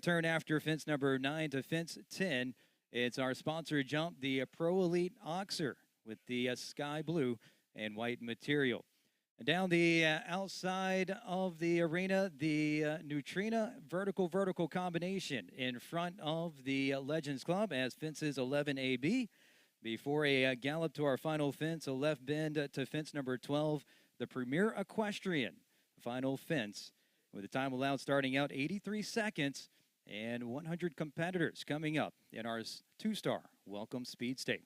turn after fence number 9 to fence 10. It's our sponsor jump, the Pro Elite Oxer with the sky blue and white material. And down the outside of the arena, the Neutrina vertical combination in front of the Legends Club as fences 11AB. Before a gallop to our final fence, a left bend to fence number 12, the Premier Equestrian final fence, with the time allowed starting out 83 seconds and 100 competitors coming up in our two-star Welcome Speed Stake.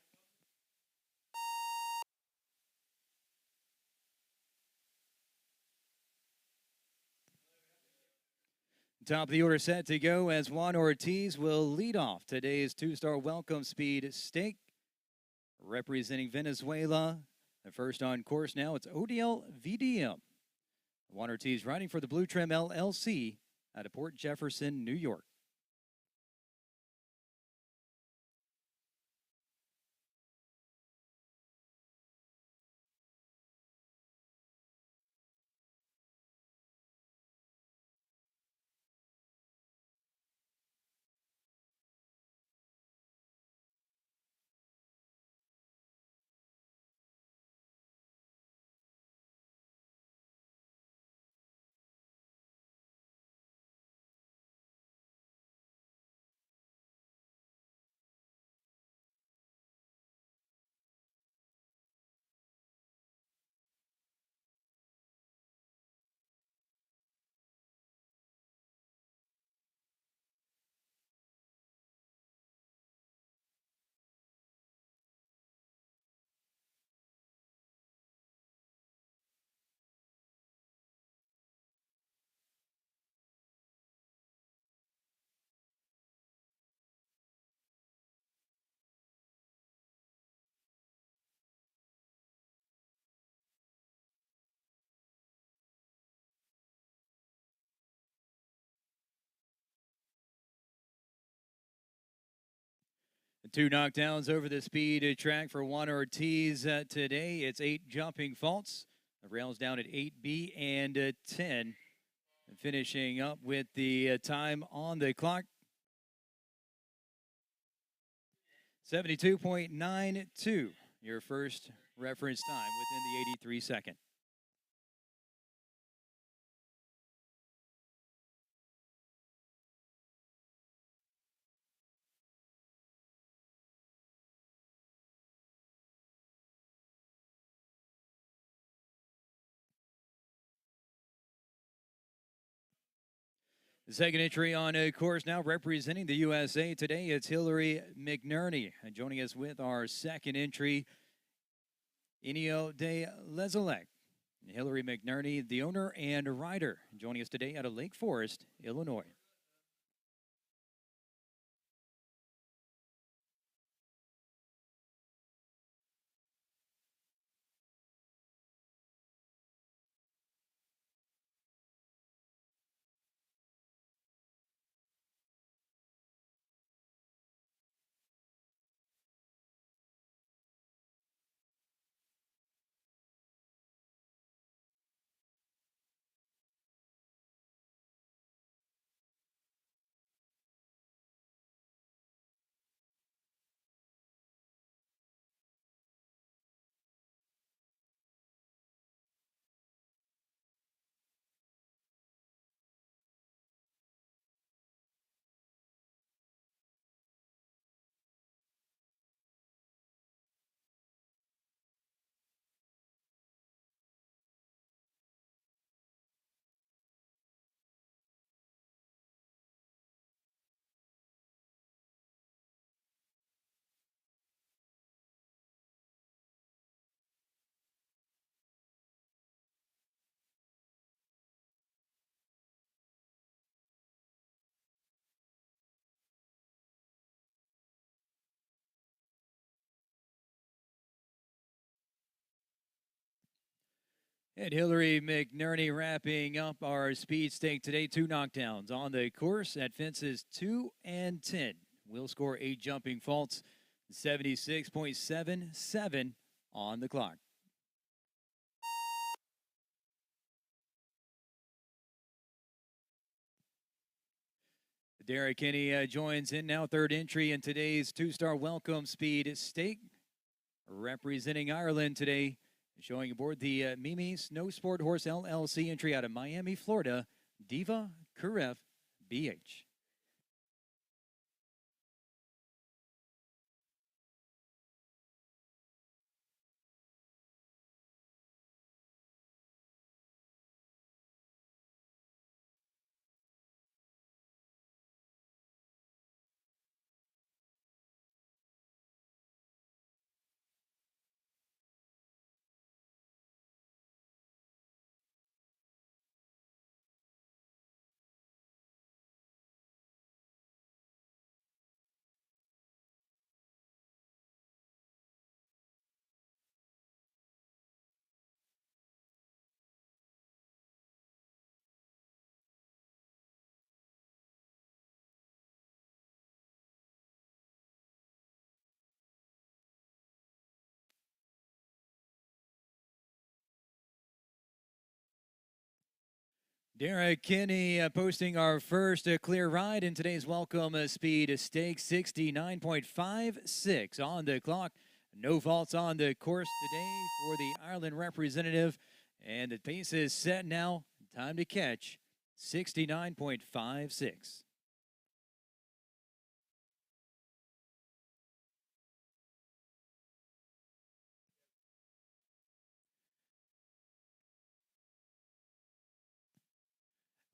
Top of the order set to go as Juan Ortiz will lead off today's two-star Welcome Speed Stake. Representing Venezuela, the first on course now, it's ODL VDM. Juan Ortiz riding for the Blue Trim LLC out of Port Jefferson, New York. Two knockdowns over the speed track for Juan Ortiz today. It's 8 jumping faults. The rails down at 8B and 10. And finishing up with the time on the clock. 72.92, your first reference time within the 83 second. The second entry on a course now representing the USA today. It's Hillary McNerney. And joining us with our second entry, Inio de Lezalek. Hillary McNerney, the owner and rider, joining us today out of Lake Forest, Illinois. And Hillary McNerney wrapping up our speed stake today. 2 knockdowns on the course at fences 2 and 10. We'll score 8 jumping faults, 76.77 on the clock. Derek Kinney joins in now, third entry in today's two-star welcome speed stake, representing Ireland today, showing aboard the Mimi Snow Sport Horse LLC entry out of Miami, Florida, Diva Kuref BH. Derek Kinney posting our first clear ride in today's welcome speed stake, 69.56 on the clock. No faults on the course today for the Ireland representative. And the pace is set now. Time to catch, 69.56.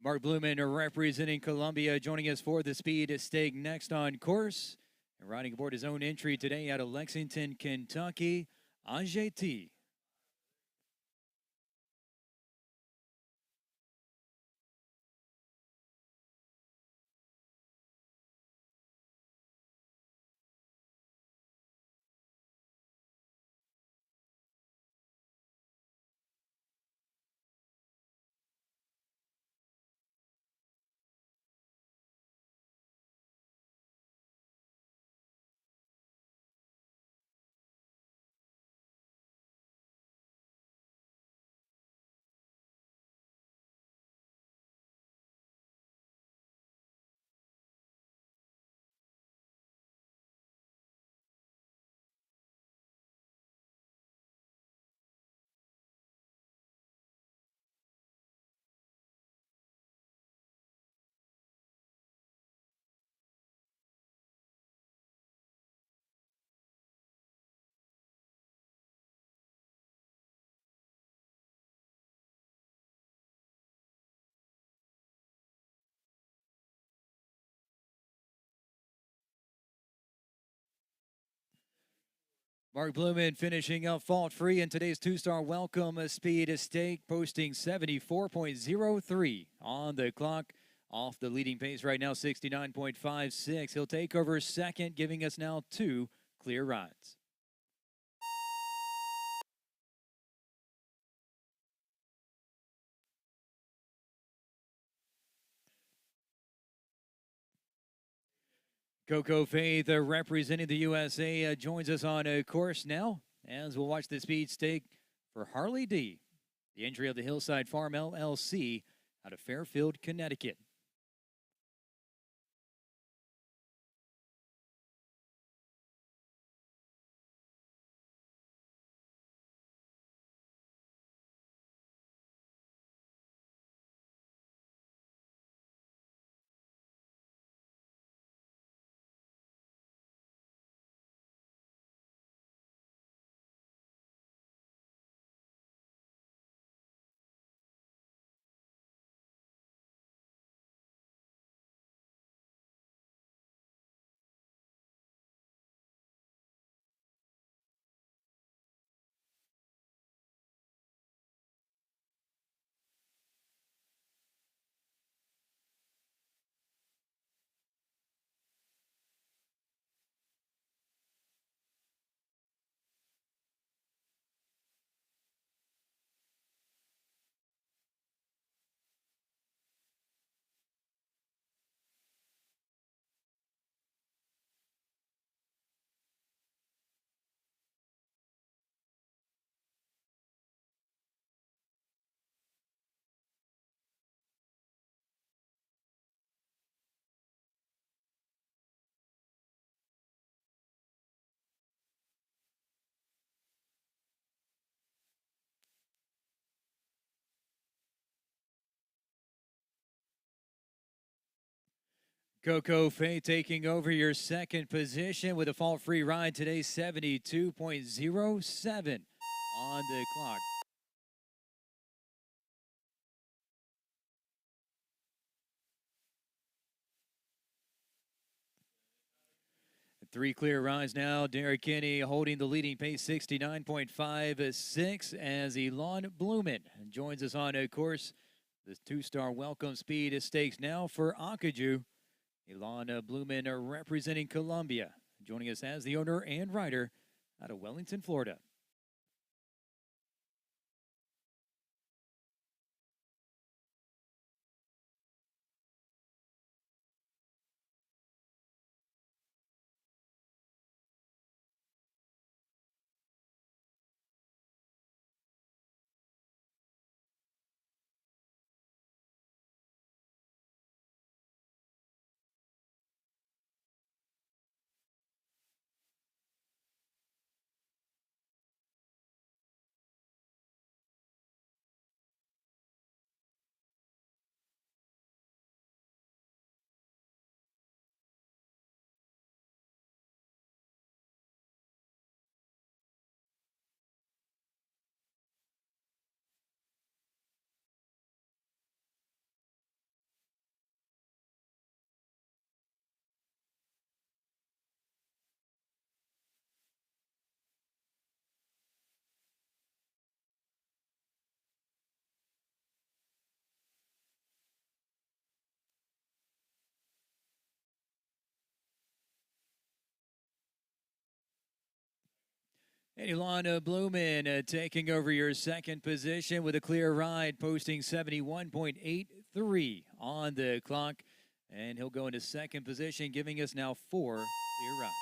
Mark Blumen representing Columbia, joining us for the speed stake next on course. And riding aboard his own entry today out of Lexington, Kentucky, AJT. Mark Blumen finishing up fault free in today's two-star welcome speed stake, posting 74.03 on the clock. Off the leading pace right now, 69.56. He'll take over second, giving us now two clear rides. Coco Faith representing the USA joins us on a course now as we'll watch the speed stake for Harley D, the entry of the Hillside Farm LLC out of Fairfield, Connecticut. Coco Fay taking over your second position with a fault-free ride today, 72.07 on the clock. Three clear rides now. Derek Kinney holding the leading pace, 69.56, as Elon Blumen joins us on a course. The two-star welcome speed stakes now for Akaju. Elon Blumen representing Columbia, joining us as the owner and rider out of Wellington, Florida. And Ilana Blumen taking over your second position with a clear ride, posting 71.83 on the clock. And he'll go into second position, giving us now 4 clear rides.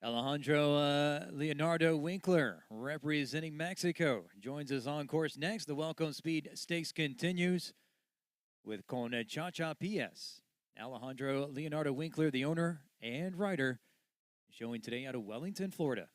Alejandro Leonardo Winkler, representing Mexico, joins us on course next. The Welcome Speed Stakes continues with Con Cha-Cha PS. Alejandro Leonardo Winkler, the owner and rider, showing today out of Wellington, Florida.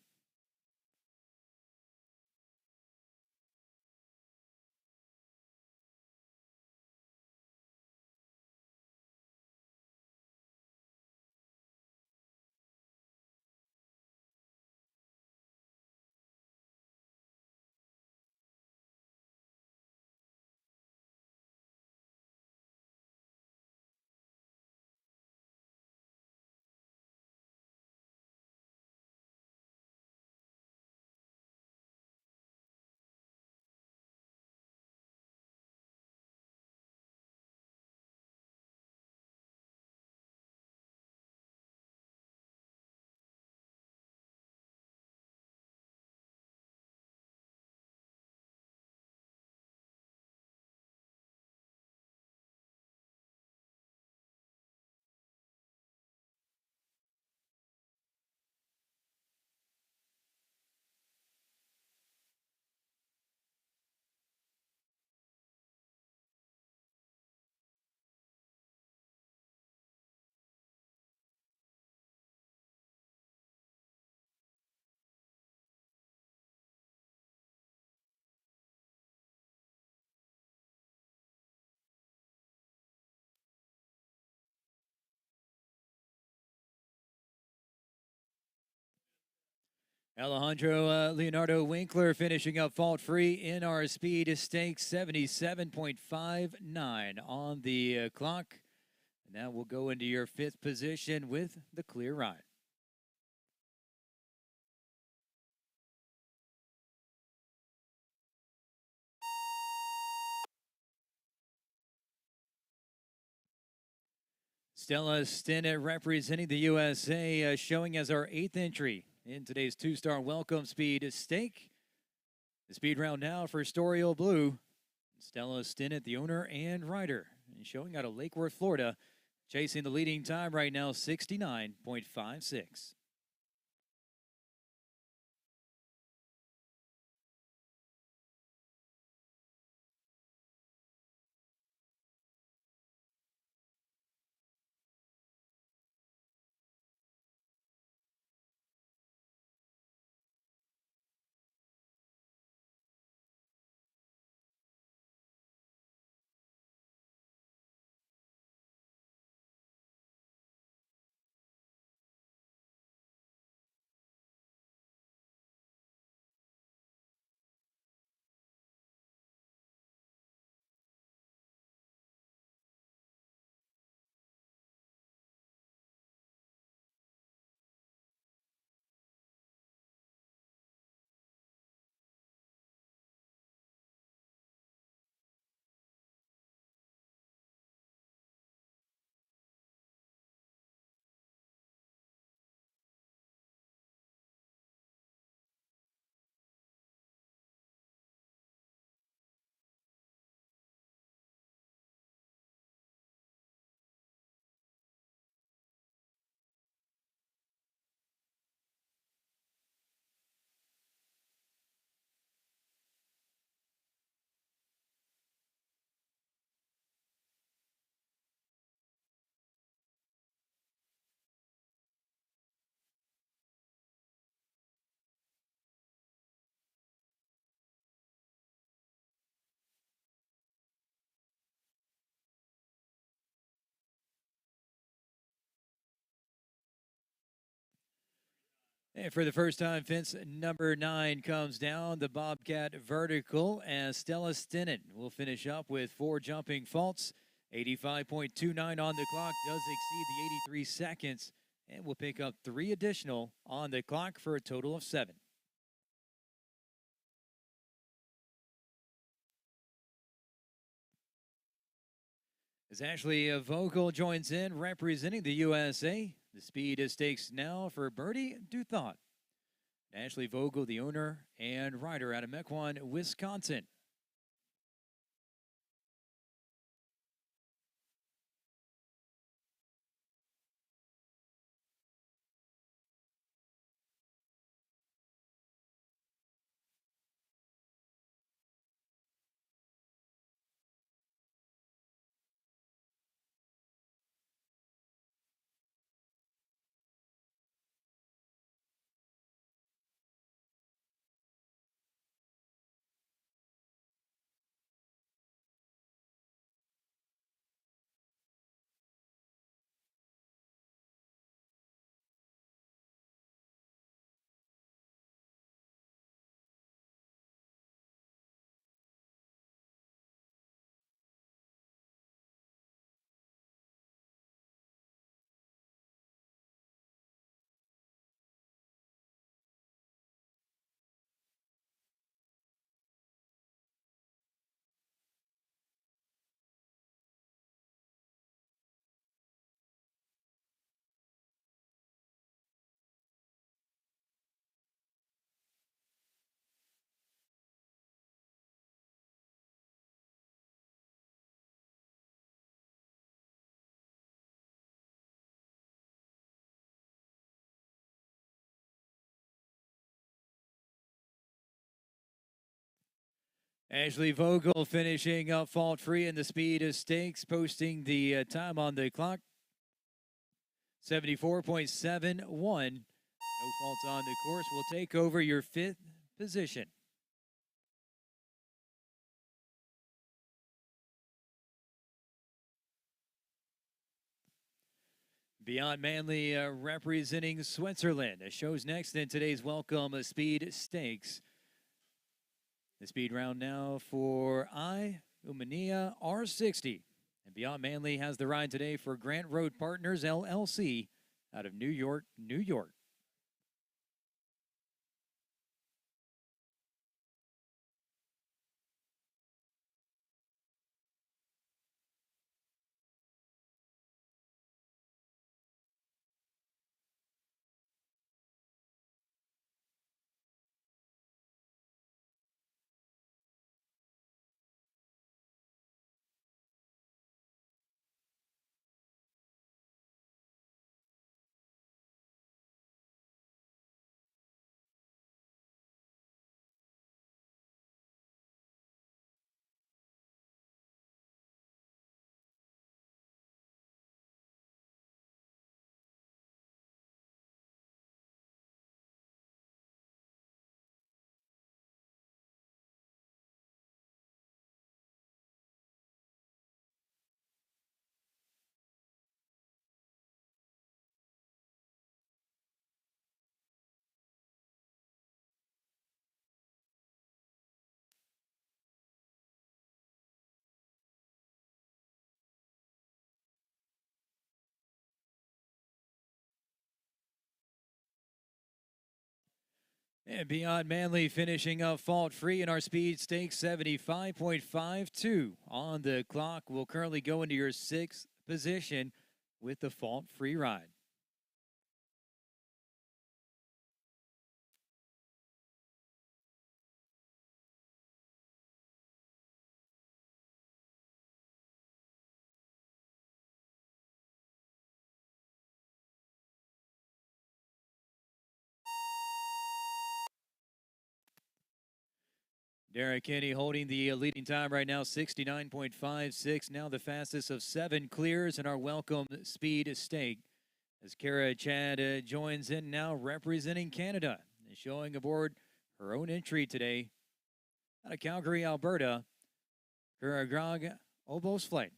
Alejandro Leonardo Winkler finishing up fault-free in our speed stakes, 77.59 on the clock. And now we'll go into your fifth position with the clear ride. Stella Stinnett representing the USA, showing as our 8th entry in today's two-star welcome speed stake. The speed round now for Storio Blue. Stella Stinnett, the owner and rider, and showing out of Lake Worth, Florida, chasing the leading time right now, 69.56. And for the first time, fence number 9 comes down the Bobcat vertical as Stella Stinnen will finish up with 4 jumping faults. 85.29 on the clock does exceed the 83 seconds and will pick up 3 additional on the clock for a total of 7. As Ashley Vogel joins in representing the USA, the speed is stakes now for Birdie Duthought. Ashley Vogel, the owner and rider out of Mequon, Wisconsin. Ashley Vogel finishing up fault free in the speed of stakes, posting the time on the clock 74.71. No faults on the course. Will take over your 5th position. Beyond Manly representing Switzerland. Shows next in today's Welcome Speed Stakes. The speed round now for Umania R60. And Beyond Manly has the ride today for Grant Road Partners LLC out of New York, New York. And Beyond Manly finishing up fault free in our speed stakes 75.52 on the clock. Will currently go into your 6th position with the fault free ride. Derek Kinney holding the leading time right now, 69.56. Now the fastest of 7 clears in our Welcome Speed Stake. As Kara Chad joins in now representing Canada and showing aboard her own entry today out of Calgary, Alberta, Kuragrog Obos Flight.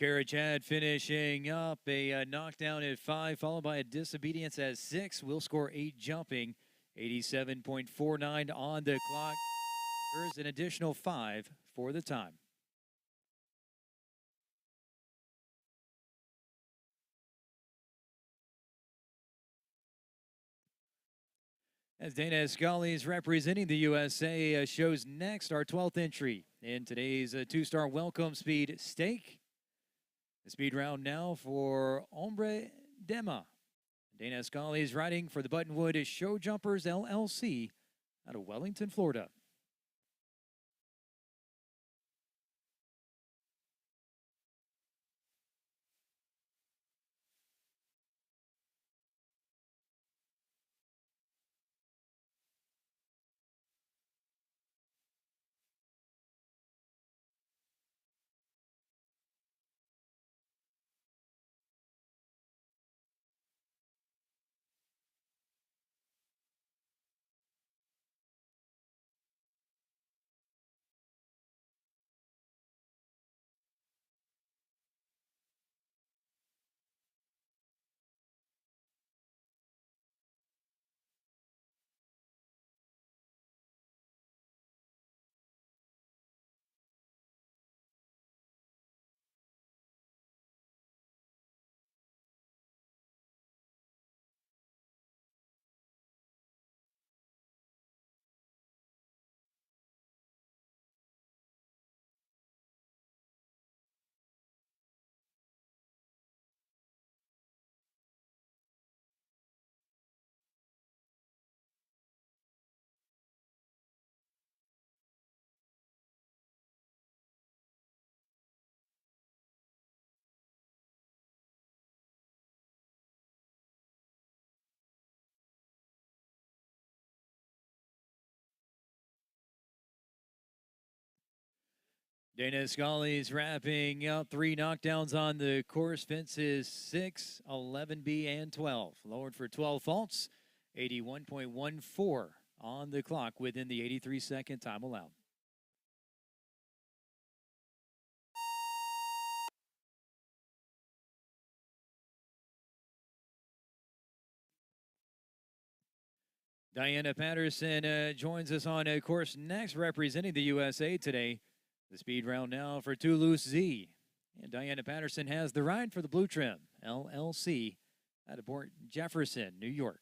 Carriage Head finishing up a knockdown at 5, followed by a disobedience at 6. Will score 8 jumping, 87.49 on the clock. There's an additional 5 for the time. As Dana Escali is representing the USA, shows next our 12th entry in today's 2-star welcome speed stake. The speed round now for Hombre Dema. Dana Escali is riding for the Buttonwood Show Jumpers LLC out of Wellington, Florida. Dana Scully is wrapping up 3 knockdowns on the course. Fences 6, 11B, and 12. Lowered for 12 faults, 81.14 on the clock within the 83-second time allowed. Diana Patterson joins us on course next, representing the USA today. The speed round now for Toulouse Z. And Diana Patterson has the ride for the Blue Trim LLC out of Port Jefferson, New York.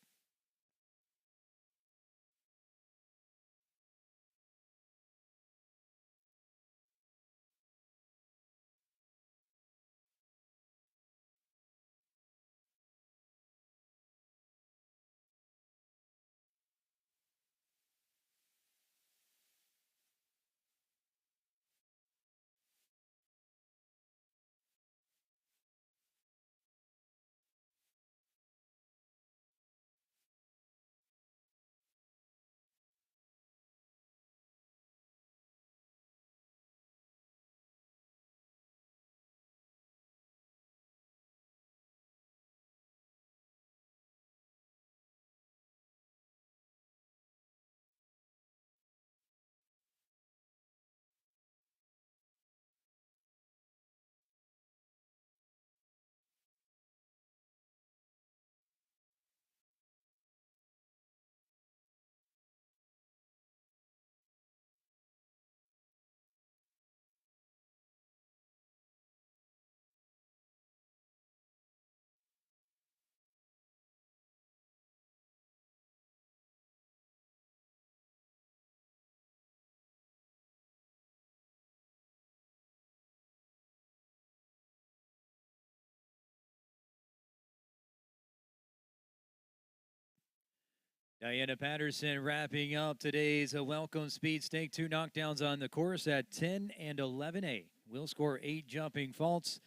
Diana Patterson wrapping up today's welcome speed stake. 2 knockdowns on the course at 10 and 11A. Will score 8 jumping faults,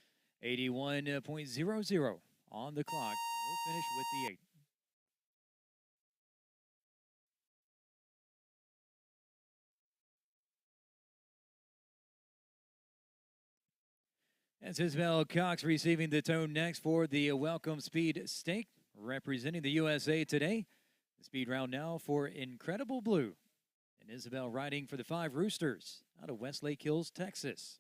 81.00 on the clock. We'll finish with the 8. That's Isabel Cox receiving the tone next for the welcome speed stake, representing the USA today. The speed round now for Incredible Blue. And Isabel riding for the 5 Roosters out of Westlake Hills, Texas.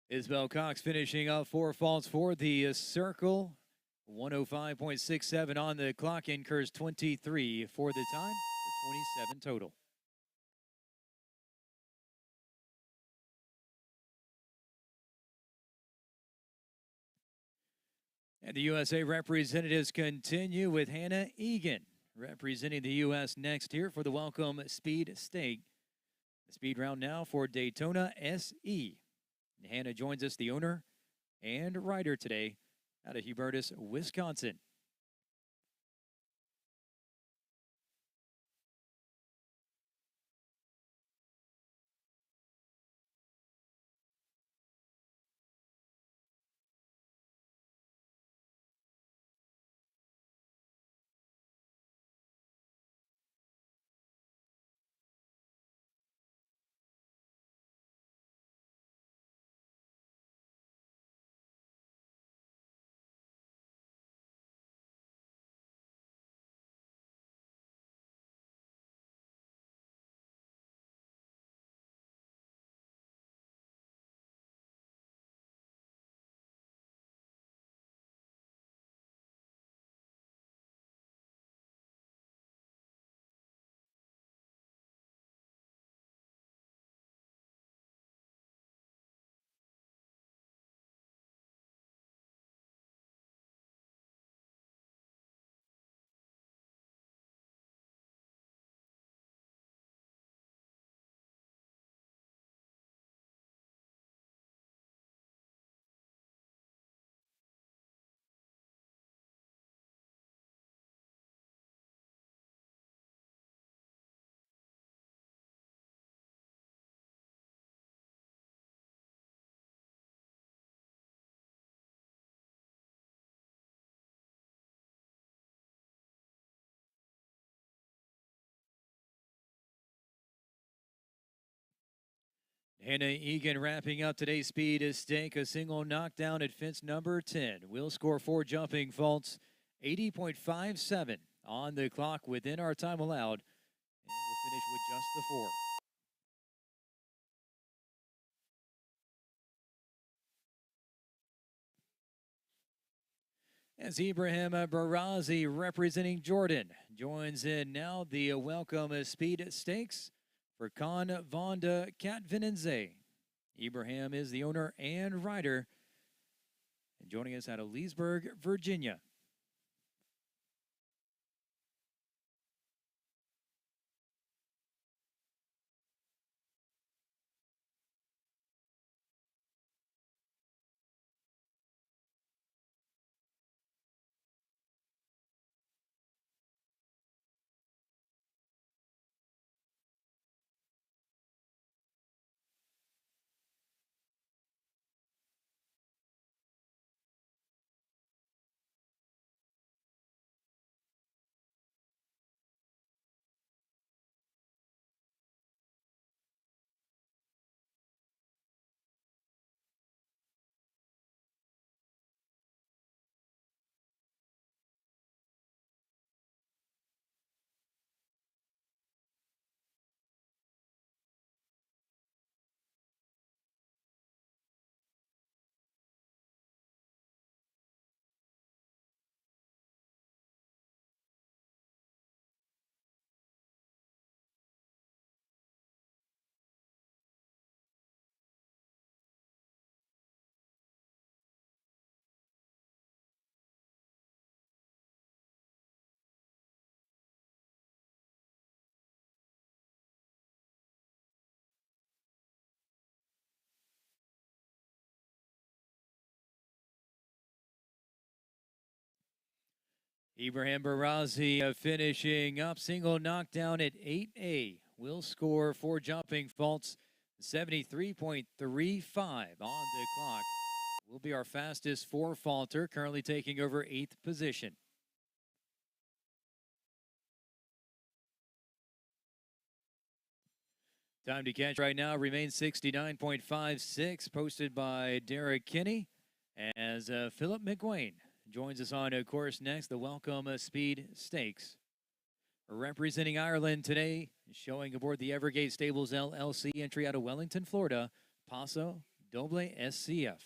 Isabel Cox finishing up 4 faults for the circle. 105.67 on the clock, incurs 23 for the time for 27 total. And the USA representatives continue with Hannah Egan representing the U.S. next here for the Welcome Speed Stake. The speed round now for Daytona SE. And Hannah joins us, the owner and rider today out of Hubertus, Wisconsin. Hannah Egan wrapping up today's speed stake. A single knockdown at fence number 10. Will score 4 jumping faults. 80.57 on the clock within our time allowed. And we'll finish with just the 4. As Ibrahim Barazi representing Jordan joins in now the Welcome Speed Stakes for Con Vonda Katvinenze. Ibrahim is the owner and rider, and joining us out of Leesburg, Virginia. Ibrahim Barazi finishing up, single knockdown at 8A. Will score 4 jumping faults, 73.35 on the clock. Will be our fastest 4 faulter, currently taking over 8th position. Time to catch right now remains 69.56, posted by Derek Kinney, as Philip McWayne joins us on course next, the Welcome Speed Stakes. Representing Ireland today, showing aboard the Evergate Stables LLC, entry out of Wellington, Florida, Paso Doble SCF.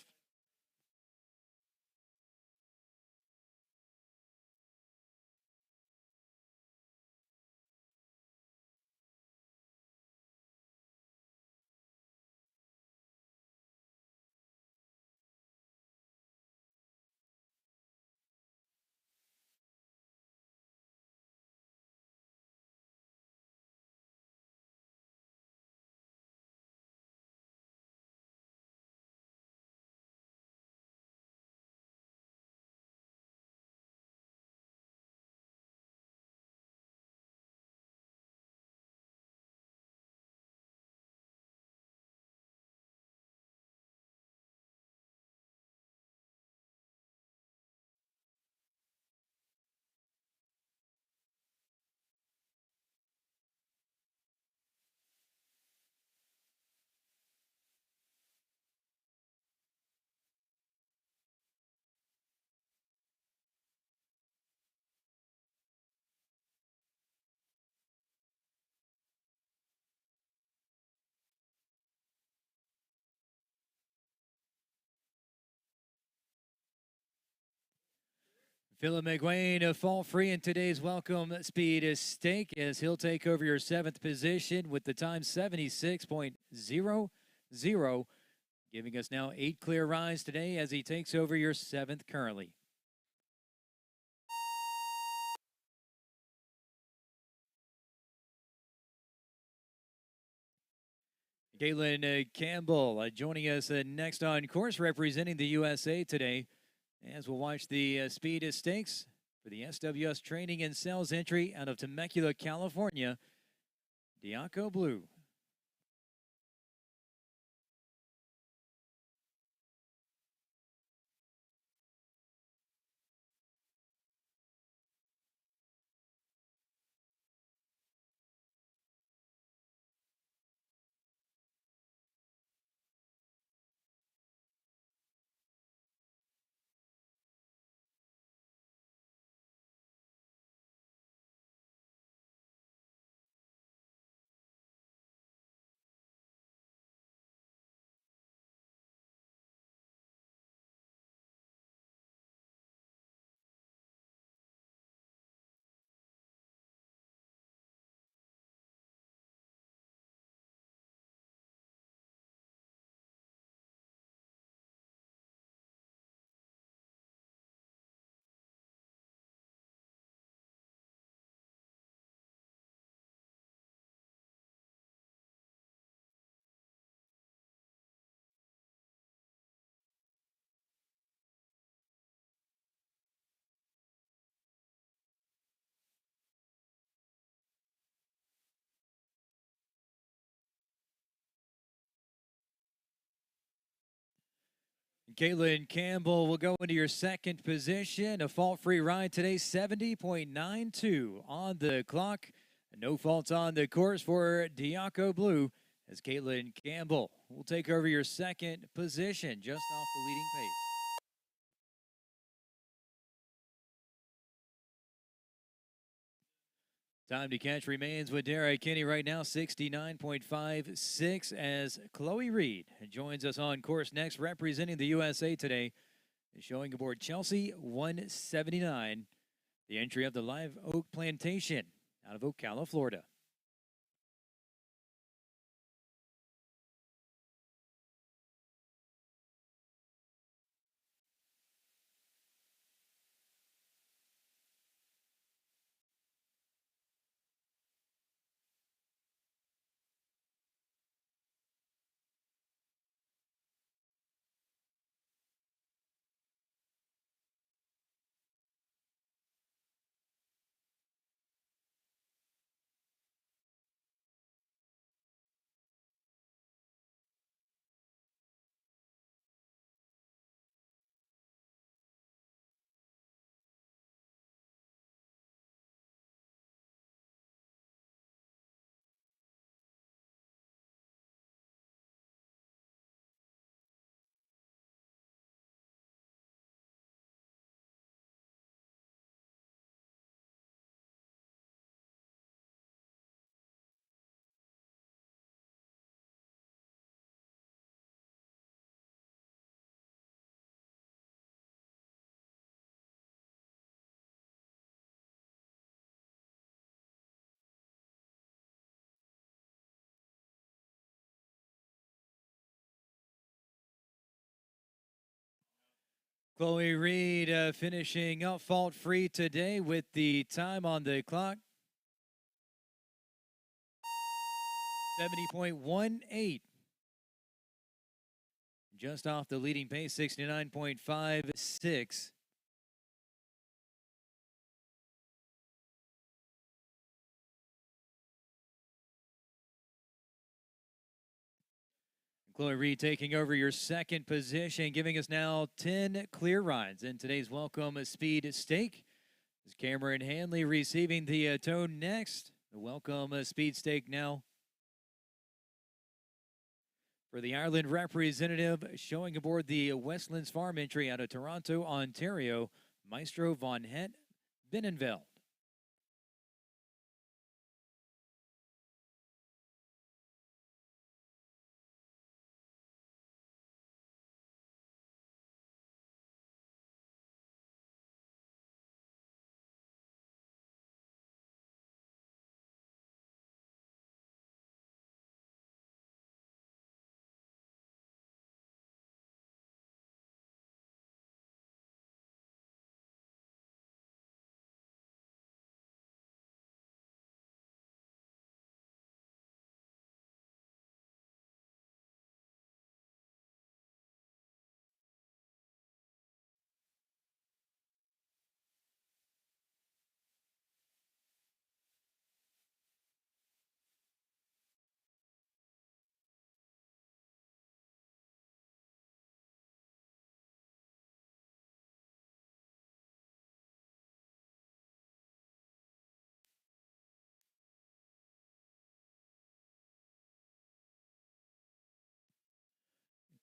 Philip McWayne, a fall free in today's welcome speed stake as he'll take over your 7th position with the time 76.00, giving us now 8 clear rides today as he takes over your 7th currently. Caitlin Campbell joining us next on course, representing the USA today, as we'll watch the speed stakes for the SWS Training and Sales entry out of Temecula, California. Diaco Blue. Caitlin Campbell will go into your 2nd position. A fault-free ride today, 70.92 on the clock. No faults on the course for Diaco Blue as Caitlin Campbell will take over your 2nd position just off the leading pace. Time to catch remains with Derek Kinney right now, 69.56 as Chloe Reed joins us on course next, representing the USA today, showing aboard Chelsea 179, the entry of the Live Oak Plantation out of Ocala, Florida. Chloe Reed finishing up fault-free today with the time on the clock. 70.18. Just off the leading pace, 69.56. Chloe Reed taking over your second position, giving us now 10 clear rides in today's Welcome Speed Stake. Is Cameron Hanley receiving the tone next. The Welcome Speed Stake now for the Ireland representative, showing aboard the Westlands Farm entry out of Toronto, Ontario, Maestro Von Het Binnenveld.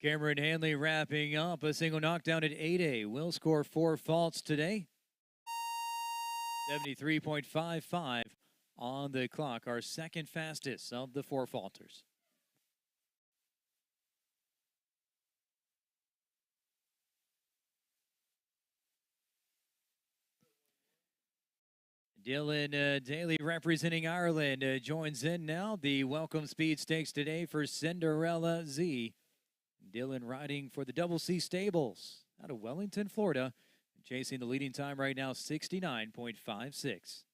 Cameron Hanley wrapping up a single knockdown at 8A. Will score 4 faults today. 73.55 on the clock, our second fastest of the 4 faulters. Dylan Daly representing Ireland joins in now. The Welcome Speed Stakes today for Cinderella Z. Dylan riding for the Double C Stables out of Wellington, Florida. Chasing the leading time right now, 69.56.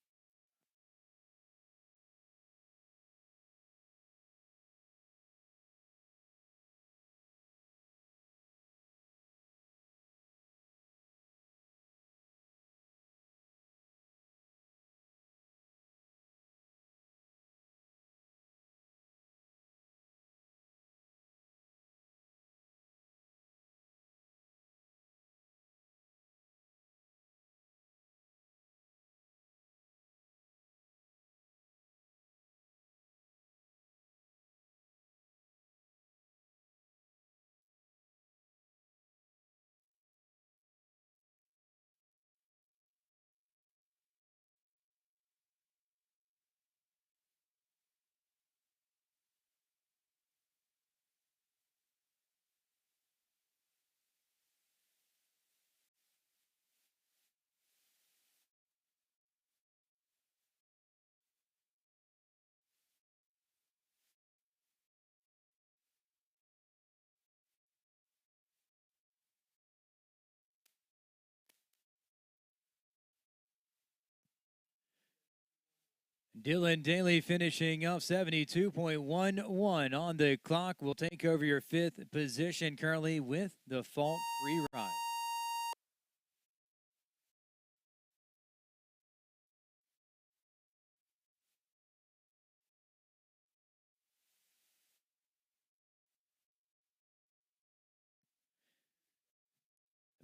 Dylan Daly finishing up 72.11 on the clock. Will take over your 5th position currently with the fault-free ride.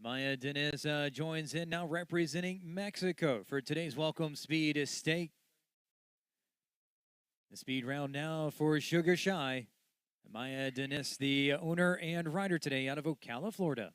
Maya Dennis joins in now representing Mexico for today's Welcome Speed Stake. The speed round now for Sugar Shy. Maya Dennis, the owner and rider today out of Ocala, Florida.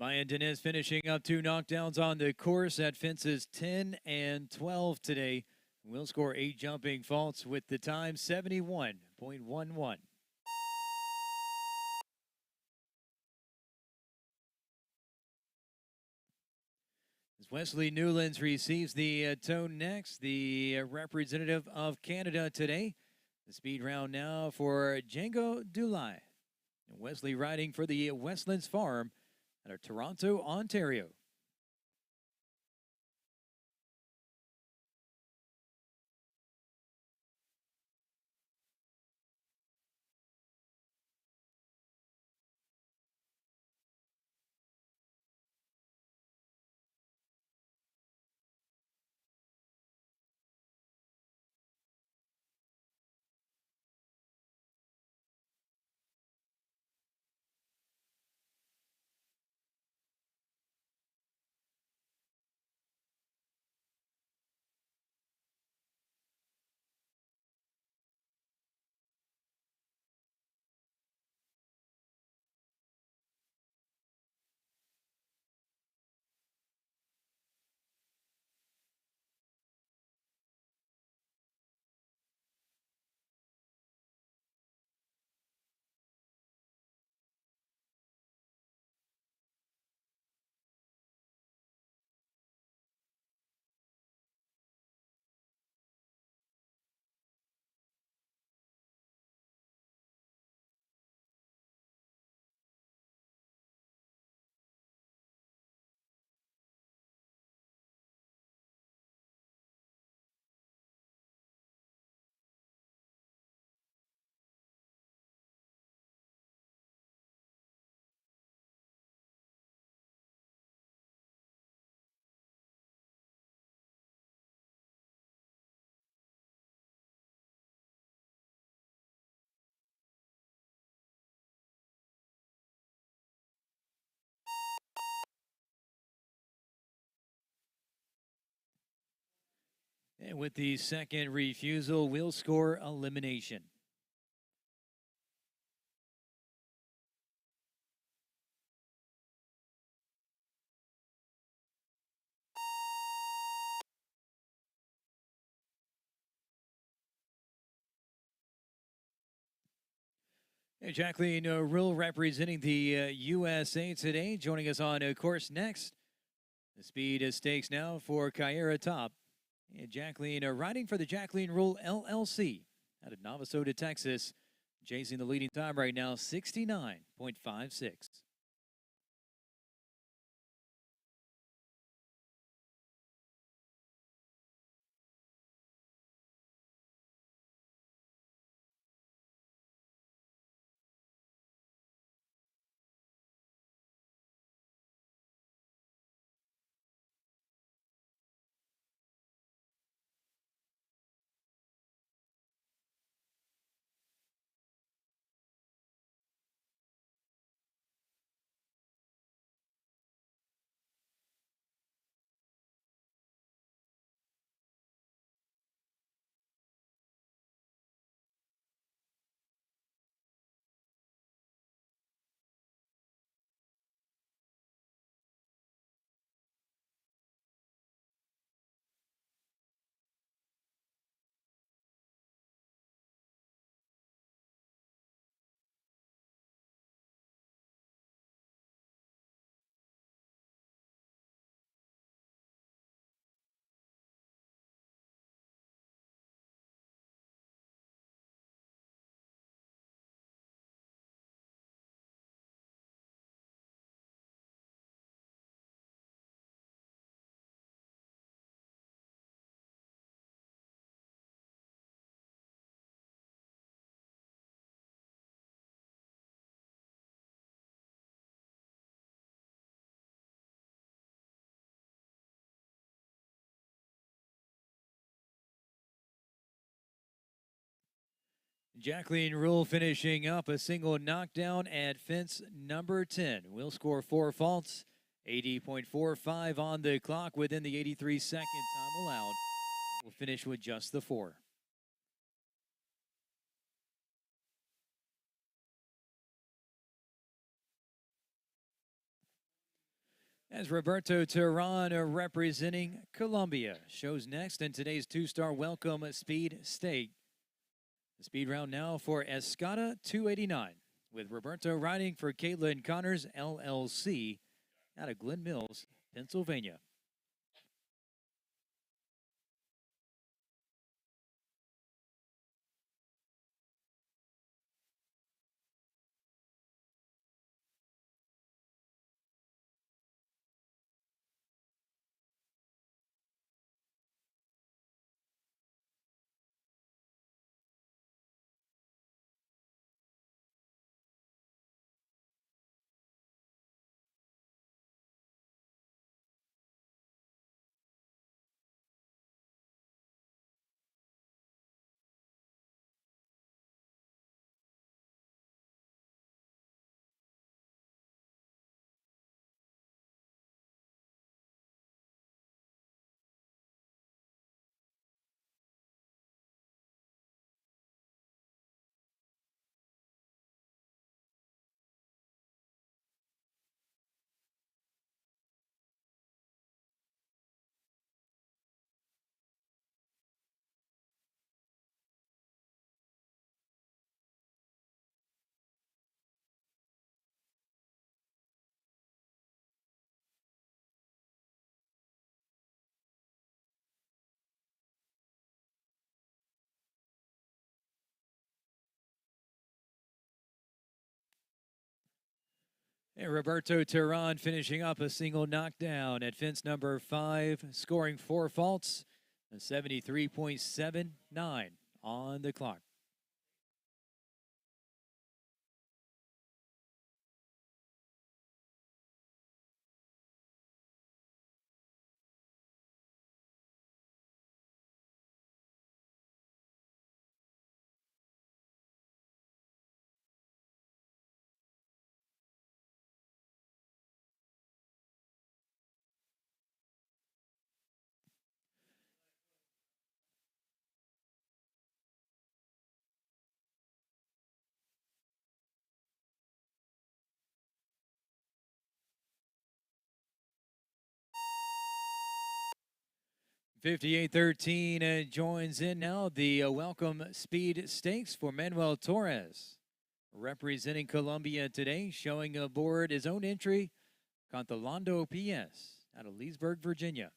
Maya Diniz finishing up 2 knockdowns on the course at fences 10 and 12 today. Will score 8 jumping faults with the time 71.11. As Wesley Newlands receives the tone next, the representative of Canada today. The speed round now for Django Dulai. Wesley riding for the Westlands Farm out of Toronto, Ontario. And with the second refusal, will score elimination. Hey, Jacqueline Rule representing the USA today, joining us on course next. The speed stakes now for Kyra Top. And Jacqueline riding for the Jacqueline Rule LLC out of Navasota, Texas. Chasing the leading time right now, 69.56. Jacqueline Rule finishing up a single knockdown at fence number 10. Will score 4 faults, 80.45 on the clock within the 83-second time allowed. We'll finish with just the 4. As Roberto Terran representing Colombia shows next in today's two-star welcome speed stake. The speed round now for Escada 289 with Roberto riding for Caitlin Connors LLC out of Glen Mills, Pennsylvania. And Roberto Terran finishing up a single knockdown at fence number 5, scoring 4 faults, a 73.79 on the clock. $58.13 joins in now the welcome speed stakes for Manuel Torres. Representing Colombia today, showing aboard his own entry, Contalando PS out of Leesburg, Virginia.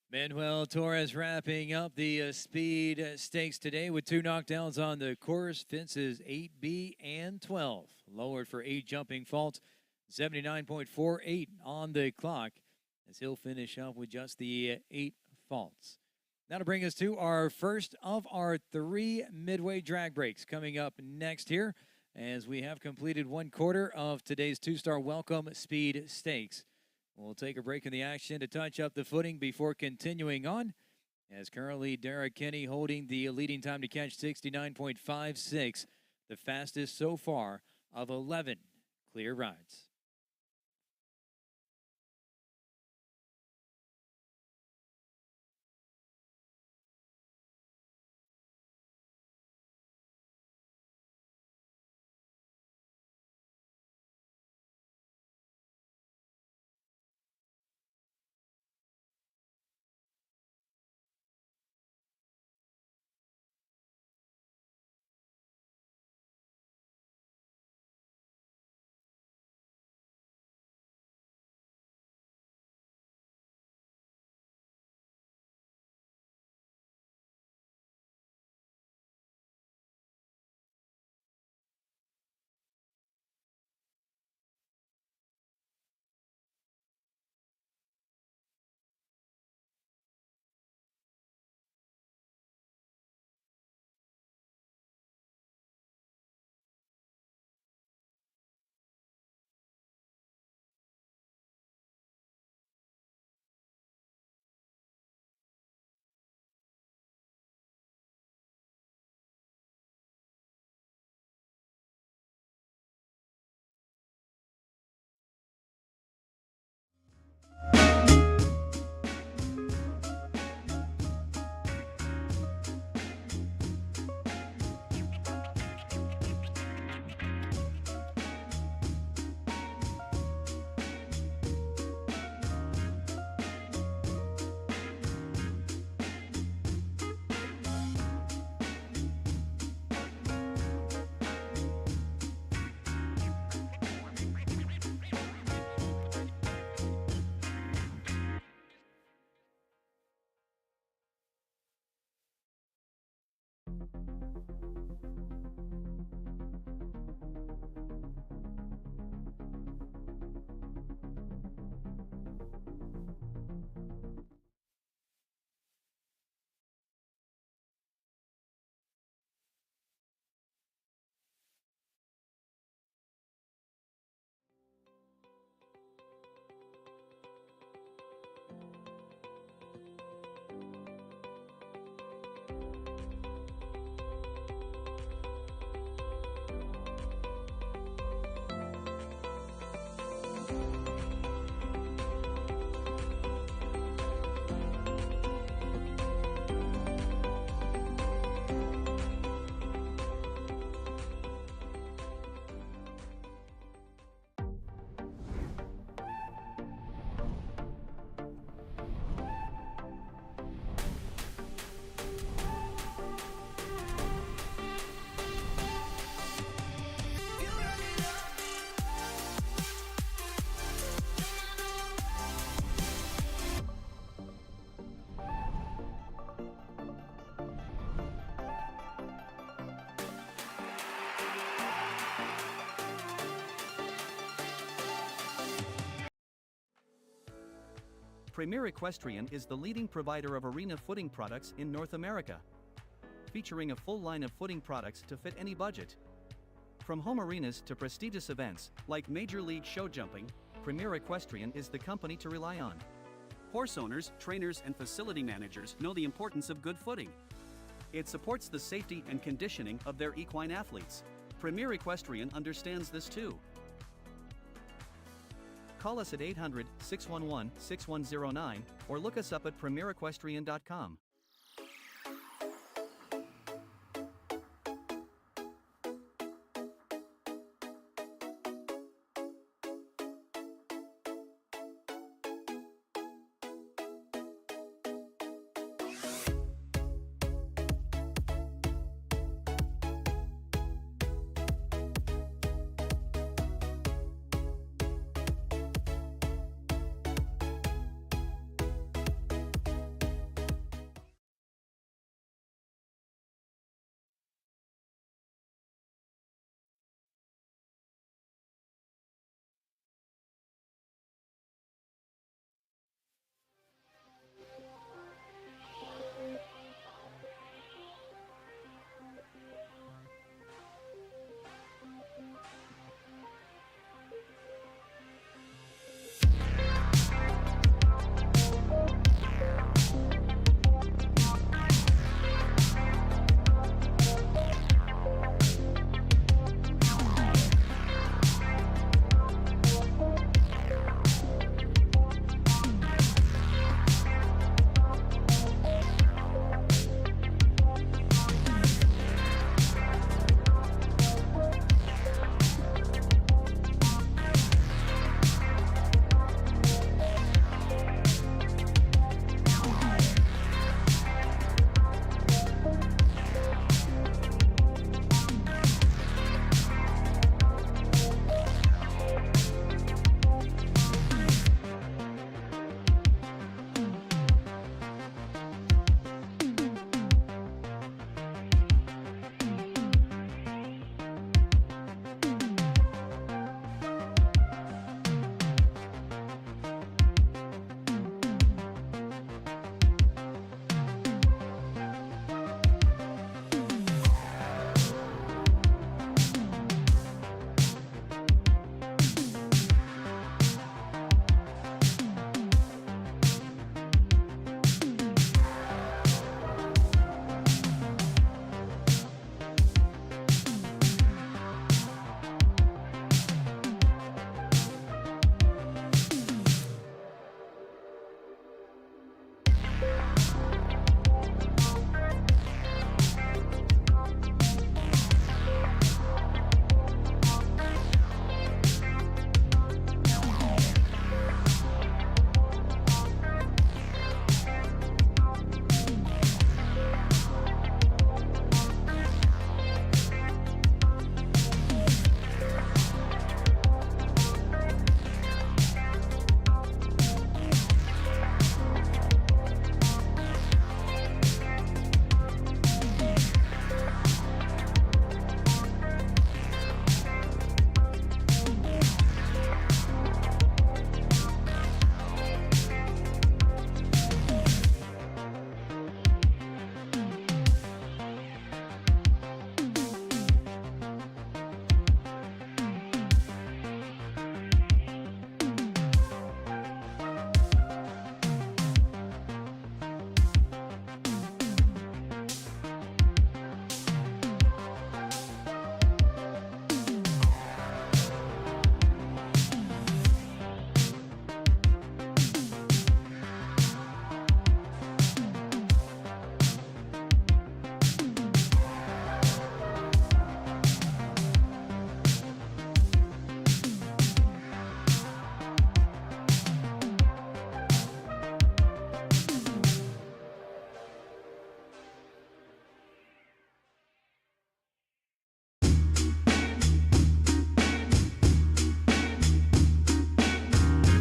Manuel Torres wrapping up the speed stakes today with 2 knockdowns on the course. Fences 8B and 12. Lowered for 8 jumping faults. 79.48 on the clock as he'll finish up with just the 8 faults. That'll bring us to our first of our 3 midway drag breaks coming up next here as we have completed 1/4 of today's 2-star welcome speed stakes. We'll take a break in the action to touch up the footing before continuing on. As currently Derek Kenny holding the leading time to catch 69.56, the fastest so far of 11 clear rides. Premier Equestrian is the leading provider of arena footing products in North America, featuring a full line of footing products to fit any budget. From home arenas to prestigious events, like Major League show jumping, Premier Equestrian is the company to rely on. Horse owners, trainers, and facility managers know the importance of good footing. It supports the safety and conditioning of their equine athletes. Premier Equestrian understands this too. Call us at 800-611-6109 or look us up at premierequestrian.com.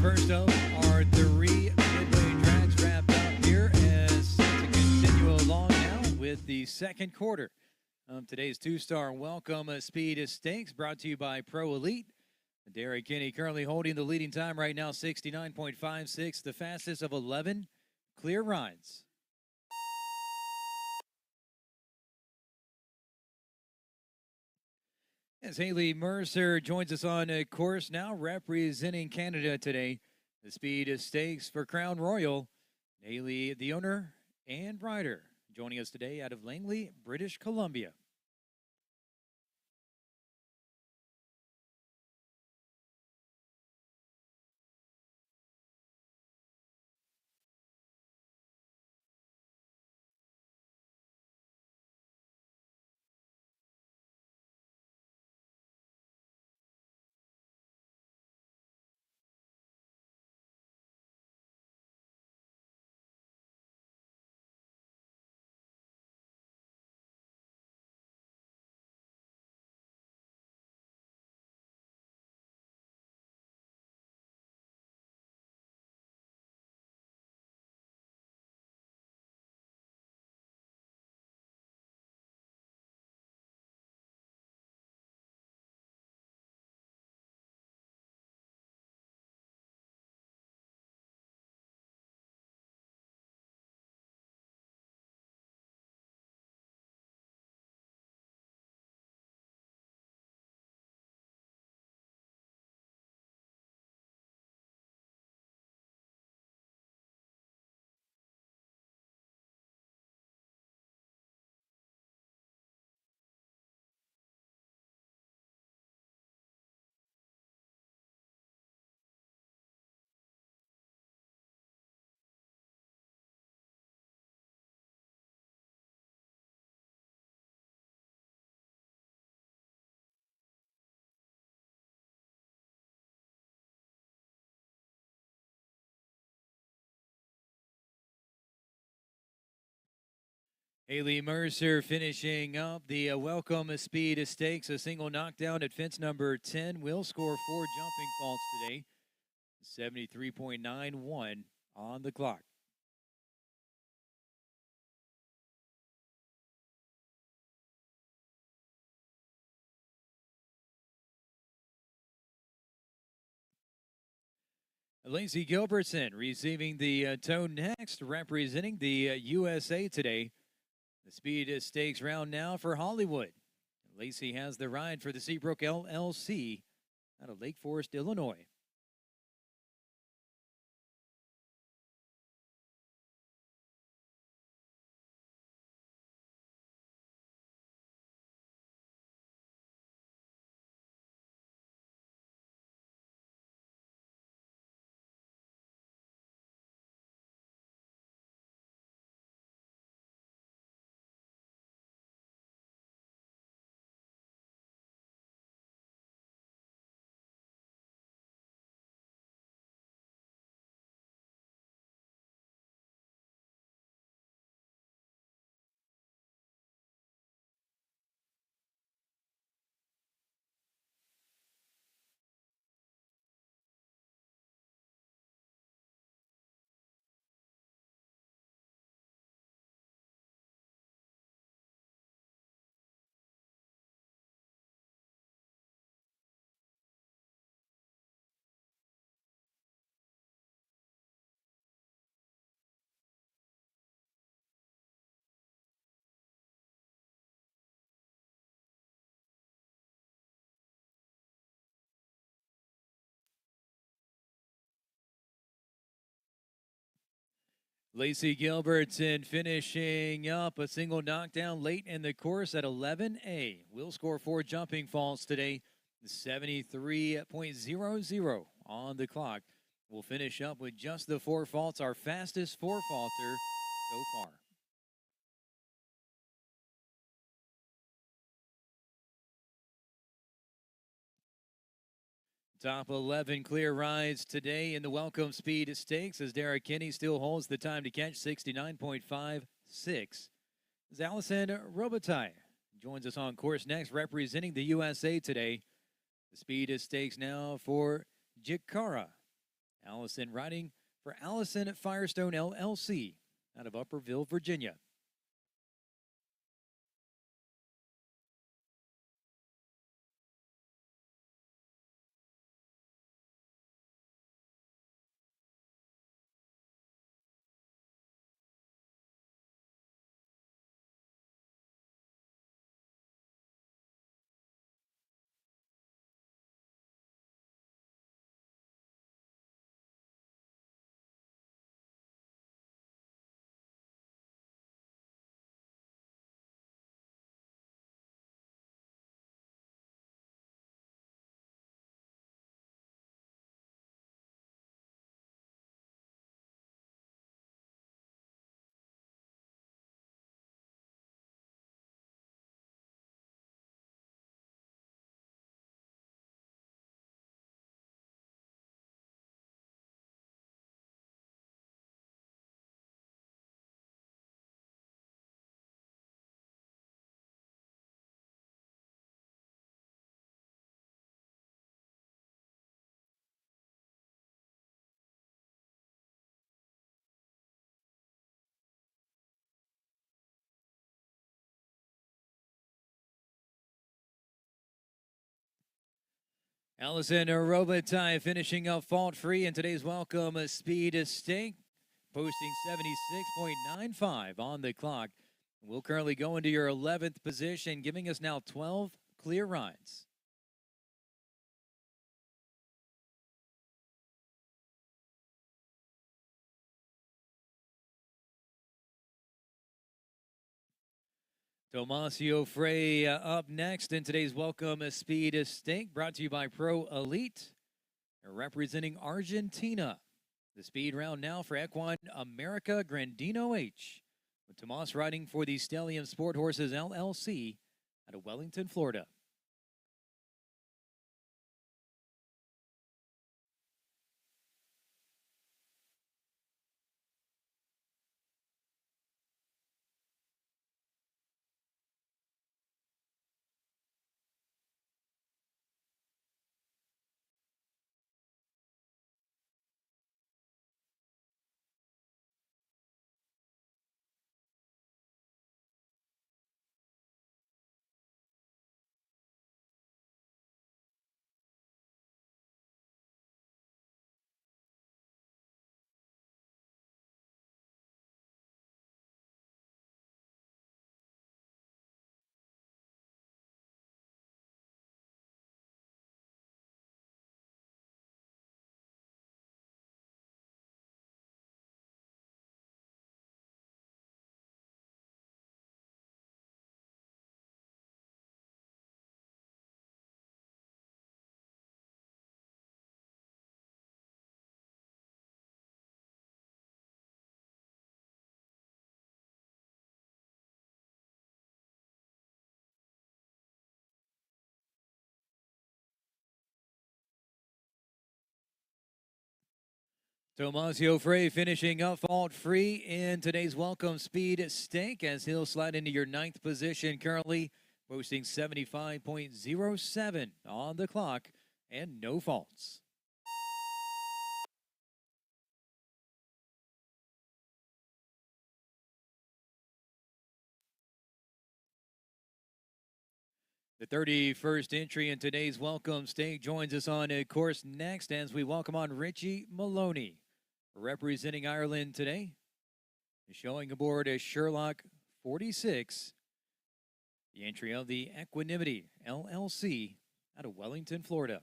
First up are 3 midway tracks wrapped up here as to continue along now with the second quarter of today's two-star Welcome Speed Stakes, brought to you by Pro Elite. Derek Kinney currently holding the leading time right now, 69.56, the fastest of 11 clear rides. As Haley Mercer joins us on a course now, representing Canada today, the Speed Stakes for Crown Royal. Haley, the owner and rider, joining us today out of Langley, British Columbia. Haley Mercer finishing up the Welcome Speed Stakes, a single knockdown at fence number 10. Will score 4 jumping faults today, 73.91 on the clock. Lacey Gilbertson receiving the toe next, representing the USA today. The Speed Stakes round now for Hollywood. Lacey has the ride for the Seabrook LLC out of Lake Forest, Illinois. Lacey Gilbertson finishing up a single knockdown late in the course at 11A. Will score 4 jumping faults today, 73.00 on the clock. We'll finish up with just the 4 faults, our fastest 4-faulter so far. Top 11 clear rides today in the Welcome Speed Stakes as Derek Kinney still holds the time to catch, 69.56. As Allison Robitaille joins us on course next, representing the USA today. The Speed Stakes now for Jikara. Allison riding for Allison Firestone LLC out of Upperville, Virginia. Allison Robitaille finishing up fault-free in today's welcome speed stake, posting 76.95 on the clock. We'll currently go into your 11th position, giving us now 12 clear rides. Tomasio Frey up next in today's welcome speed stake, brought to you by Pro Elite, representing Argentina. The speed round now for Equine America Grandino H, with Tomas riding for the Stellium Sport Horses LLC out of Wellington, Florida. Tomasio Frey finishing up fault-free in today's welcome speed stake as he'll slide into your 9th position currently, posting 75.07 on the clock and no faults. The 31st entry in today's welcome stake joins us on a course next as we welcome on Richie Maloney, representing Ireland today, showing aboard a Sherlock 46, the entry of the Equanimity LLC out of Wellington, Florida.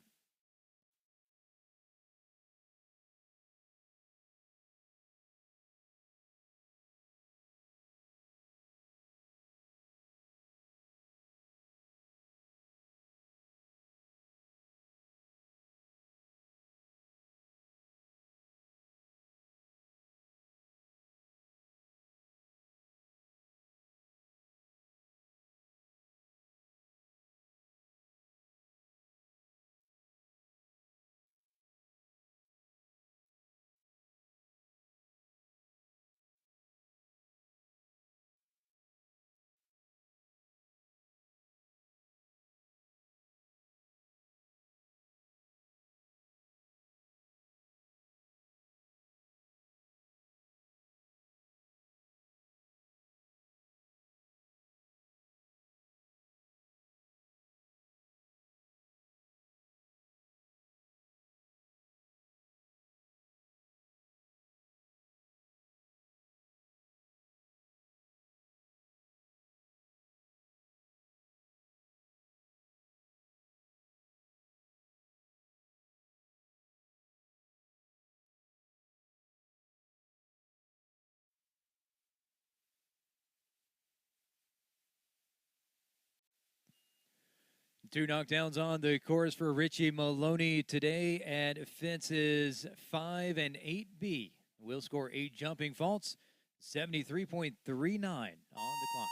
Two knockdowns on the course for Richie Maloney today at fences 5 and 8B. We'll score 8 jumping faults, 73.39 on the clock.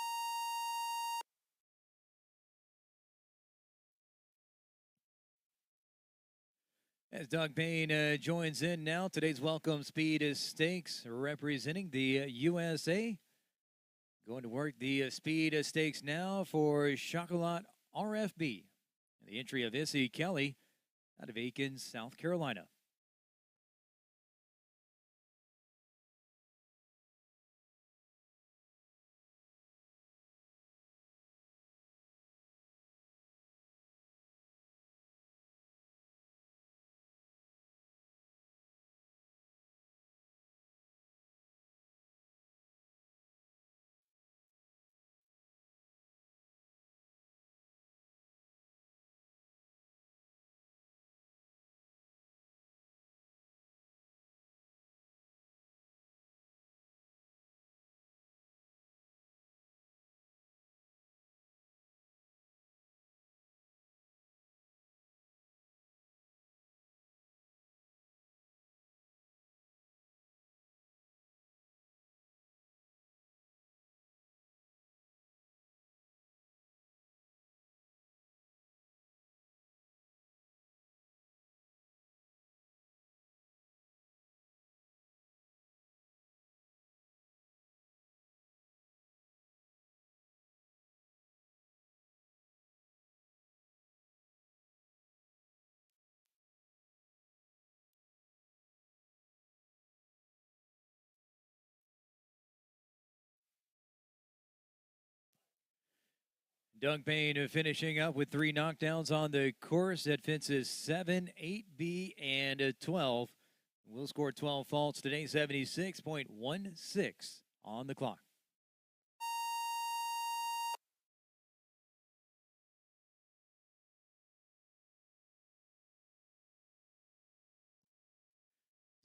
As Doug Payne joins in now, today's welcome speed stakes representing the USA. Going to work the speed stakes now for Chocolat RFB. The entry of Issy Kelly out of Aiken, South Carolina. Doug Payne finishing up with 3 knockdowns on the course at fences 7, 8B, and 12. We'll score 12 faults today, 76.16 on the clock.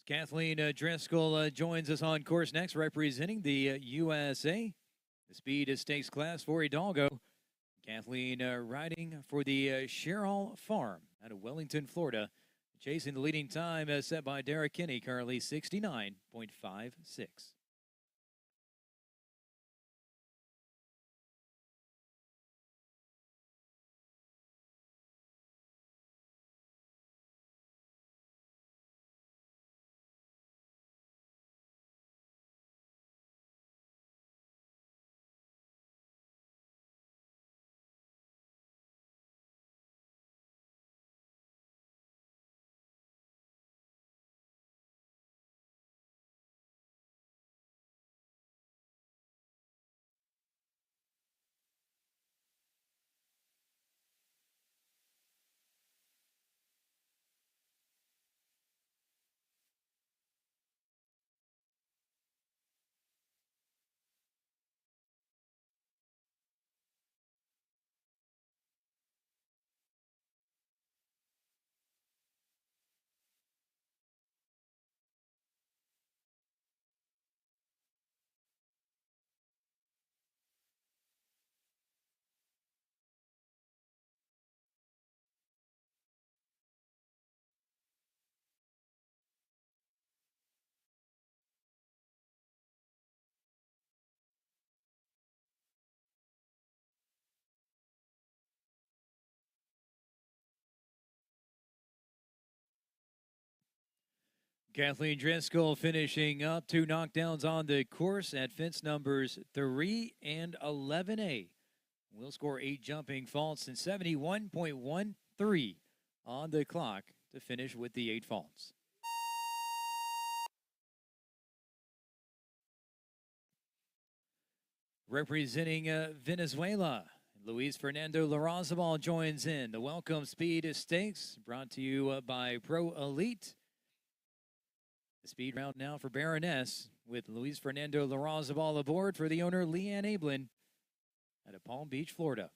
Kathleen Driscoll joins us on course next, representing the USA. The speed stakes class for Hidalgo. Kathleen riding for the Sherall Farm out of Wellington, Florida. Chasing the leading time set by Derek Kinney, currently 69.56. Kathleen Driscoll finishing up 2 knockdowns on the course at fence numbers 3 and 11A. We'll score 8 jumping faults and 71.13 on the clock to finish with the 8 faults. Representing Venezuela, Luis Fernando Larrazabal joins in. The Welcome Speed Stakes brought to you by Pro Elite. The speed round now for Baroness with Luis Fernando Larrazabal aboard for the owner Leanne Ablin out of Palm Beach, Florida.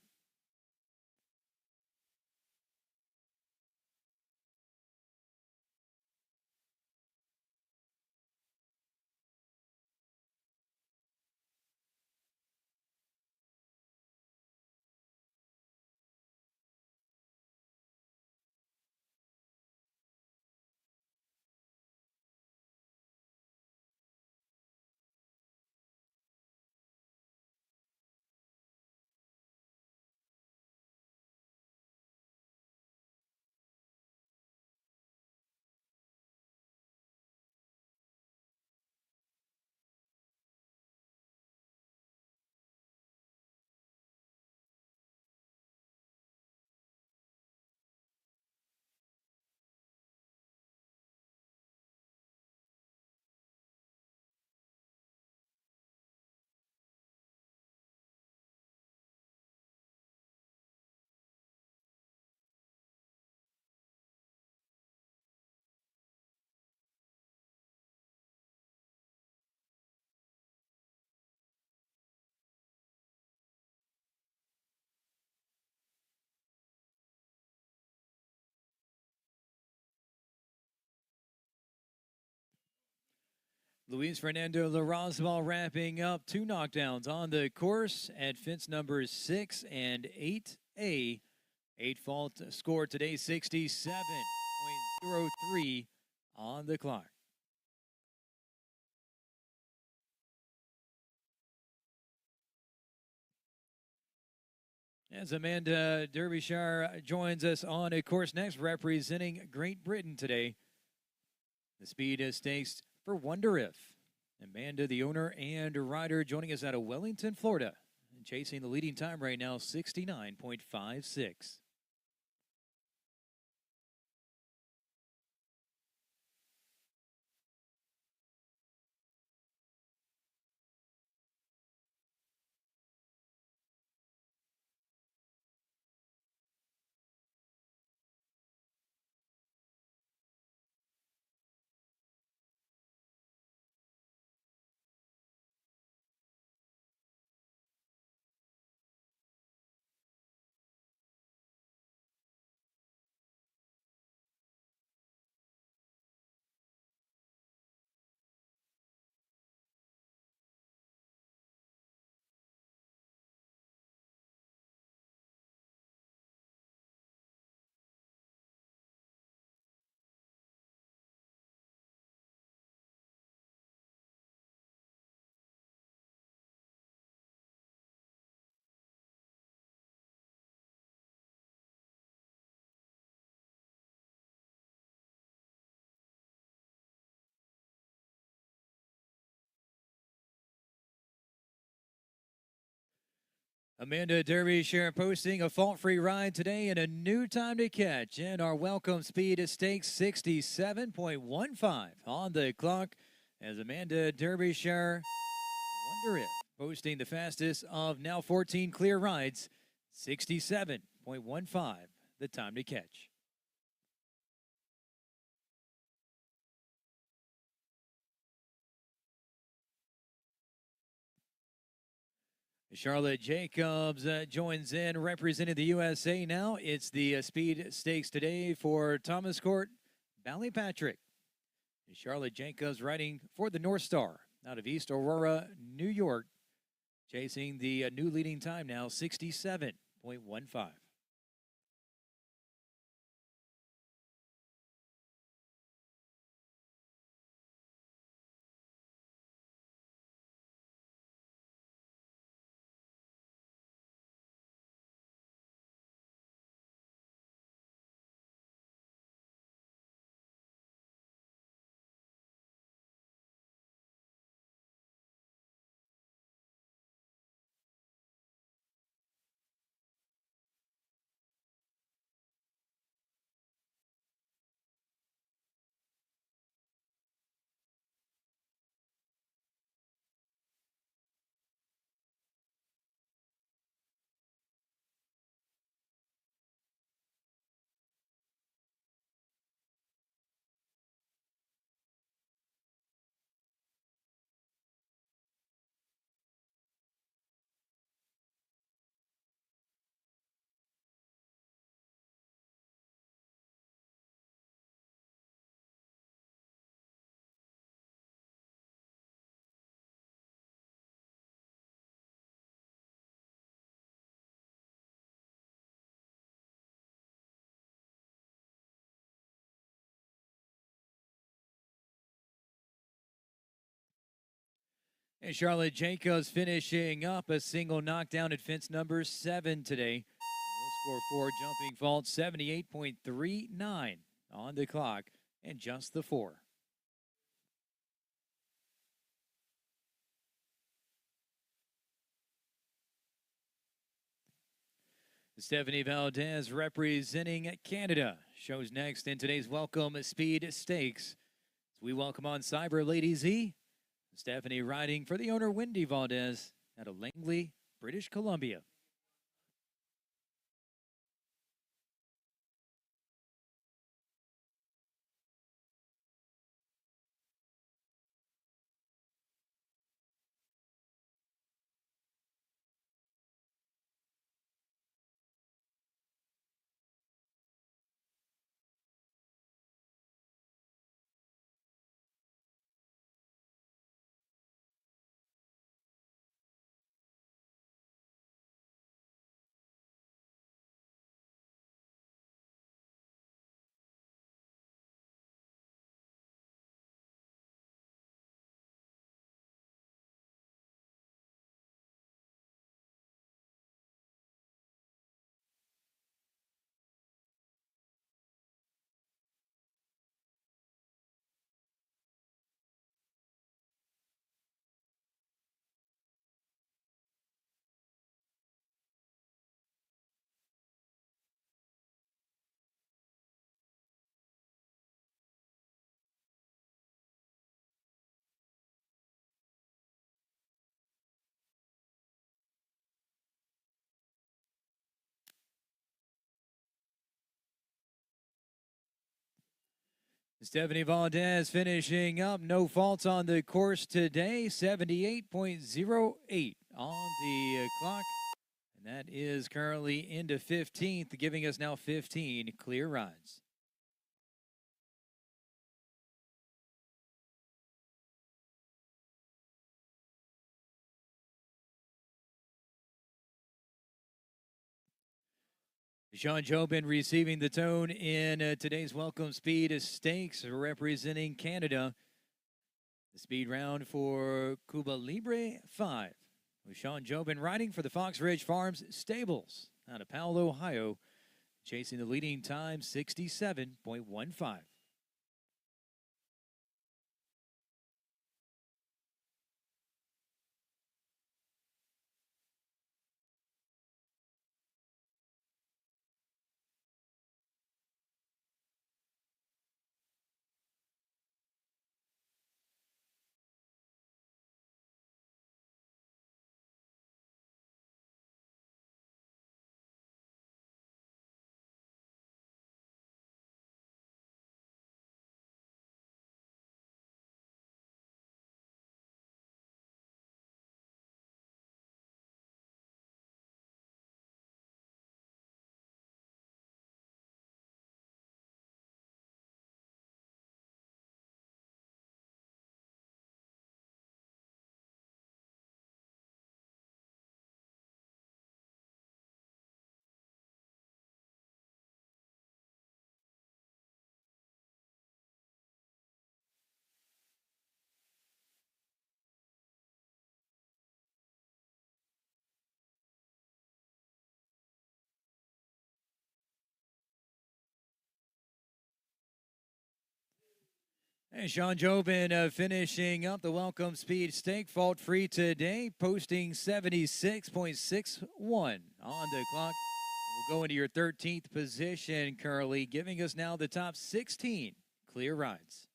Luis Fernando Larrazabal wrapping up 2 knockdowns on the course at fence numbers 6 and 8A. 8 fault score today, 67.03 on the clock. As Amanda Derbyshire joins us on a course next, representing Great Britain today. The speed stakes for Wonder If. Amanda, the owner and rider, joining us out of Wellington, Florida. And chasing the leading time right now, 69.56. Amanda Derbyshire posting a fault-free ride today and a new time to catch in our welcome speed stakes 67.15 on the clock as Amanda Derbyshire Wonder If posting the fastest of now 14 clear rides 67.15 the time to catch. Charlotte Jacobs joins in representing the USA now. It's the speed stakes today for Thomas Court, Ballypatrick. Charlotte Jacobs riding for the North Star out of East Aurora, New York, chasing the new leading time now, 67.15. And Charlotte Jacobs finishing up a single knockdown at fence number 7 today. We'll score 4 jumping faults, 78.39 on the clock, and just the 4. Stephanie Valdez representing Canada shows next in today's Welcome Speed Stakes. As we welcome on Cyber Lady Z. Stephanie riding for the owner Wendy Valdez out of Langley, British Columbia. Stephanie Valdez finishing up, no faults on the course today, 78.08 on the clock. And that is currently into 15th, giving us now 15 clear rides. Sean Jobin receiving the tone in today's Welcome Speed Stakes, representing Canada. The speed round for Cuba Libre 5. With Sean Jobin riding for the Fox Ridge Farms Stables out of Powell, Ohio, chasing the leading time, 67.15. And Sean Jobin finishing up the Welcome Speed Stake fault free today, posting 76.61 on the clock. We'll go into your 13th position currently, giving us now the top 16 clear rides.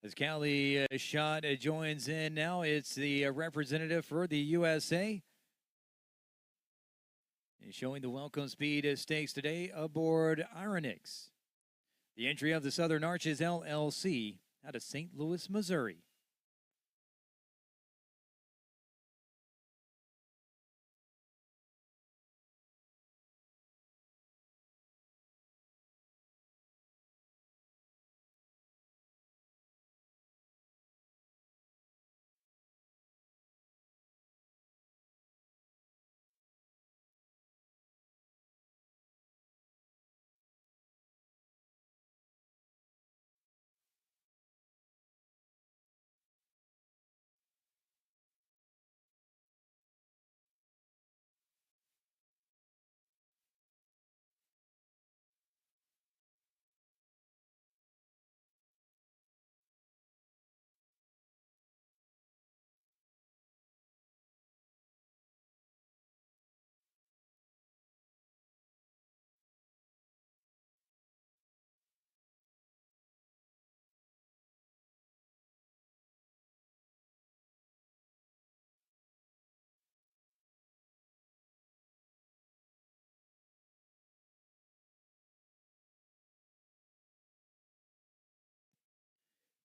As Callie Schott joins in now, it's the representative for the USA. He's showing the Welcome Speed Stakes today aboard Ironix. The entry of the Southern Arches LLC out of St. Louis, Missouri.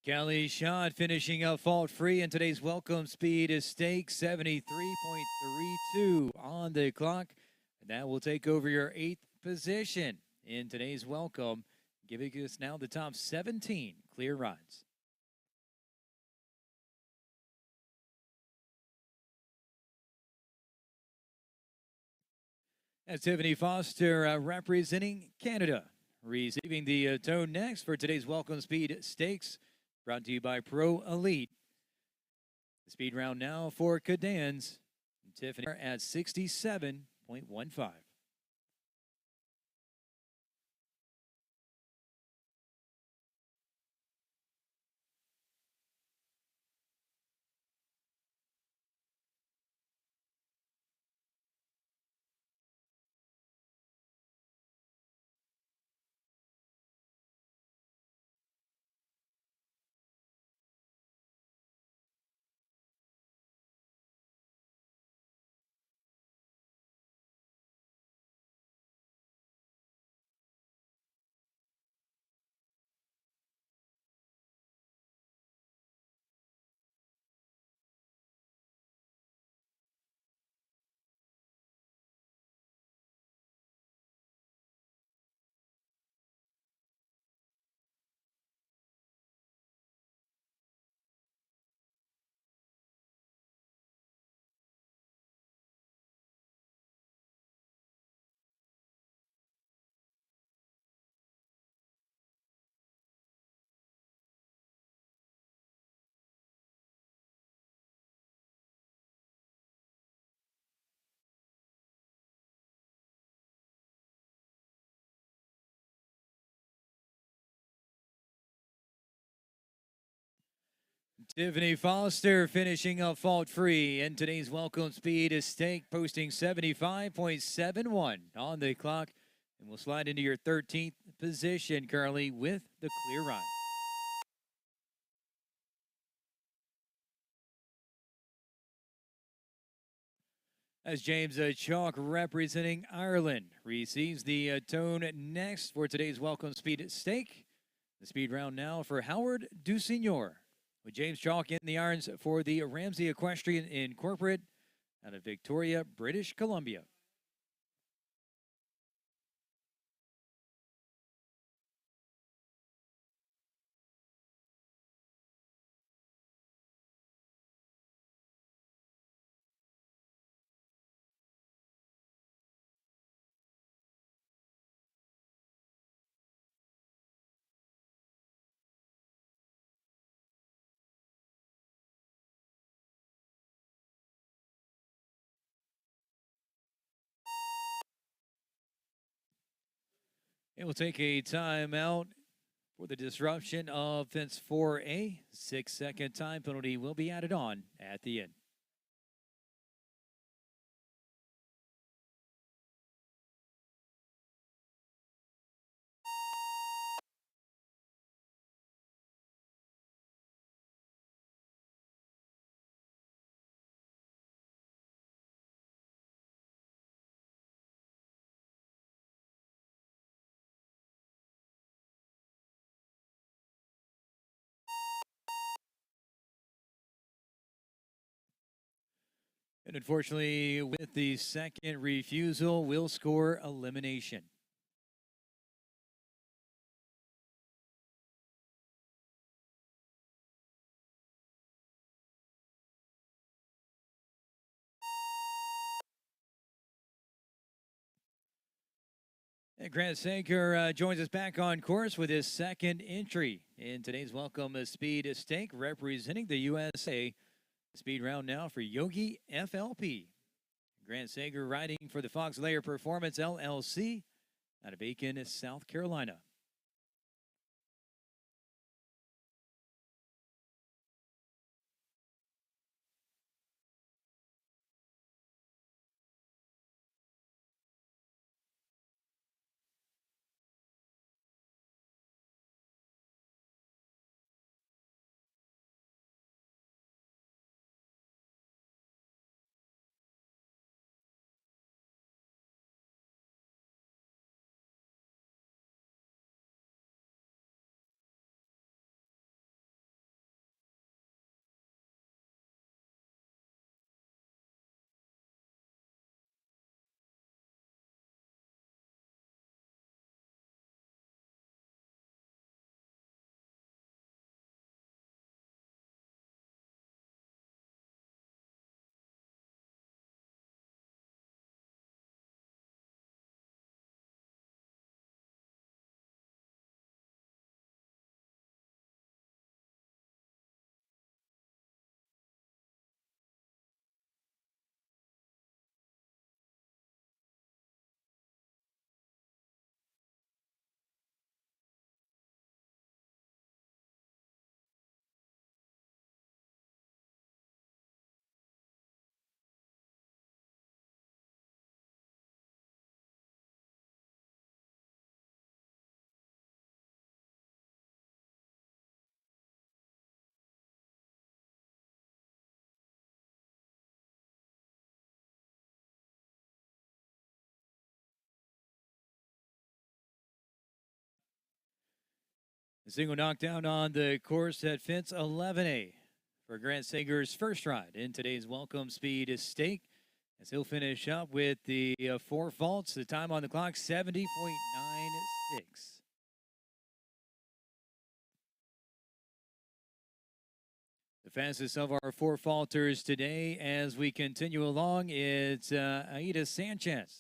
Callie Schott finishing up fault free in today's Welcome Speed Stakes, 73.32 on the clock. And that will take over your 8th position in today's Welcome, giving us now the top 17 clear rides. That's Tiffany Foster representing Canada, receiving the tone next for today's Welcome Speed Stakes. Brought to you by Pro Elite. The speed round now for Cadans. Tiffany at 67.15. Tiffany Foster finishing up fault free in today's Welcome Speed Stake, posting 75.71 on the clock. And we'll slide into your 13th position currently with the clear ride. As James Chalk representing Ireland receives the tone next for today's Welcome Speed Stake. The speed round now for Howard Dusignor, with James Chalk in the irons for the Ramsey Equestrian Incorporate out of Victoria, British Columbia. It will take a timeout for the disruption of fence 4A. 6-second time penalty will be added on at the end. And unfortunately, with the second refusal, will score elimination. And Grant Sager joins us back on course with his second entry in today's Welcome Speed Stake, representing the USA. Speed round now for Yogi FLP. Grant Sager riding for the Fox Layer Performance LLC out of Aiken, South Carolina. A single knockdown on the course at fence 11A for Grant Sager's first ride in today's Welcome Speed Stake, as he'll finish up with the 4 faults. The time on the clock, 70.96. The fastest of our 4 falters today as we continue along, it's Aida Sanchez,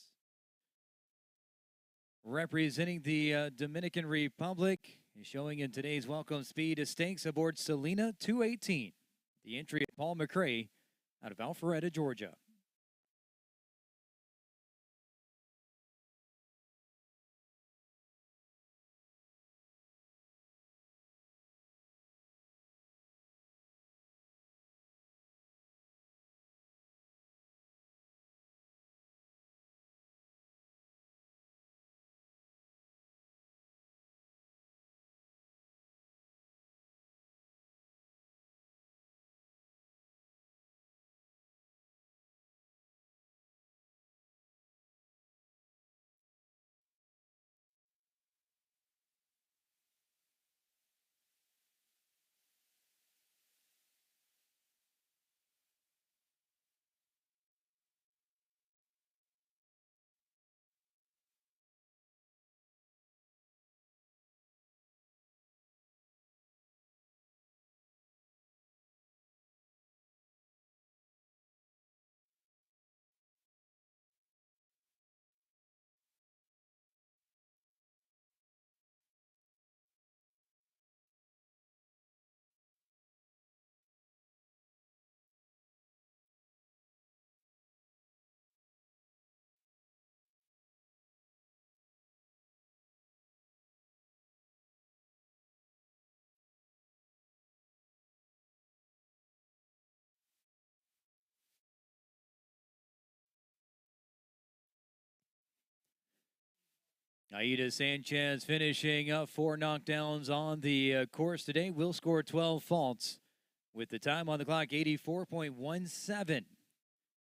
representing the Dominican Republic, is showing in today's Welcome Speed Stakes aboard Selena 218. The entry of Paul McRae out of Alpharetta, Georgia. Aida Sanchez finishing up 4 knockdowns on the course today. Will score 12 faults with the time on the clock 84.17.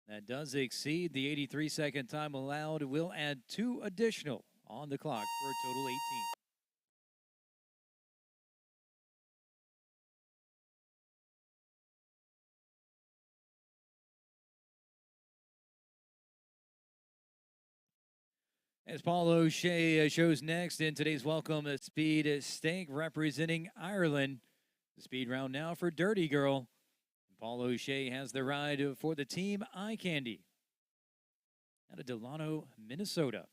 That does exceed the 83-second time allowed. Will add 2 additional on the clock for a total 18. As Paul O'Shea shows next in today's Welcome Speed Stake representing Ireland. The speed round now for Dirty Girl. Paul O'Shea has the ride for the team Eye Candy out of Delano, Minnesota.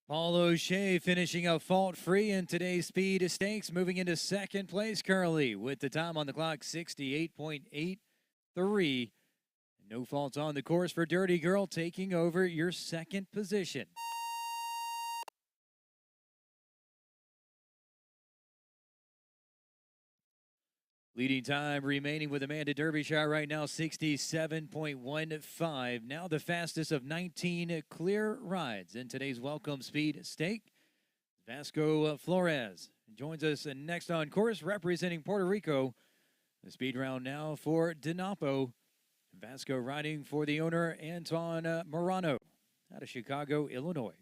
Paul O'Shea finishing up fault-free in today's Speed Stakes, moving into second place currently with the time on the clock 68.83. No faults on the course for Dirty Girl, taking over your second position. Leading time remaining with Amanda Derbyshire right now, 67.15. Now the fastest of 19 clear rides in today's Welcome Speed Stake. Vasco Flores joins us next on course representing Puerto Rico. The speed round now for Dinapo. Vasco riding for the owner, Anton Morano, out of Chicago, Illinois.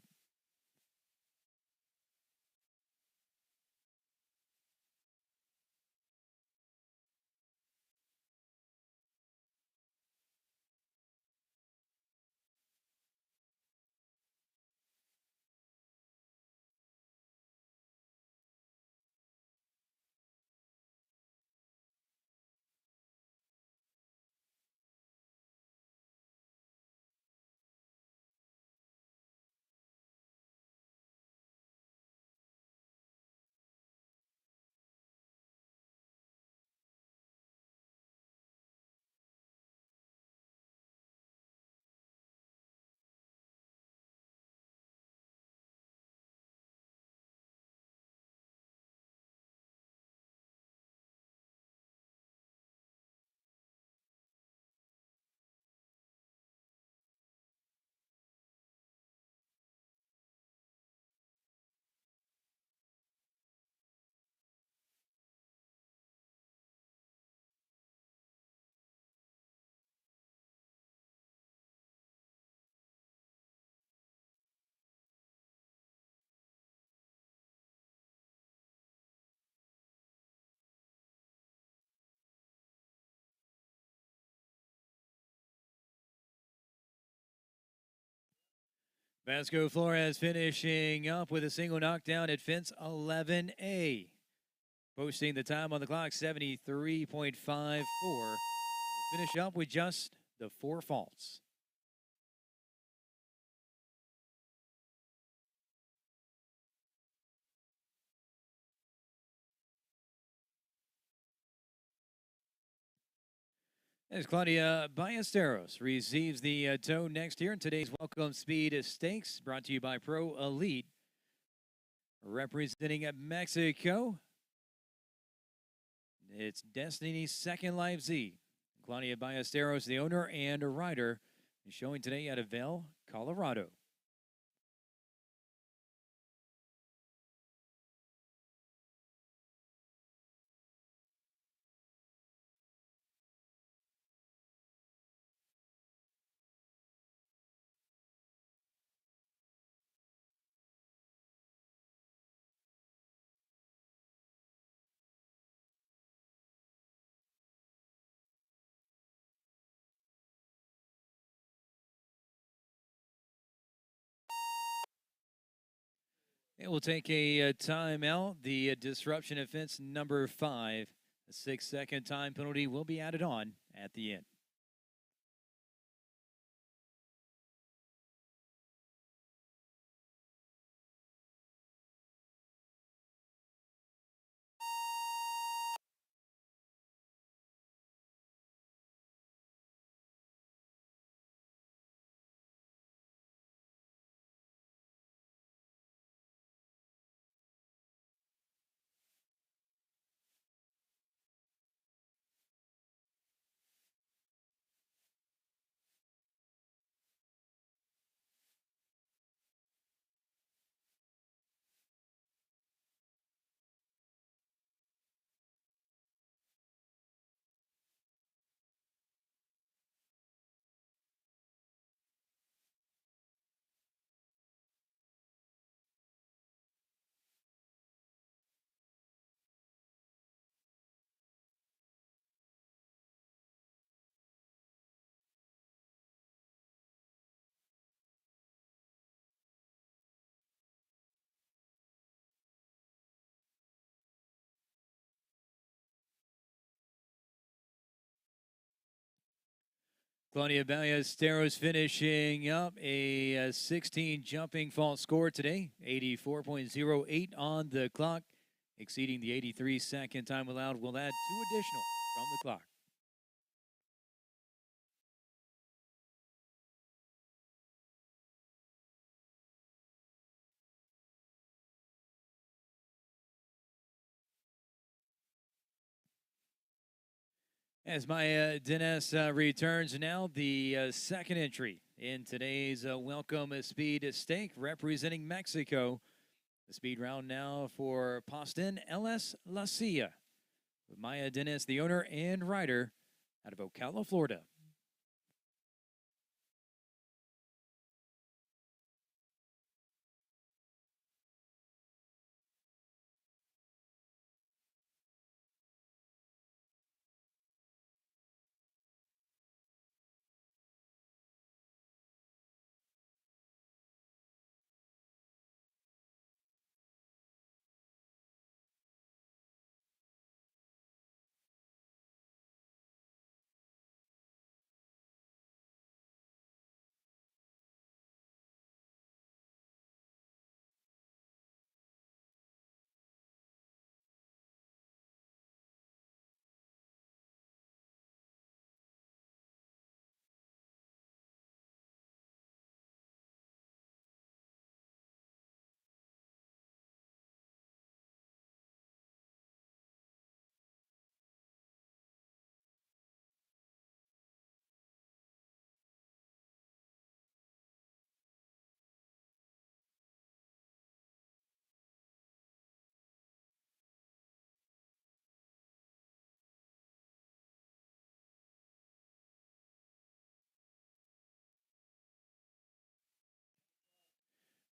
Vasco Flores finishing up with a single knockdown at fence 11A. Posting the time on the clock, 73.54. We'll finish up with just the 4 faults. As Claudia Ballesteros receives the tow next here in today's Welcome Speed Stakes, brought to you by Pro Elite. Representing Mexico, It's Destiny's Second Life Z. Claudia Ballesteros, the owner and a rider, is showing today out of Vail, Colorado. It will take a timeout. The disruption of fence number 5. A 6-second time penalty will be added on at the end. Claudia Ballesteros finishing up a 16 jumping fault score today, 84.08 on the clock, exceeding the 83-second time allowed. Will add 2 additional from the clock. As Maya Dennis returns now, the second entry in today's Welcome Speed Stake representing Mexico. The speed round now for Poston LS La Silla. With Maya Dennis, the owner and rider out of Ocala, Florida.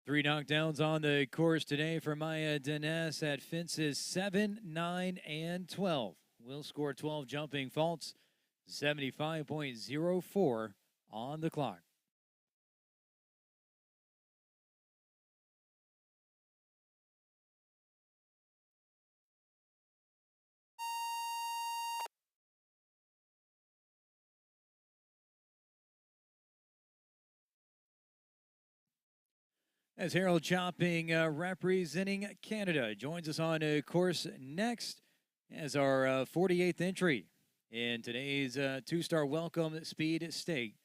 Three knockdowns on the course today for Maya Dennis at fences 7, 9, and 12. Will score 12 jumping faults, 75.04 on the clock. As Harold Chopping representing Canada joins us on course next as our 48th entry in today's 2-star Welcome Speed Stake.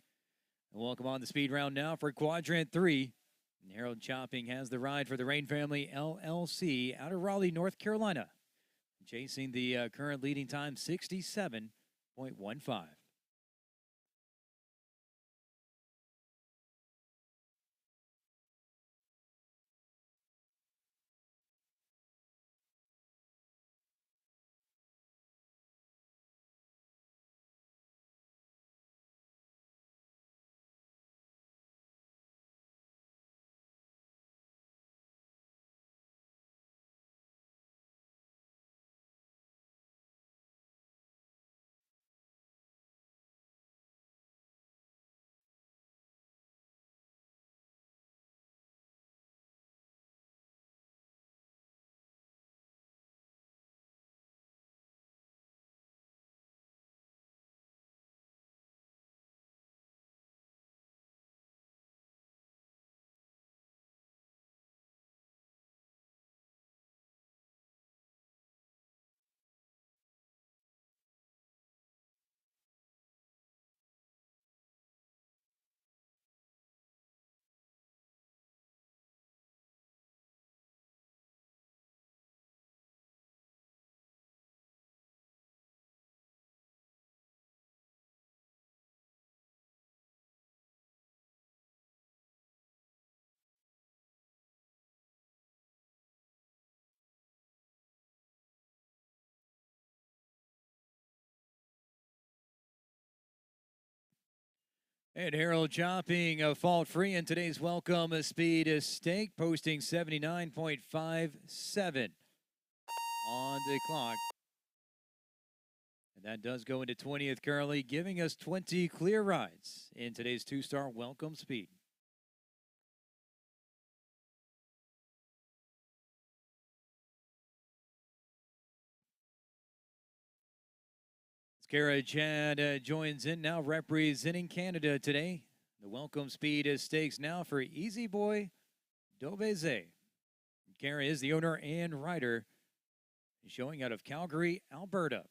And welcome on the speed round now for Quadrant 3. And Harold Chopping has the ride for the Rain Family LLC out of Raleigh, North Carolina. Chasing the current leading time, 67.15. And Harold chopping a fault free in today's welcome speed stake, posting 79.57 on the clock. And that does go into 20th currently, giving us 20 clear rides in today's two-star welcome speed. Kara Chad joins in now, representing Canada today. The welcome speed stakes now for Easy Boy Doveze. Kara is the owner and rider, showing out of Calgary, Alberta.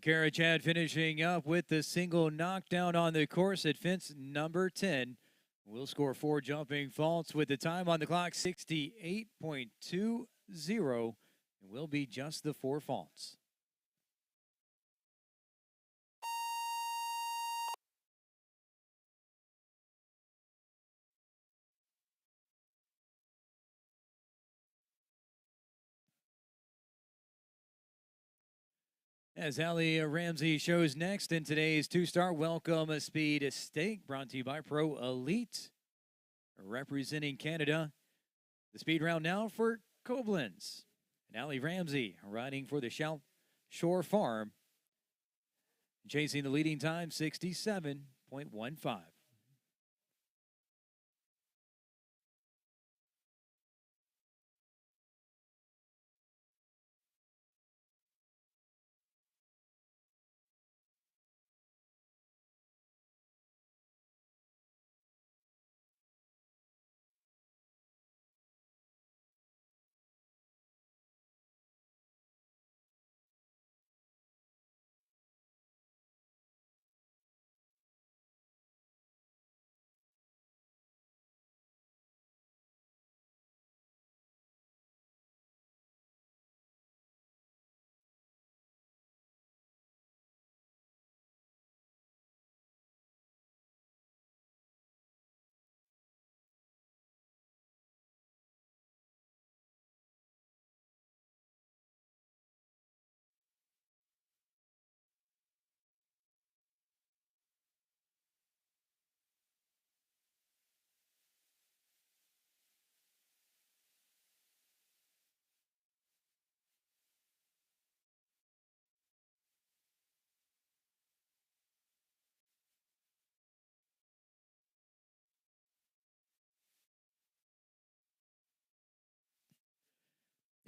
Kara Chad finishing up with the single knockdown on the course at fence number 10. We'll score 4 jumping faults with the time on the clock, 68.20. It will be just the 4 faults. As Allie Ramsey shows next in today's two-star welcome speed stake, brought to you by Pro Elite, representing Canada. The speed round now for Koblenz. And Allie Ramsey riding for the Shore Farm, chasing the leading time, 67.15.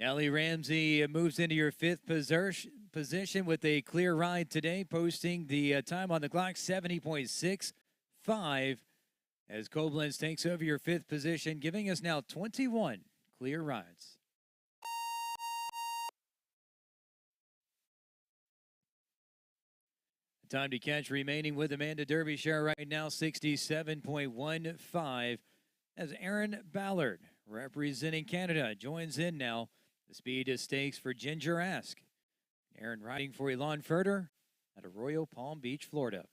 Ellie Ramsey moves into your fifth position with a clear ride today, posting the time on the clock 70.65 as Koblenz takes over your fifth position, giving us now 21 clear rides. Time to catch remaining with Amanda Derbyshire right now, 67.15 as Aaron Ballard, representing Canada, joins in now. The speed is stakes for Ginger Ask. Aaron riding for Elon Furter out of Royal Palm Beach, Florida.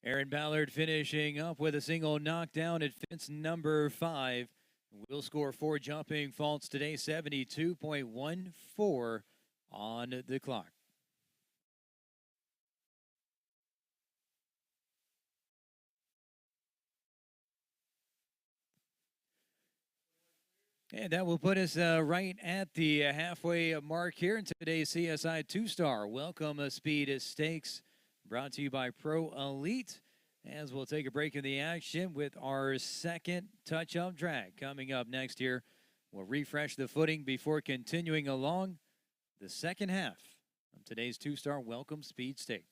Aaron Ballard finishing up with a single knockdown at fence number 5. Will score 4 jumping faults today, 72.14 on the clock. And that will put us right at the halfway mark here in today's CSI 2-Star Welcome Speed Stakes, brought to you by Pro Elite. As we'll take a break in the action with our second touch-up drag coming up next here. We'll refresh the footing before continuing along the second half of today's 2-Star Welcome Speed Stakes.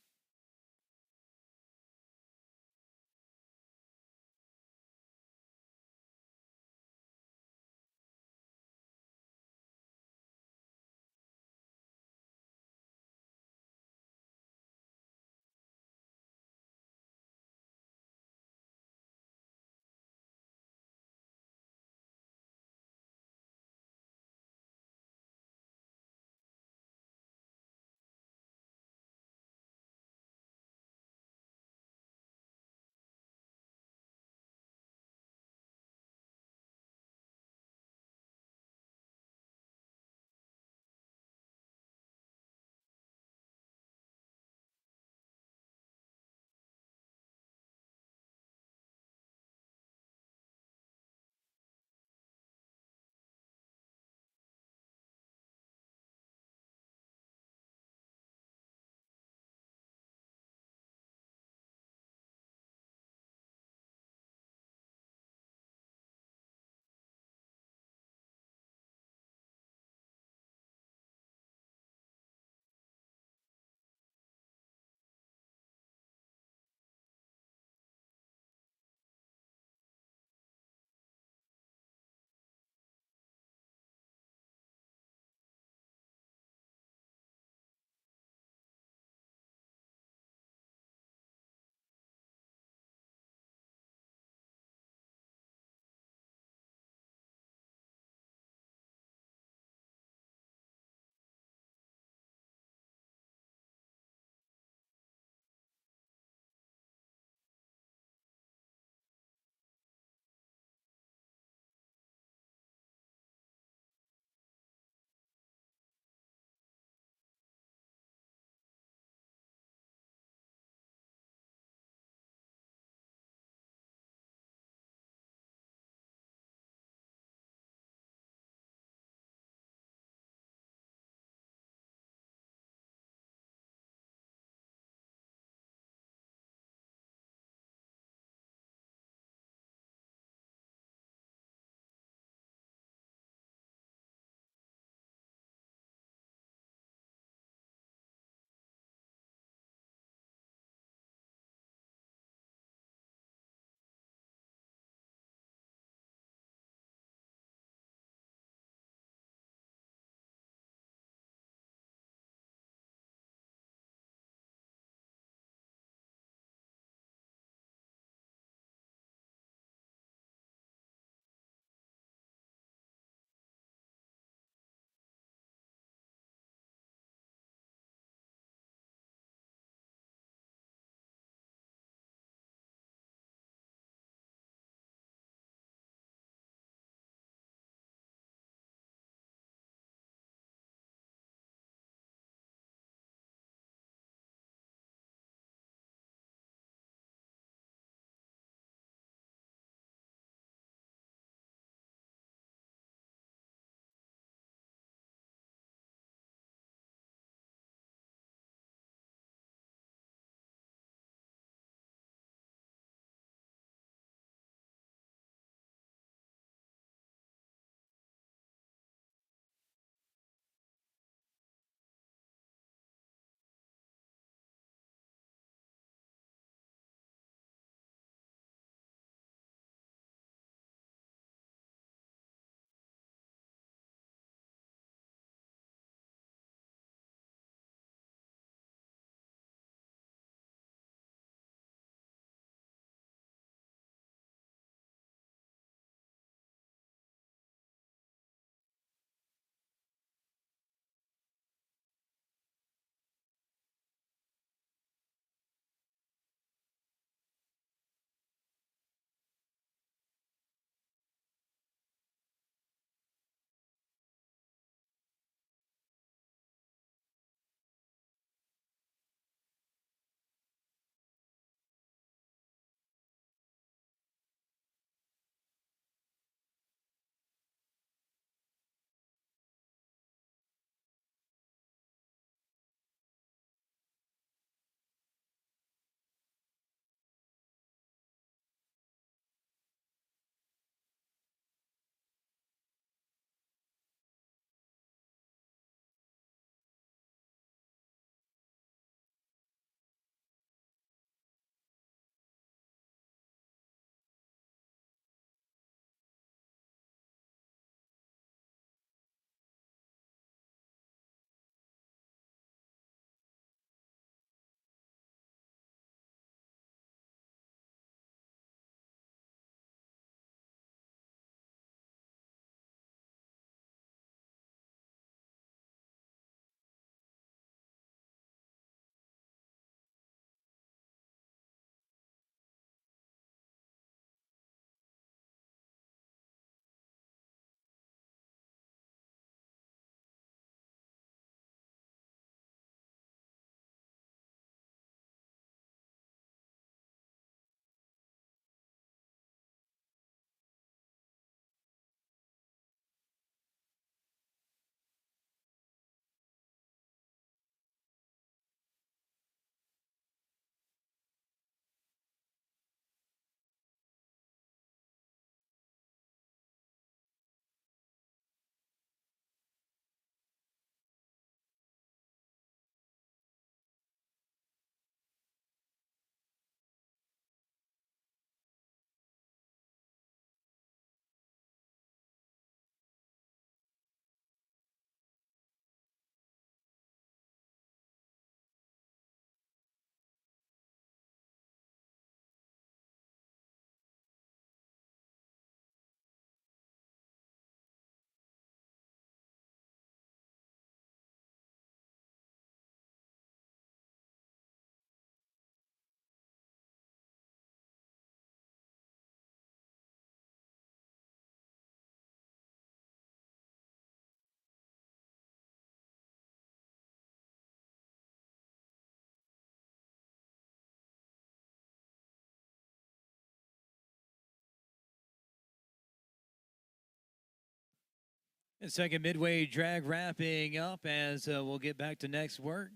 And second midway drag wrapping up as we'll get back to next work.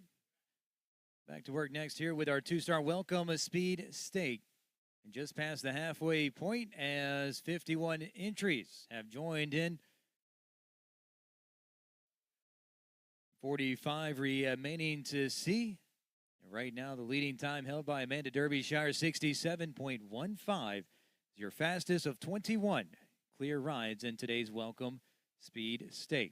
Back to work next here with our two-star Welcome Speed Stake. And just past the halfway point as 51 entries have joined in. 45 remaining to see. And right now, the leading time held by Amanda Derbyshire, 67.15, is your fastest of 21 clear rides in today's Welcome Speed Stake.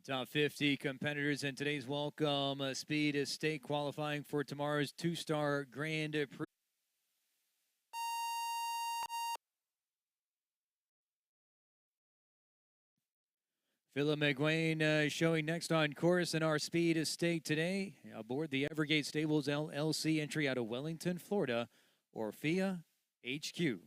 Top 50 competitors in today's Welcome Speed Stake qualifying for tomorrow's two-star Grand Prix. Philip McGuane showing next on course in our Speed Stake today aboard the Evergate Stables LLC entry out of Wellington, Florida, Orphea HQ.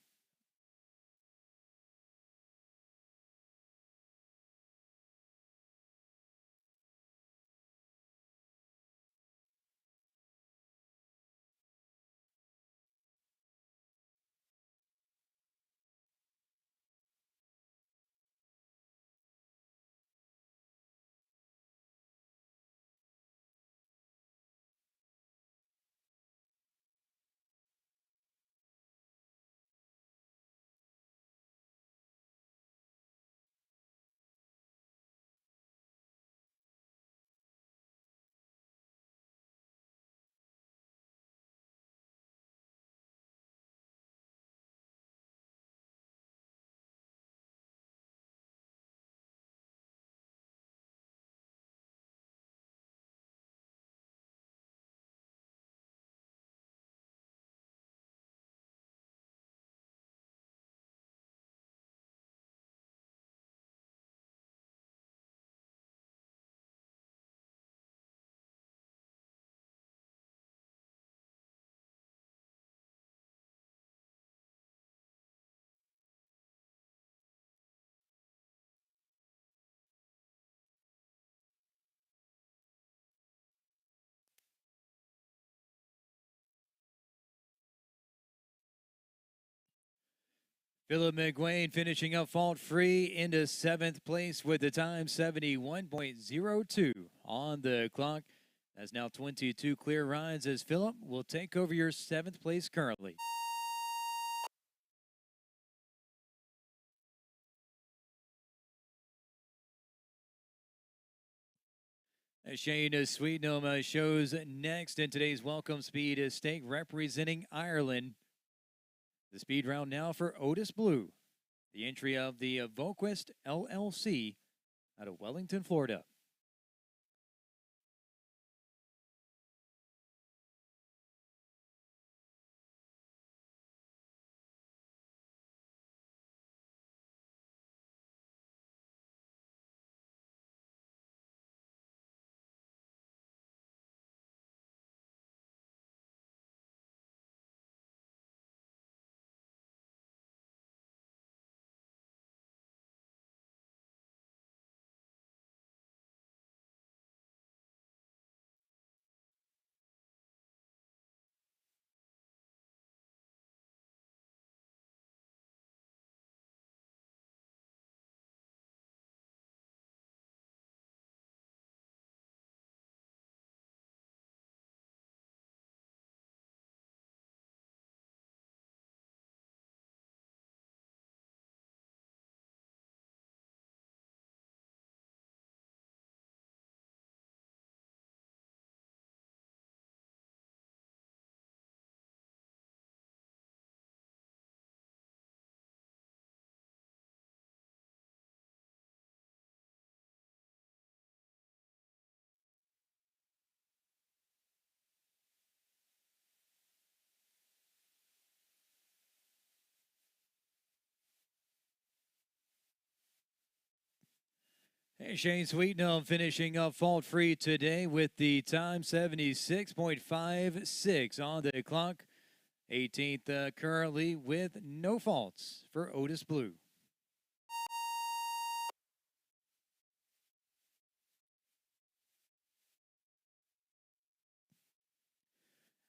Philip McGuane finishing up fault-free into 7th place with the time 71.02 on the clock. That's now 22 clear rides as Philip will take over your 7th place currently. Shane Sweetnam shows next in today's Welcome Speed Stake representing Ireland. The speed round now for Otis Blue, the entry of the Ecuestre LLC out of Wellington, Florida. Shane Sweetnam finishing up fault free today with the time 76.56 on the clock. 18th currently with no faults for Otis Blue.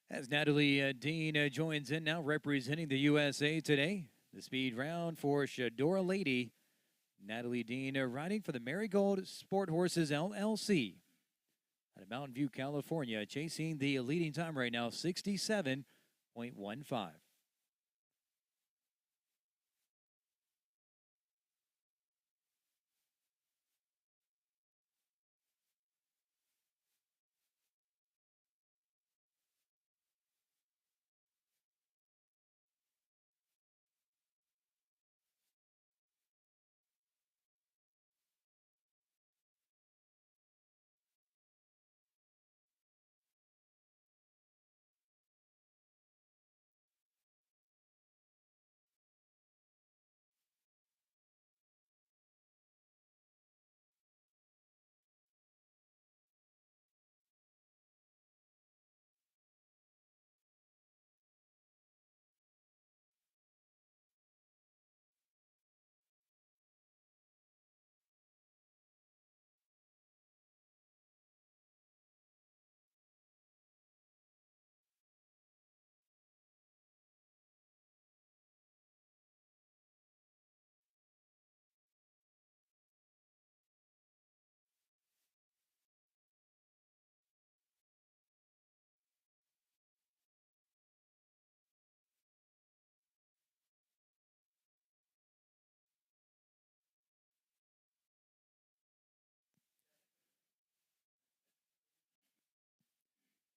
As Natalie Dean joins in now representing the USA today. The speed round for Shadora Lady. Natalie Dean riding for the Marigold Sport Horses LLC out of Mountain View, California, chasing the leading time right now, 67.15.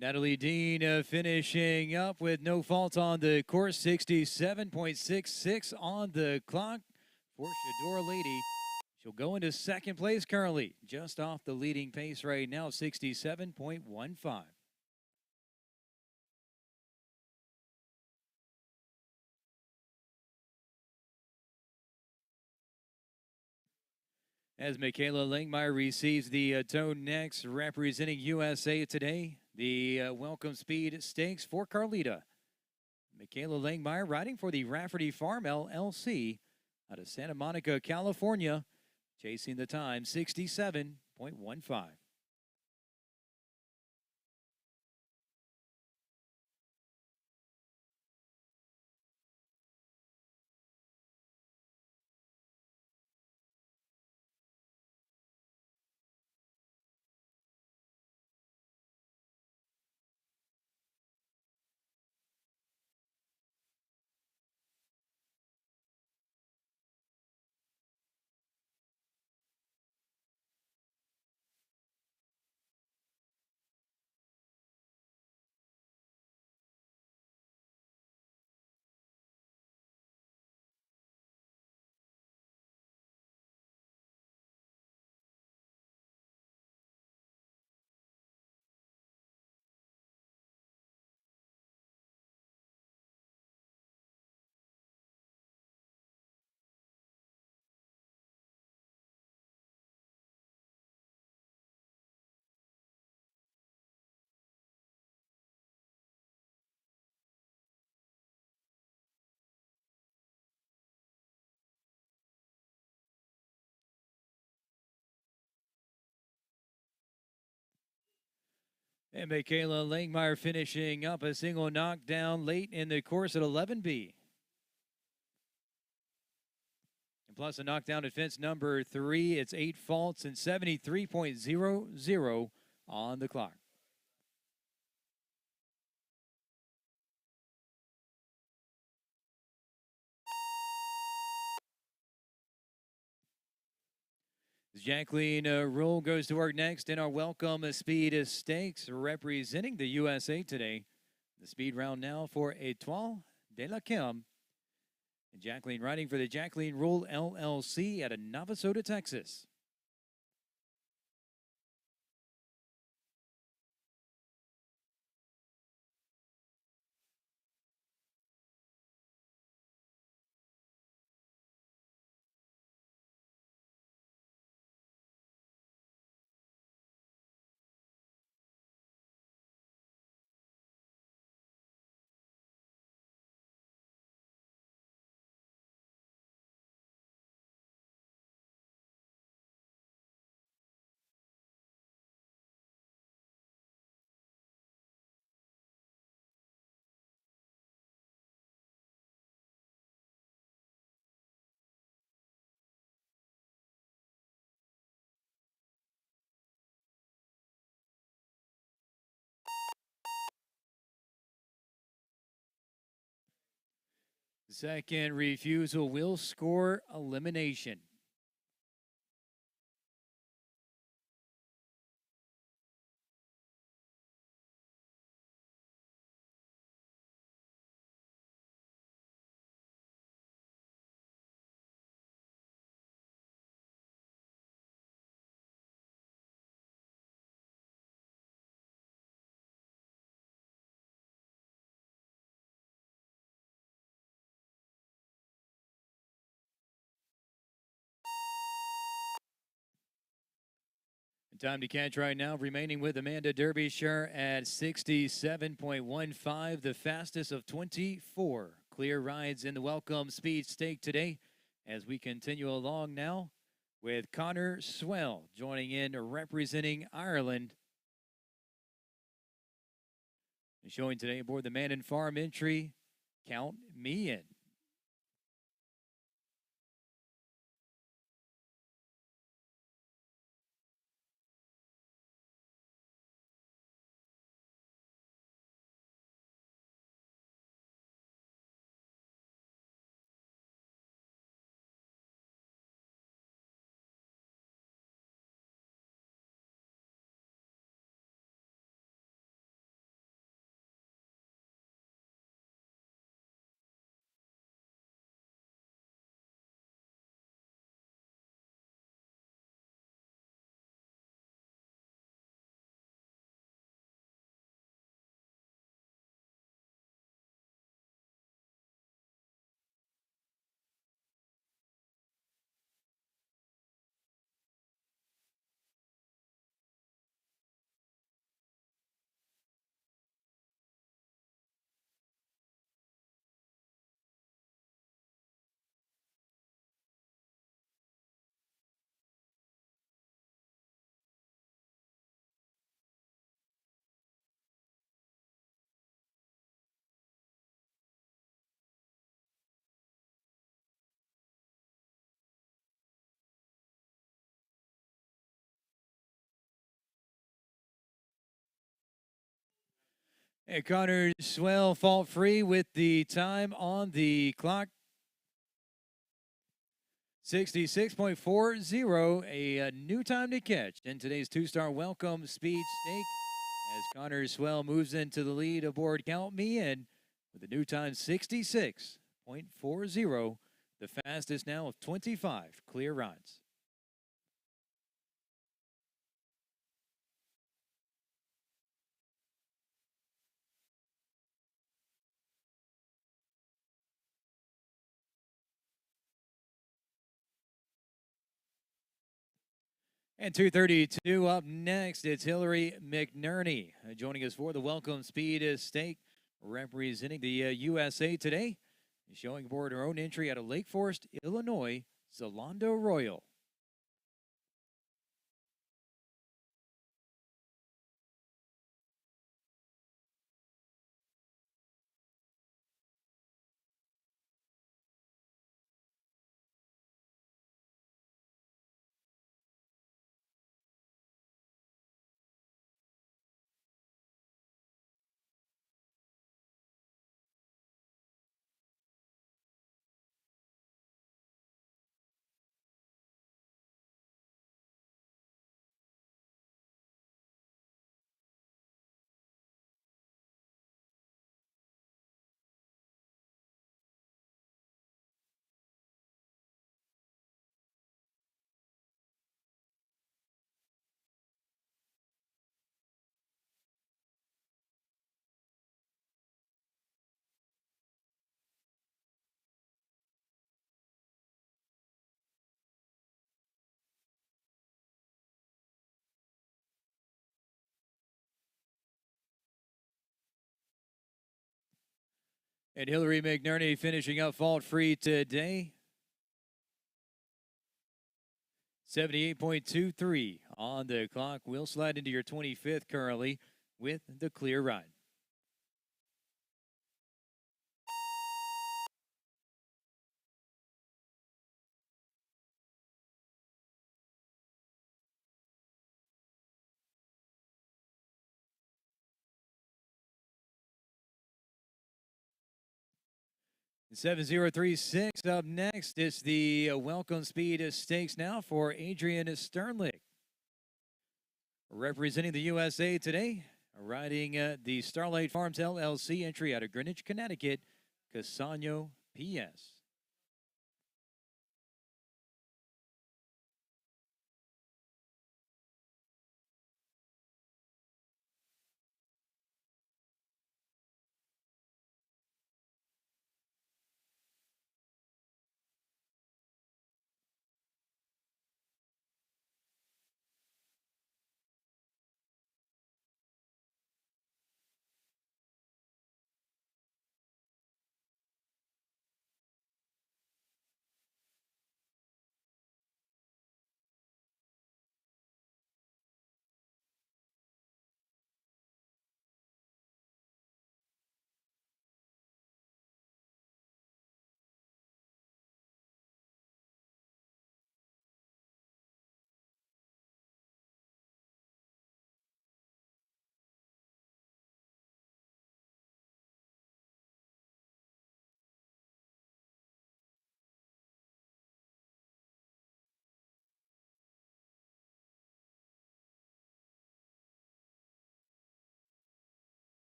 Natalie Dean finishing up with no fault on the course, 67.66 on the clock for Shadora Lady. She'll go into second place currently, just off the leading pace right now, 67.15. As Michaela Langmeyer receives the tone next, representing USA today, the Welcome Speed Stakes for Carlita. Michaela Langmeyer riding for the Rafferty Farm LLC out of Santa Monica, California, chasing the time 67.15. And Michaela Langmeyer finishing up a single knockdown late in the course at 11B. And plus a knockdown at fence number 3. It's 8 faults and 73.00 on the clock. Jacqueline Rule goes to work next in our Welcome Speed Stakes, representing the USA today. The speed round now for Etoile de la Kim. And Jacqueline riding for the Jacqueline Rule LLC out of Navasota, Texas. Second refusal will score elimination. Time to catch right now, remaining with Amanda Derbyshire at 67.15, the fastest of 24 clear rides in the Welcome Speed Stake today. As we continue along now with Connor Swell joining in, representing Ireland. Showing today aboard the Man and Farm entry, Count Me In. And Connor Swell fault free with the time on the clock. 66.40, a new time to catch in today's two-star Welcome Speed Stake. As Connor Swell moves into the lead aboard Count Me In with a new time 66.40, the fastest now of 25 clear rides. And 232 up next, it's Hillary McNerney joining us for the Welcome Speed Stake, representing the USA today. Showing aboard her own entry out of Lake Forest, Illinois, Zalando Royal. And Hillary McNerney finishing up fault free today. 78.23 on the clock. We'll slide into your 25th currently with the clear ride. 7036 up next is the Welcome Speed Stakes now for Adrian Sternlick. Representing the USA today, riding the Starlight Farms LLC entry out of Greenwich, Connecticut, Casano PS.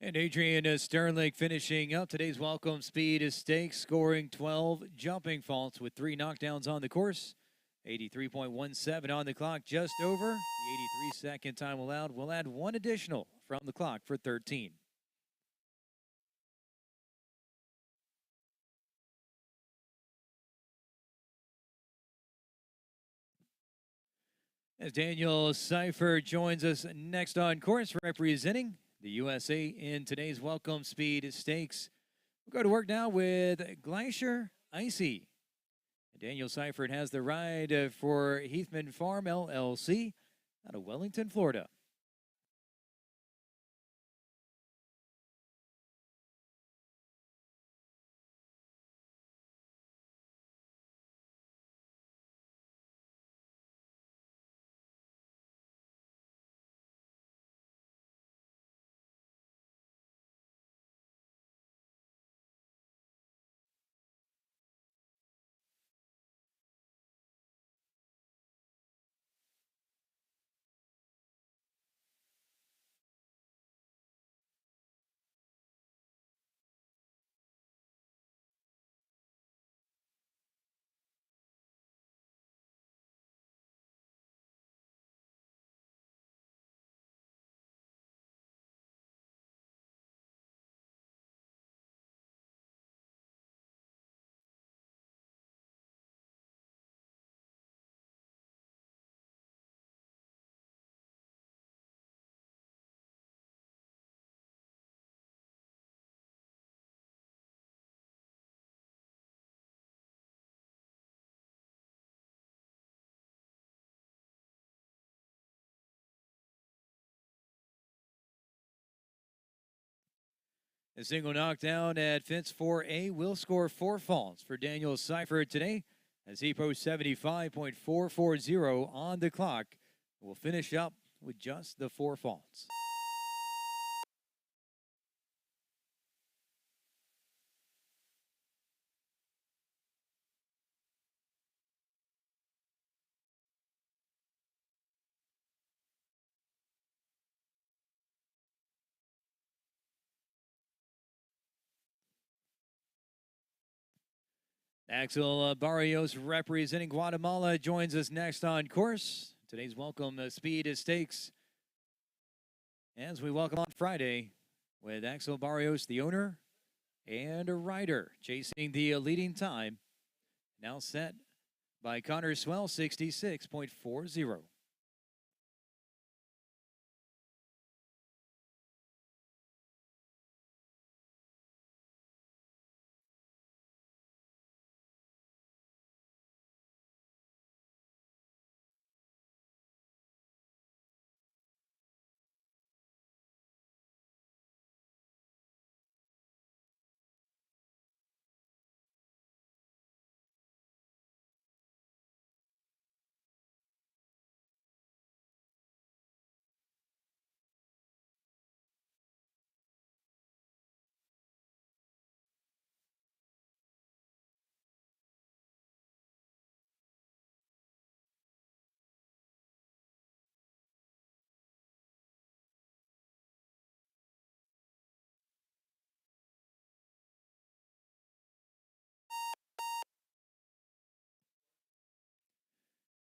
And Adrian Sternlick finishing up today's Welcome Speed Stakes, scoring 12 jumping faults with 3 knockdowns on the course. 83.17 on the clock, just over. The 83-second time allowed. We'll add 1 additional from the clock for 13. As Daniel Seifert joins us next on course, representing the USA in today's Welcome Speed Stakes. We'll go to work now with Glacier Icy. Daniel Seifert has the ride for Heathman Farm LLC out of Wellington, Florida. A single knockdown at fence 4A will score 4 faults for Daniel Seifert today as he posts 75.440 on the clock. We'll finish up with just the 4 faults. Axel Barrios, representing Guatemala, joins us next on course. Today's Welcome Speed Stakes. As we welcome on Friday with Axel Barrios, the owner and a rider, chasing the leading time. Now set by Connor Swell, 66.40.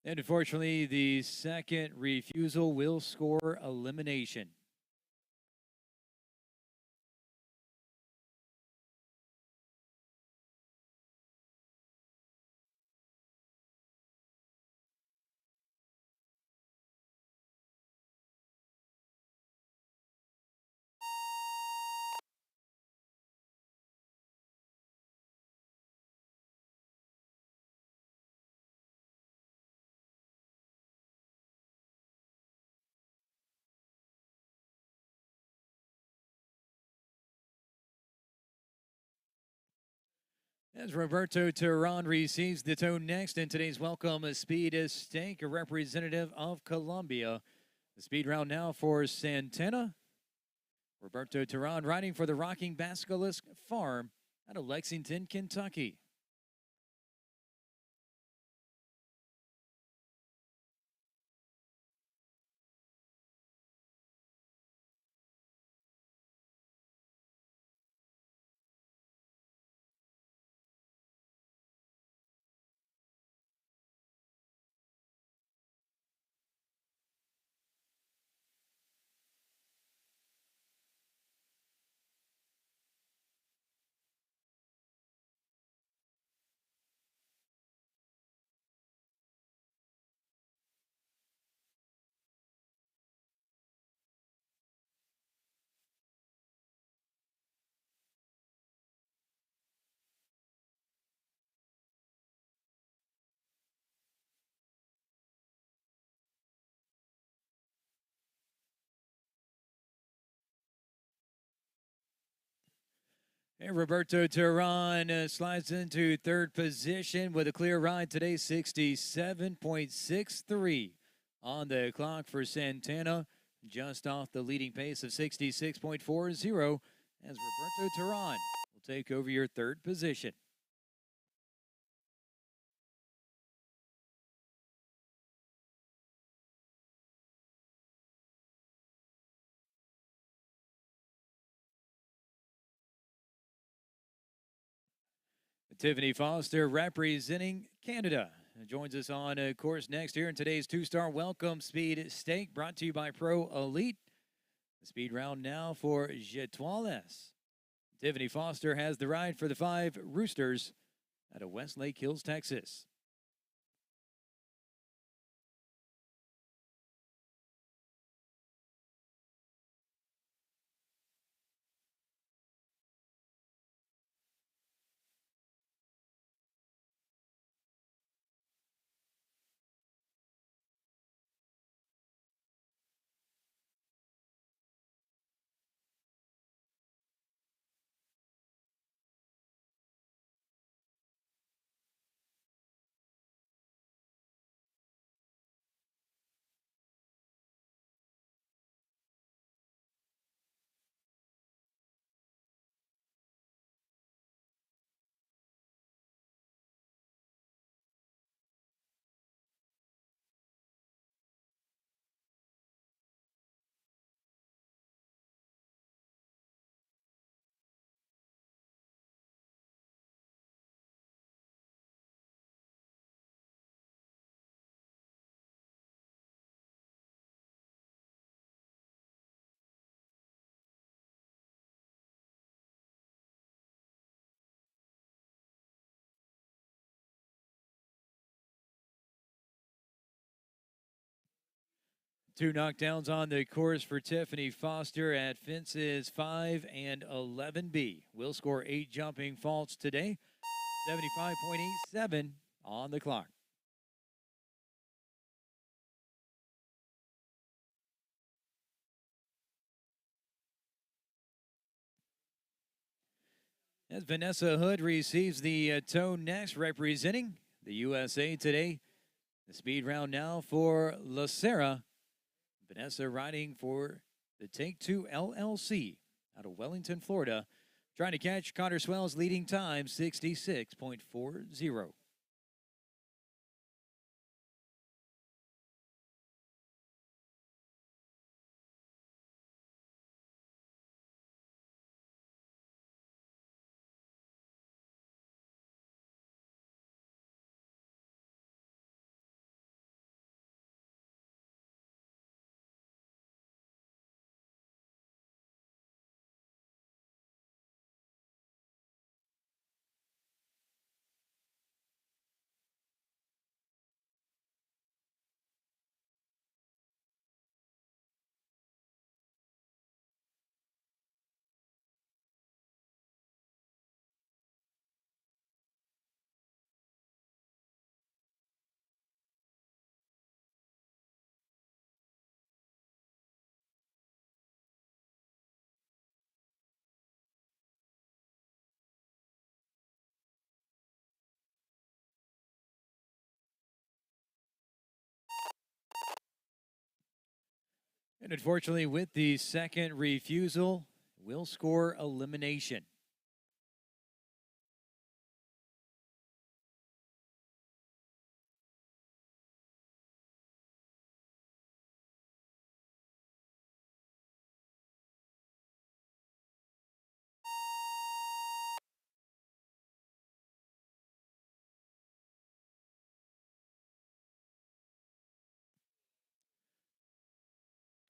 And unfortunately, the second refusal will score elimination. As Roberto Terran receives the tone next in today's welcome speed stake, a representative of Colombia. The speed round now for Santana. Roberto Terran riding for the Rocking Basilisk Farm out of Lexington, Kentucky. And Roberto Terran slides into third position with a clear ride today, 67.63 on the clock for Santana, just off the leading pace of 66.40 as Roberto Terran will take over your third position. Tiffany Foster representing Canada joins us on course next here in today's two-star welcome speed stake brought to you by Pro Elite. The speed round now for Jetuales. Tiffany Foster has the ride for the 5 Roosters out of Westlake Hills, Texas. Two knockdowns on the course for Tiffany Foster at fences 5 and 11B. Will score 8 jumping faults today, 75.87 on the clock. As Vanessa Hood receives the tone next, representing the USA today. The speed round now for La Serra. Vanessa riding for the Take 2 LLC out of Wellington, Florida. Trying to catch Connor Swell's leading time, 66.40. And unfortunately, with the second refusal, will score elimination.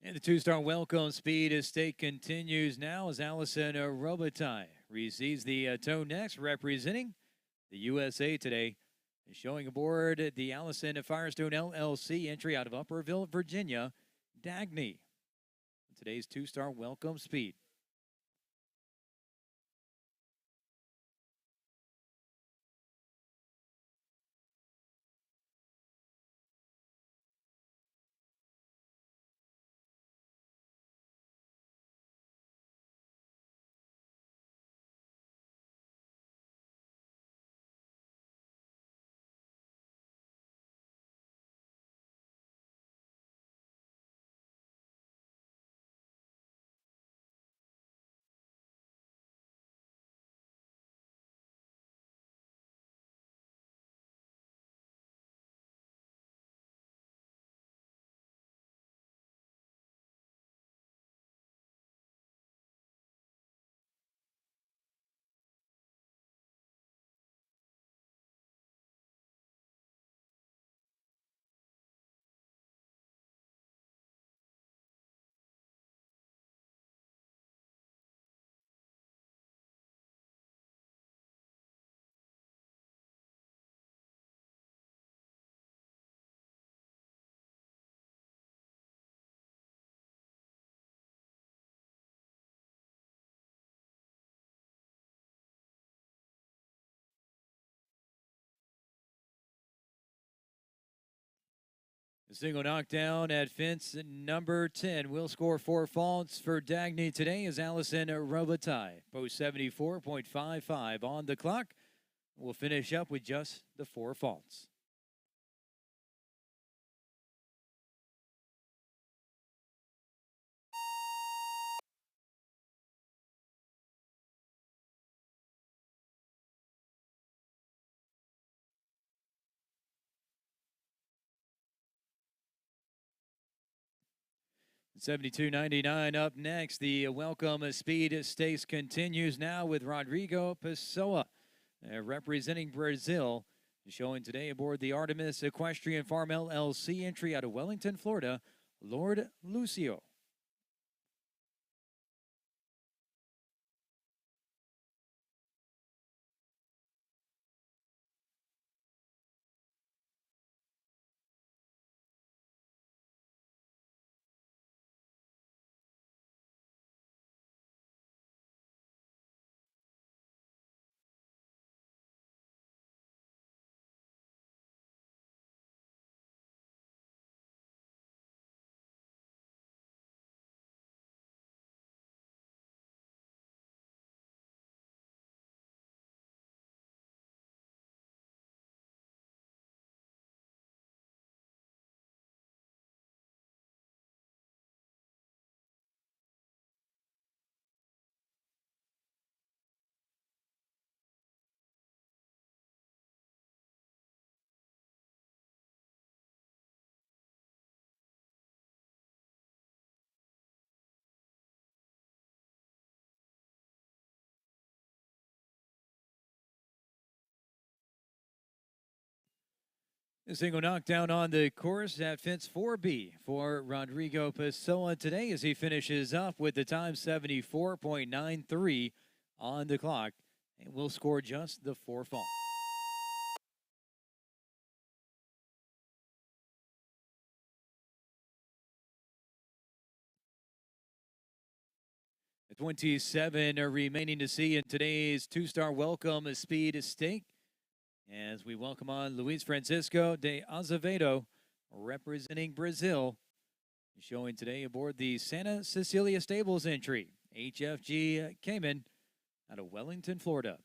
And the two-star welcome speed estate continues now as Allison Robitaille receives the toe next, representing the USA today. Showing aboard the Allison Firestone LLC entry out of Upperville, Virginia, Dagny. Today's two-star welcome speed. A single knockdown at fence number 10 will score 4 faults for Dagny today as Allison Robitaille. Post 74.55 on the clock. We'll finish up with just the 4 faults. $72.99 up next. The welcome speed stakes continues now with Rodrigo Pessoa representing Brazil. Showing today aboard the Artemis Equestrian Farm LLC entry out of Wellington, Florida, Lord Lucio. A single knockdown on the course at fence 4B for Rodrigo Pessoa today as he finishes up with the time 74.93 on the clock and will score just the 4 faults. The 27 are remaining to see in today's two-star welcome speed stake as we welcome on Luis Francisco de Azevedo representing Brazil. Showing today aboard the Santa Cecilia Stables entry, HFG Cayman out of Wellington, Florida.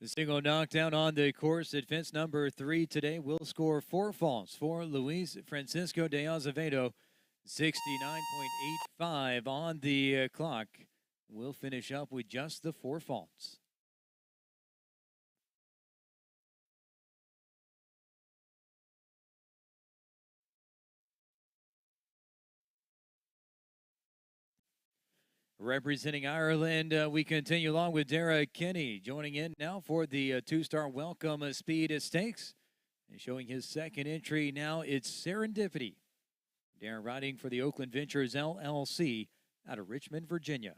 The single knockdown on the course at fence number 3 today will score 4 faults for Luis Francisco de Azevedo. 69.85 on the clock. We'll finish up with just the 4 faults. Representing Ireland, we continue along with Dara Kinney joining in now for the 2-star Welcome Speed Stakes. And showing his second entry now, it's Serendipity. Dara riding for the Oakland Ventures LLC out of Richmond, Virginia.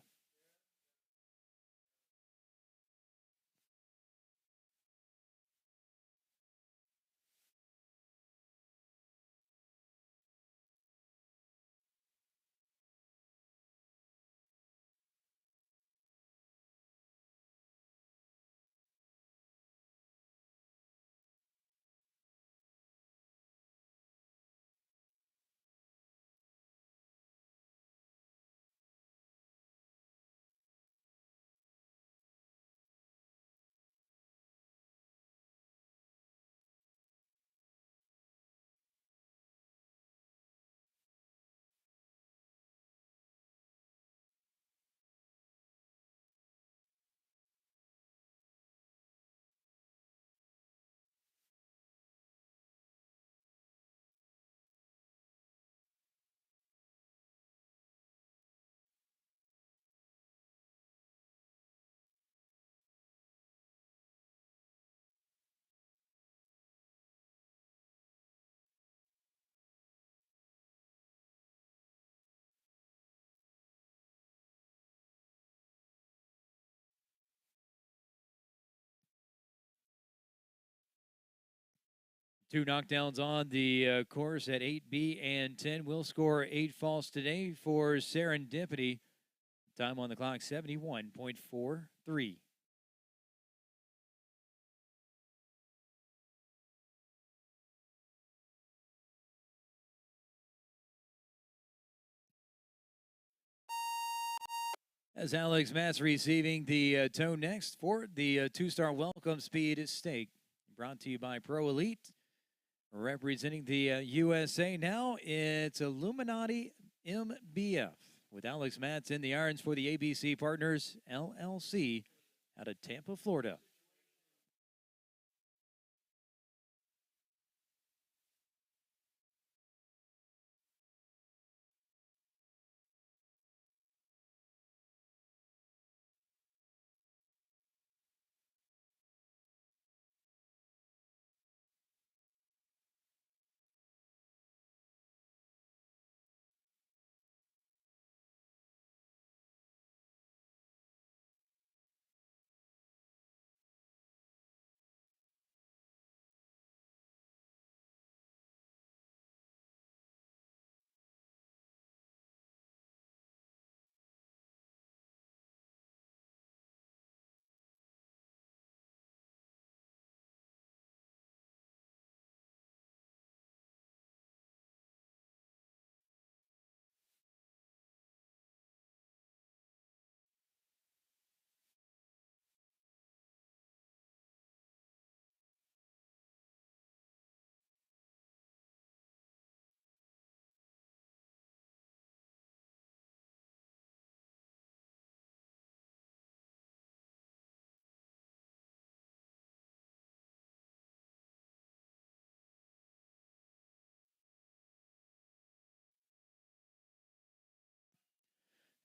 Two knockdowns on the course at 8B and 10. We'll score 8 faults today for Serendipity. Time on the clock, 71.43. As Alex Matz receiving the tone next for the 2-star Welcome Speed Stake. Brought to you by Pro Elite. Representing the USA now, it's Illuminati MBF with Alex Matz in the irons for the ABC Partners LLC out of Tampa, Florida.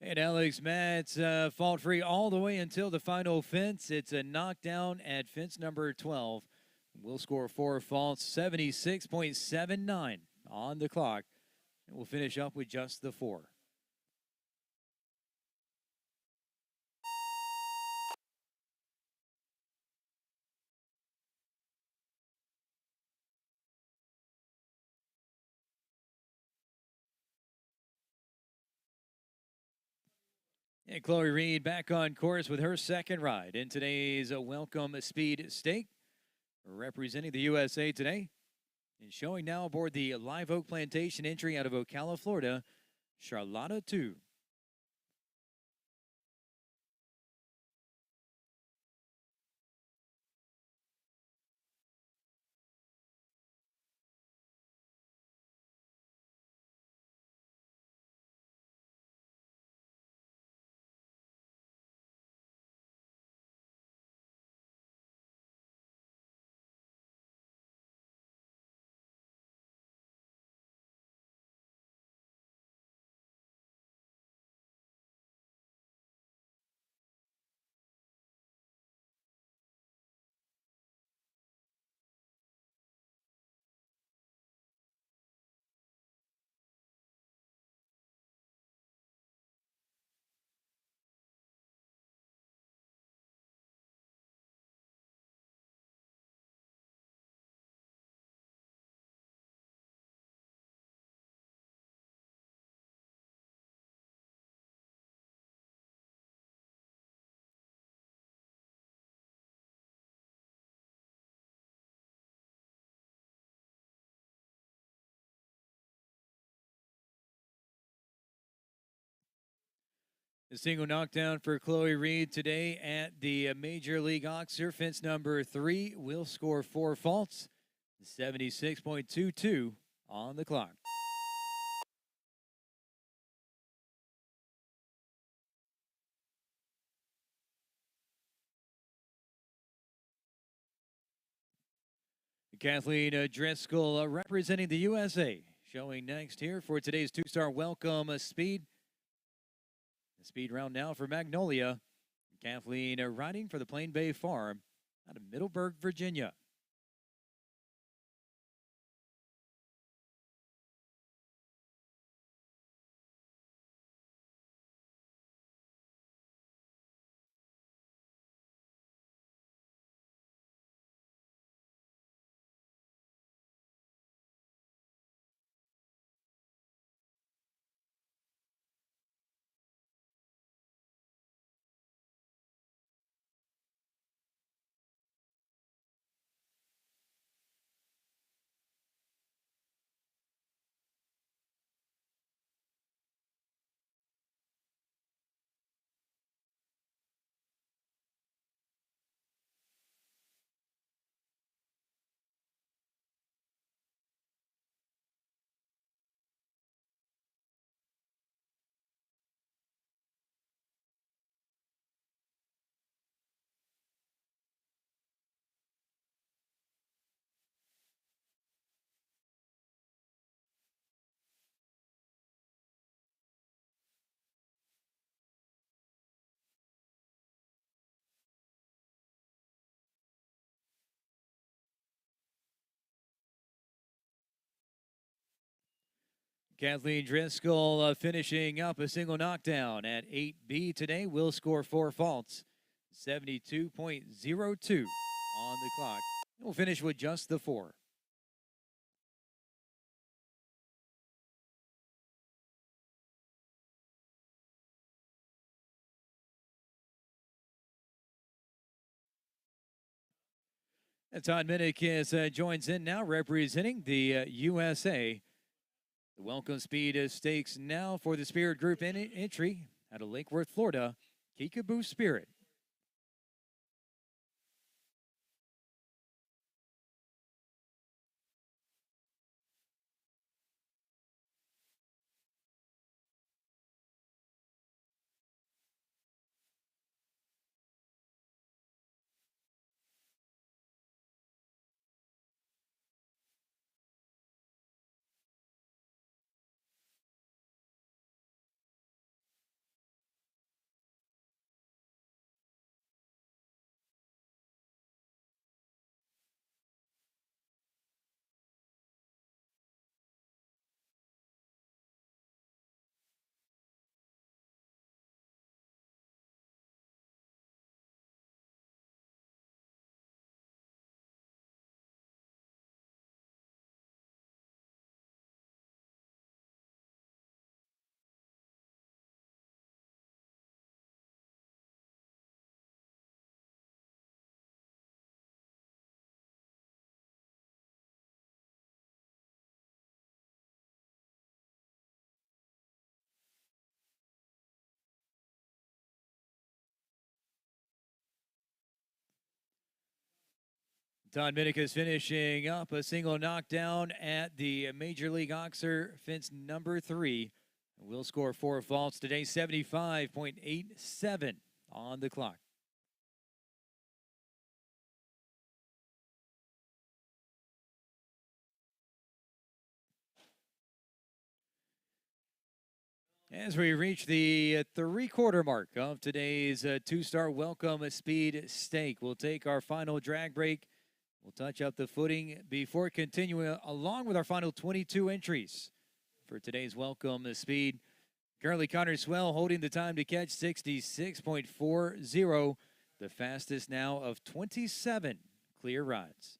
And Alex Matz fault-free all the way until the final fence. It's a knockdown at fence number 12. We'll score 4 faults, 76.79 on the clock. And we'll finish up with just the 4. And Chloe Reed back on course with her second ride in today's Welcome Speed Stake. Representing the USA today and showing now aboard the Live Oak Plantation entry out of Ocala, Florida, Charlotta 2. A single knockdown for Chloe Reed today at the Major League Oxer. Fence number 3 will score 4 faults. 76.22 on the clock. Kathleen Driscoll representing the USA. Showing next here for today's two-star welcome speed. The speed round now for Magnolia. Kathleen riding for the Plain Bay Farm out of Middleburg, Virginia. Kathleen Driscoll finishing up a single knockdown at 8B today. Will score 4 faults. 72.02 on the clock. We'll finish with just the 4. And Todd Minikis joins in now representing the USA. The welcome speed stakes now for the Spirit Group entry out of Lake Worth, Florida. Kickapoo Spirit. Todd Minikis finishing up a single knockdown at the Major League Oxer fence number 3. Will score 4 faults today, 75.87 on the clock. As we reach the 3/4 mark of today's two-star welcome speed stake, we'll take our final drag break. We'll touch up the footing before continuing along with our final 22 entries for today's welcome speed. Currently, Connor Swell holding the time to catch 66.40, the fastest now of 27 clear rides.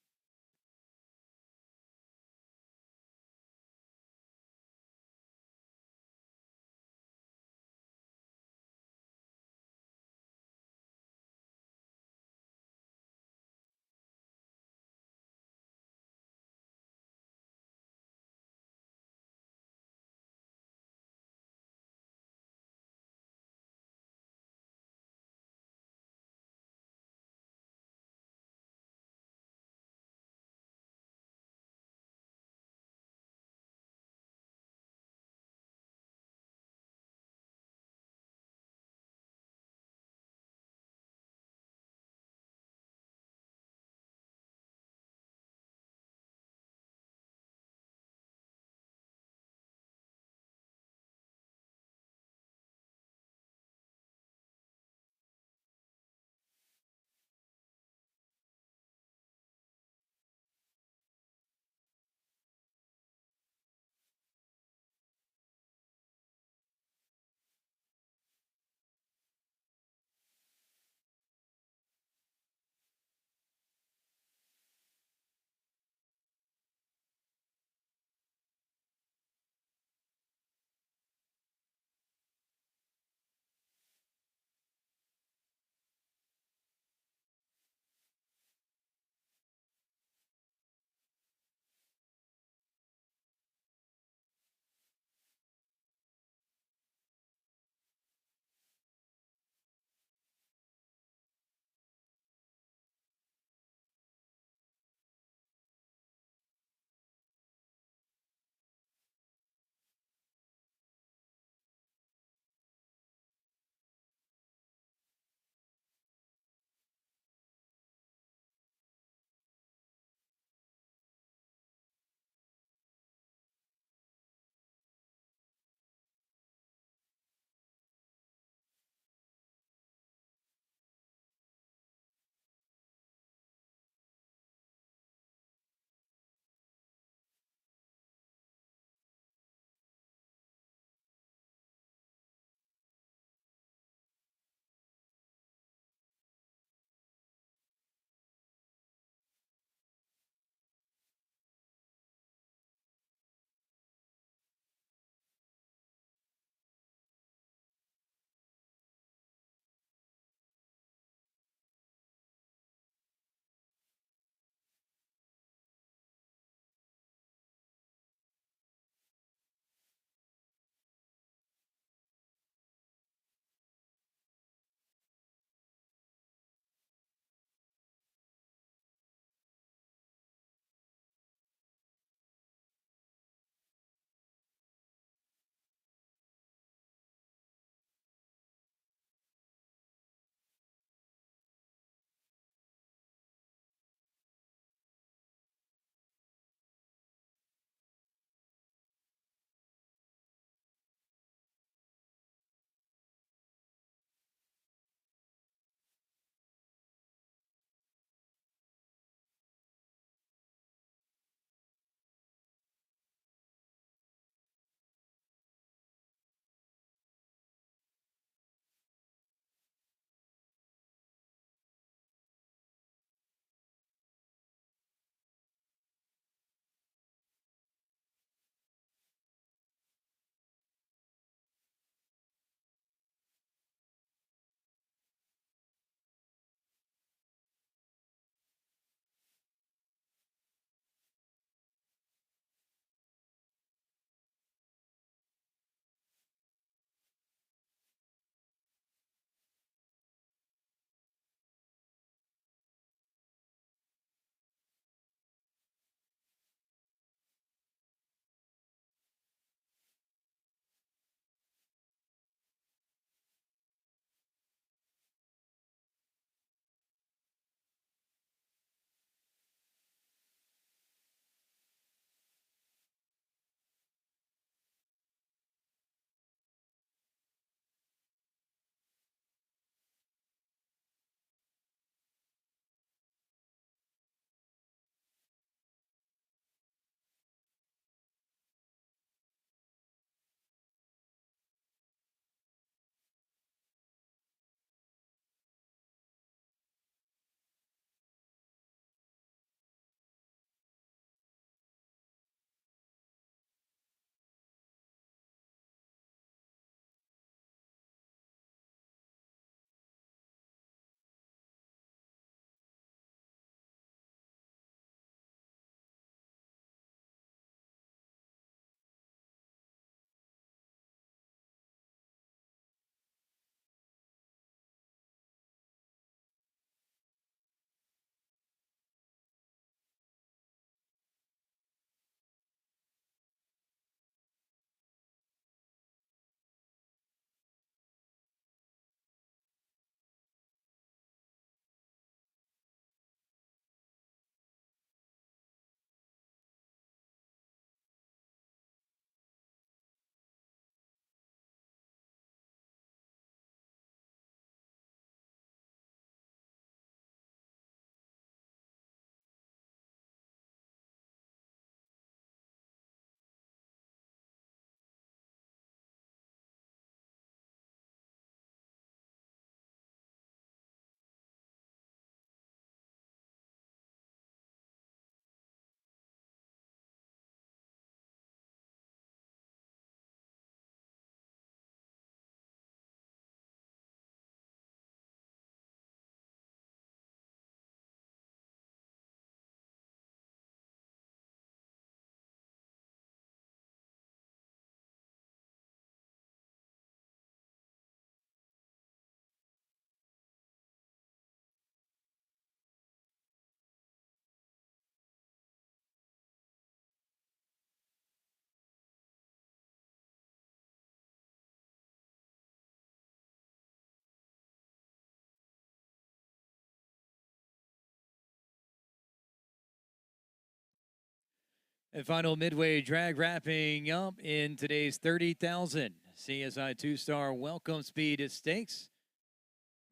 And final midway drag wrapping up in today's 30,000 CSI 2-star Welcome Speed Stakes.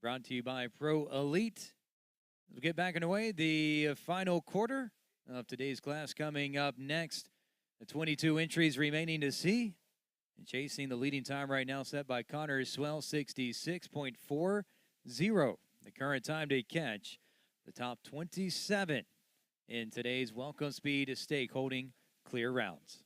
Brought to you by Pro Elite. We'll get back underway. The final quarter of today's class coming up next. The 22 entries remaining to see. And chasing the leading time right now set by Connor Swell, 66.40. The current time to catch the top 27 in today's Welcome Speed Stake, holding clear rounds.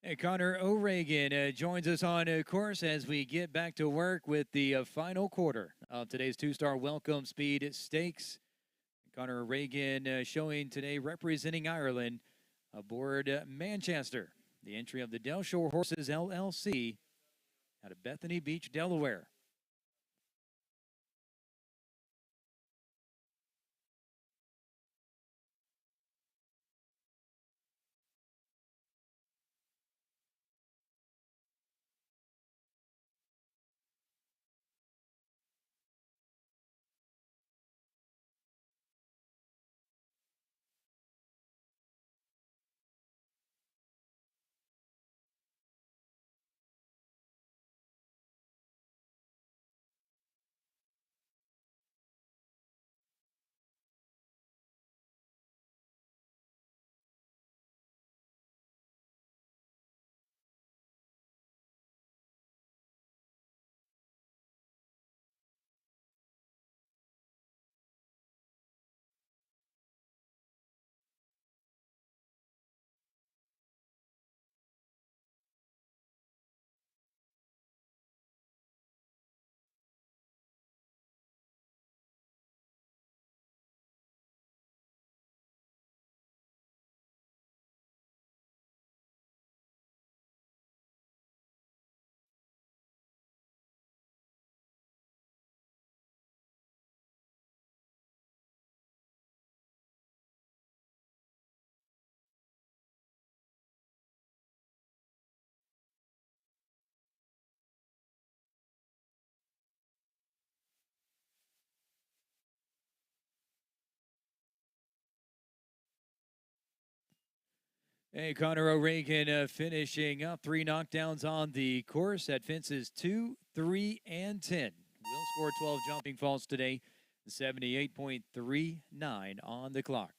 Hey, Connor O'Regan joins us on course as we get back to work with the final quarter of today's 2-star Welcome Speed Stakes. Connor O'Regan showing today representing Ireland aboard Manchester, the entry of the Del Shore Horses LLC out of Bethany Beach, Delaware. Hey, Connor O'Regan finishing up 3 knockdowns on the course at fences 2, 3, and 10. Will score 12 jumping faults today, 78.39 on the clock.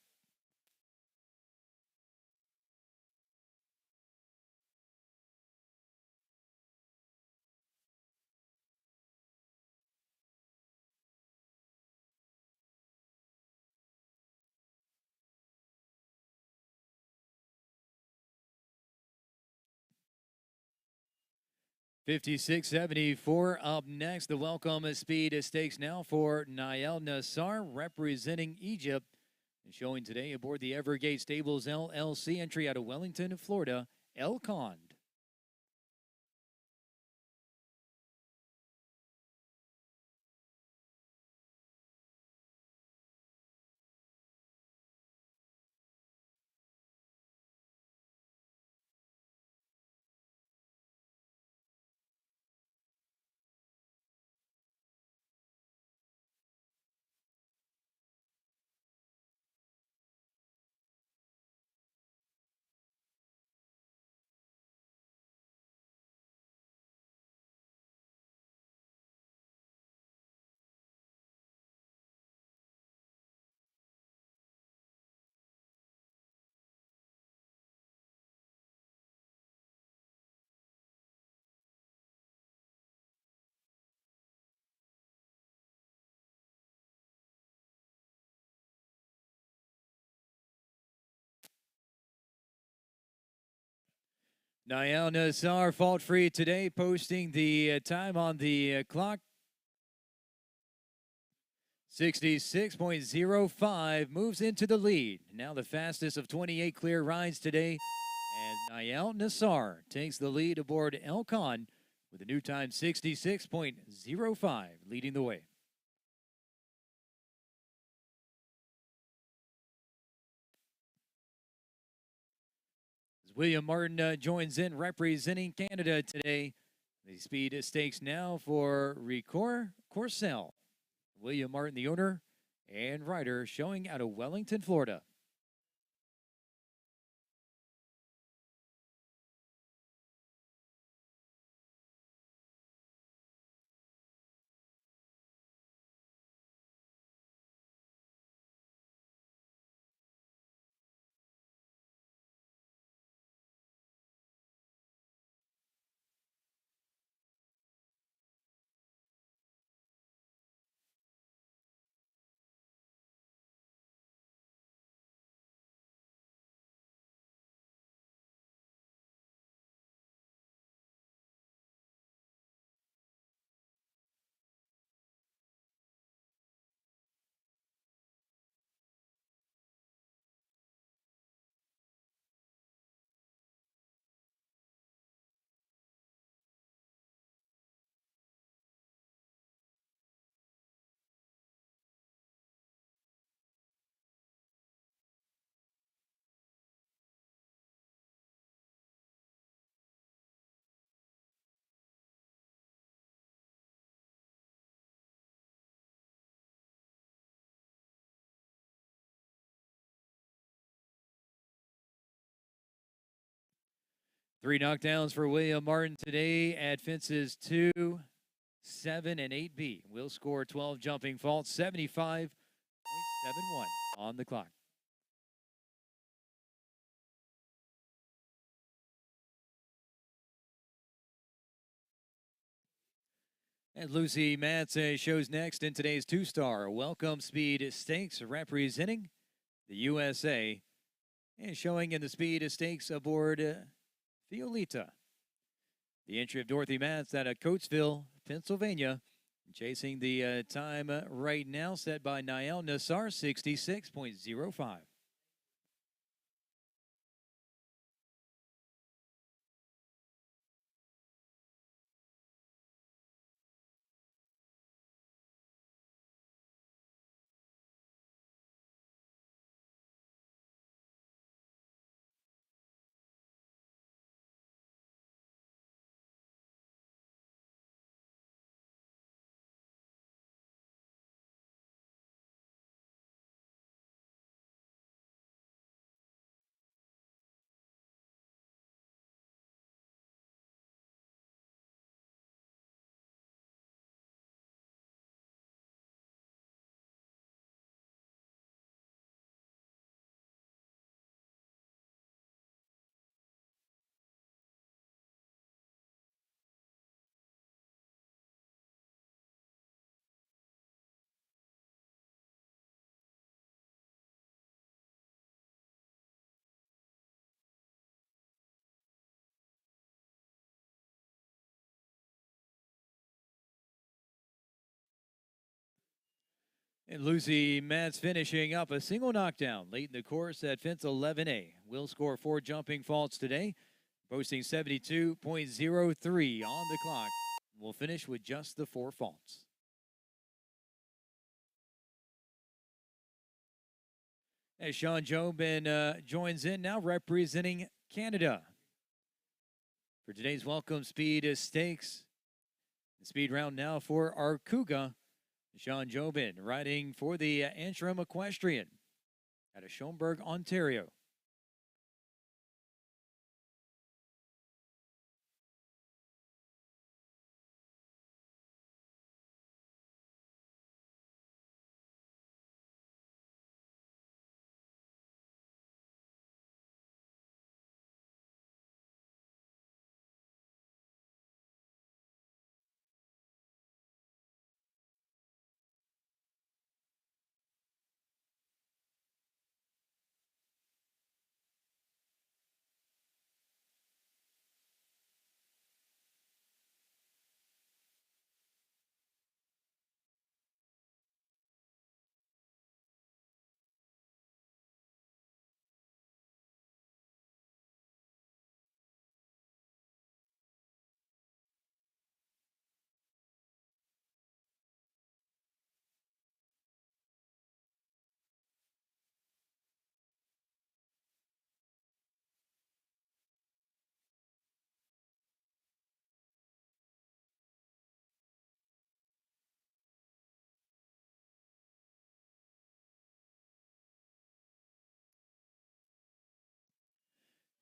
$56.74 up next. The Welcome Speed Stakes now for Nael Nassar representing Egypt. And showing today aboard the Evergate Stables LLC, entry out of Wellington, Florida, El Con. Niall Nassar fault free today, posting the time on the clock. 66.05 moves into the lead. Now the fastest of 28 clear rides today. And Niall Nassar takes the lead aboard El Khan with a new time 66.05, leading the way. As William Martin joins in representing Canada today. The speed stakes now for Ricoeur Courcelle. William Martin, the owner and rider, showing out of Wellington, Florida. Three knockdowns for William Martin today at fences 2, 7, and 8B. Will score 12 jumping faults, 75.71 on the clock. And Lucy Matz shows next in today's two-star Welcome Speed Stakes, representing the USA. And showing in the Speed Stakes aboard Fiolita. The entry of Dorothy Matz out of Coatesville, Pennsylvania. Chasing the time right now set by Niall Nassar, 66.05. And Lucy Matz finishing up a single knockdown late in the course at fence 11A. Will score 4 jumping faults today, posting 72.03 on the clock. We'll finish with just the 4 faults. As Sean Jobin joins in now, representing Canada for today's Welcome Speed Stakes. The speed round now for Arcuga. Sean Jobin riding for the Antrim Equestrian out of Schoenberg, Ontario.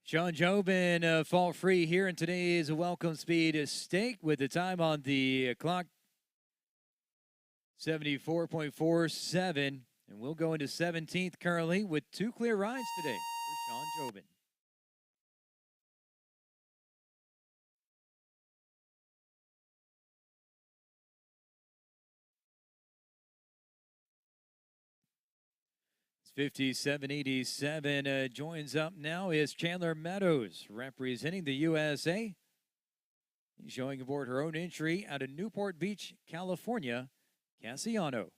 Sean Jobin, fault free here in today's welcome speed stake with the time on the clock 74.47. And we'll go into 17th currently with 2 clear rides today for Sean Jobin. It's 57.87. Joins up now is Chandler Meadows representing the USA. Showing aboard her own entry out of Newport Beach, California, Cassiano.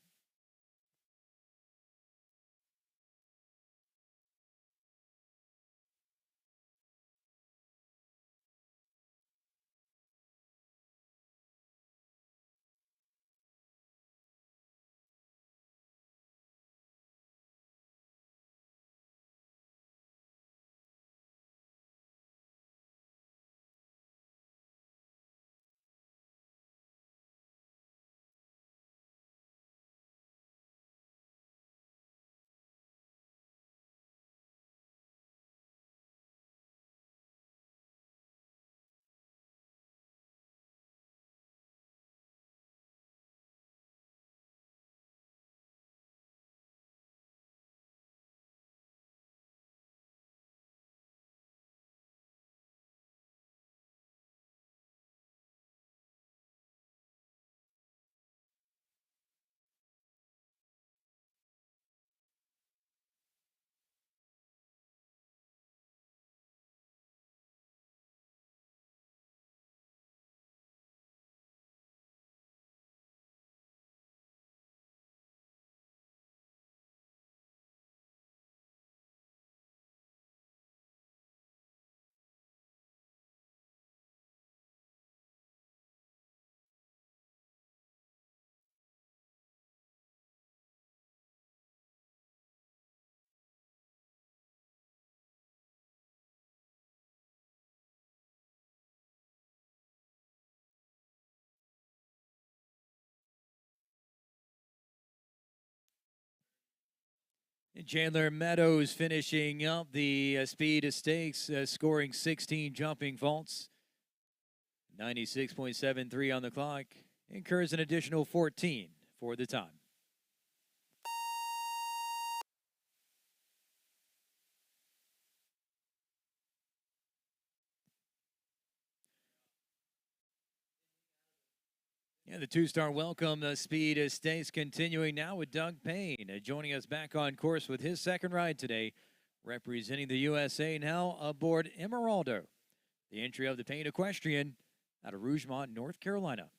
Chandler Meadows finishing up the speed stakes, scoring 16 jumping vaults. 96.73 on the clock. Incurs an additional 14 for the time. Yeah, the 2-star welcome speed stakes continuing now with Doug Payne joining us back on course with his second ride today, representing the USA now aboard Emeraldo, the entry of the Payne Equestrian out of Rougemont, North Carolina.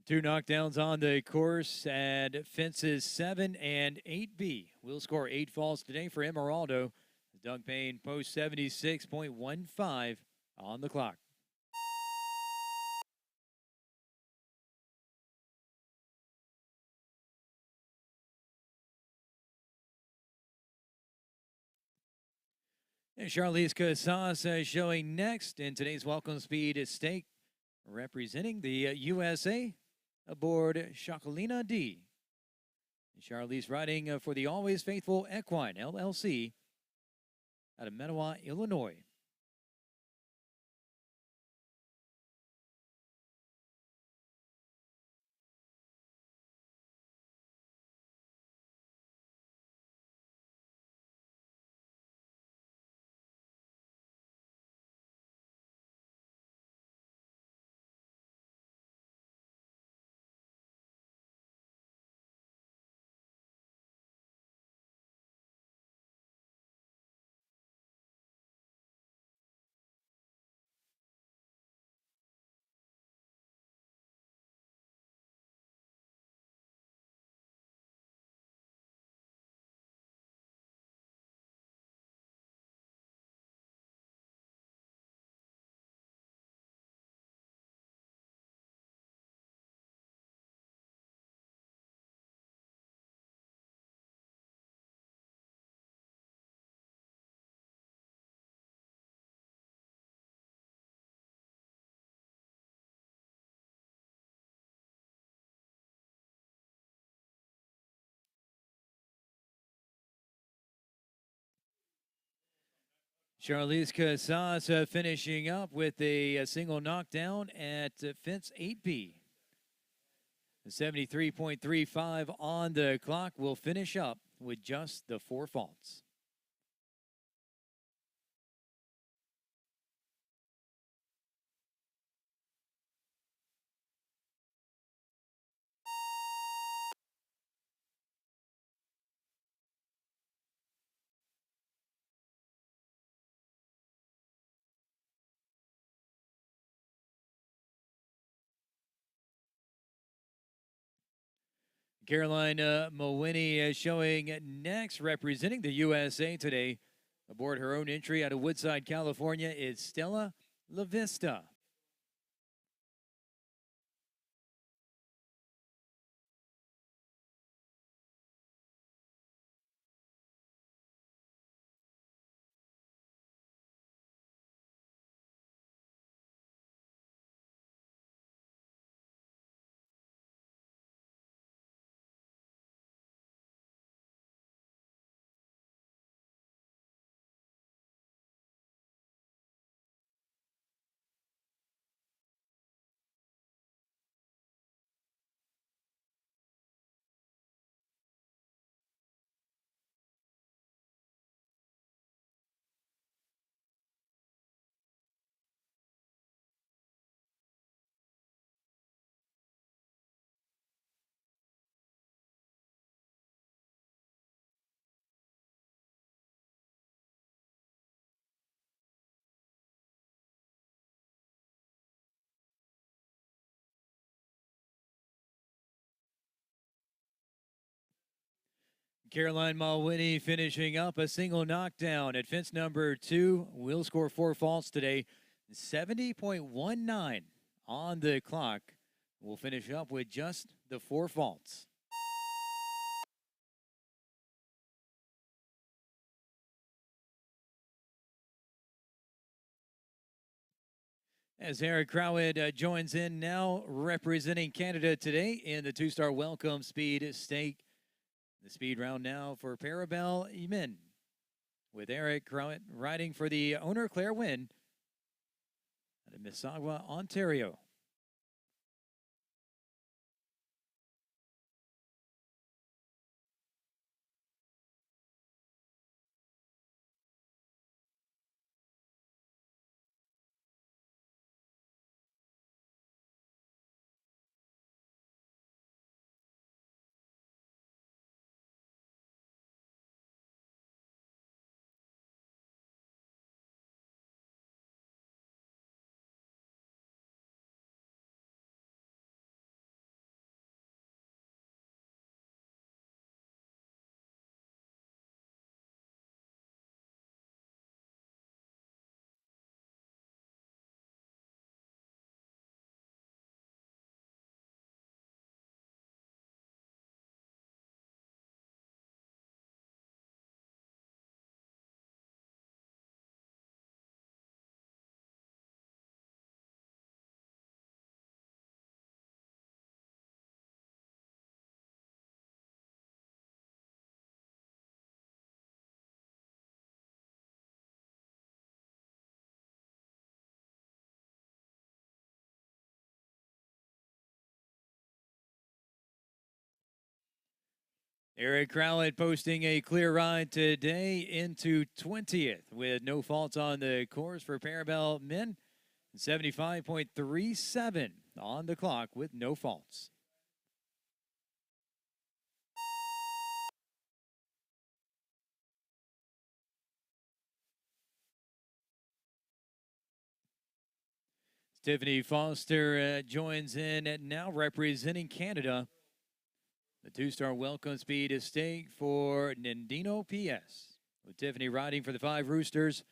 Two knockdowns on the course at fences 7 and 8B. We'll score 8 falls today for Emeraldo. Doug Payne posts 76.15 on the clock. And Charlize Casas showing next in today's welcome speed stake, representing the USA aboard Chakalina D. Charlize riding for the Always Faithful Equine LLC out of Mettawa, Illinois. Charlize Casas finishing up with a single knockdown at fence 8B. 73.35 on the clock will finish up with just the 4 faults. Carolina Mawini showing next, representing the USA today. Aboard her own entry out of Woodside, California, is Stella La Vista. Caroline Mawini finishing up a single knockdown at fence number 2. Will score 4 faults today. 70.19 on the clock. We'll finish up with just the 4 faults. As Eric Crowett joins in now, representing Canada today in the 2-star welcome speed stake. The speed round now for Parabel Emin, with Eric Crowett riding for the owner Claire Wynn out of Mississauga, Ontario. Eric Crowett posting a clear ride today into 20th with no faults on the course for Parabel Men. 75.37 on the clock with no faults. Tiffany Foster joins in now representing Canada. The 2-star welcome speed is stake for Nandino PS, with Tiffany riding for the 5 Roosters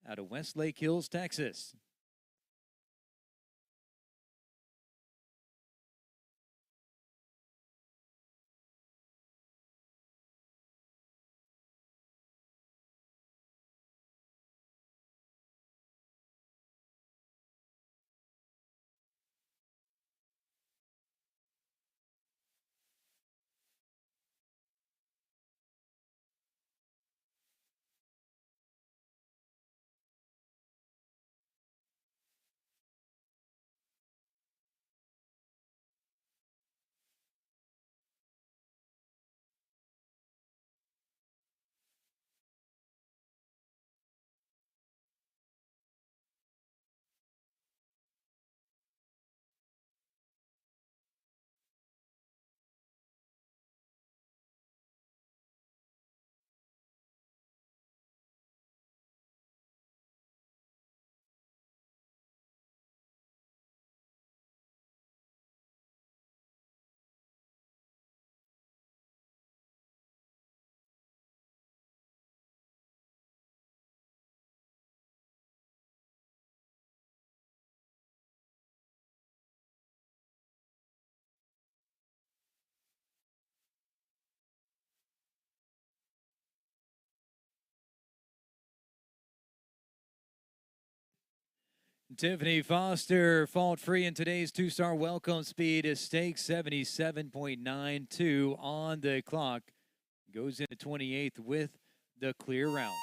out of Westlake Hills, Texas. Tiffany Foster, fault free in today's two-star welcome speed is stakes 77.92 on the clock. Goes into 28th with the clear round.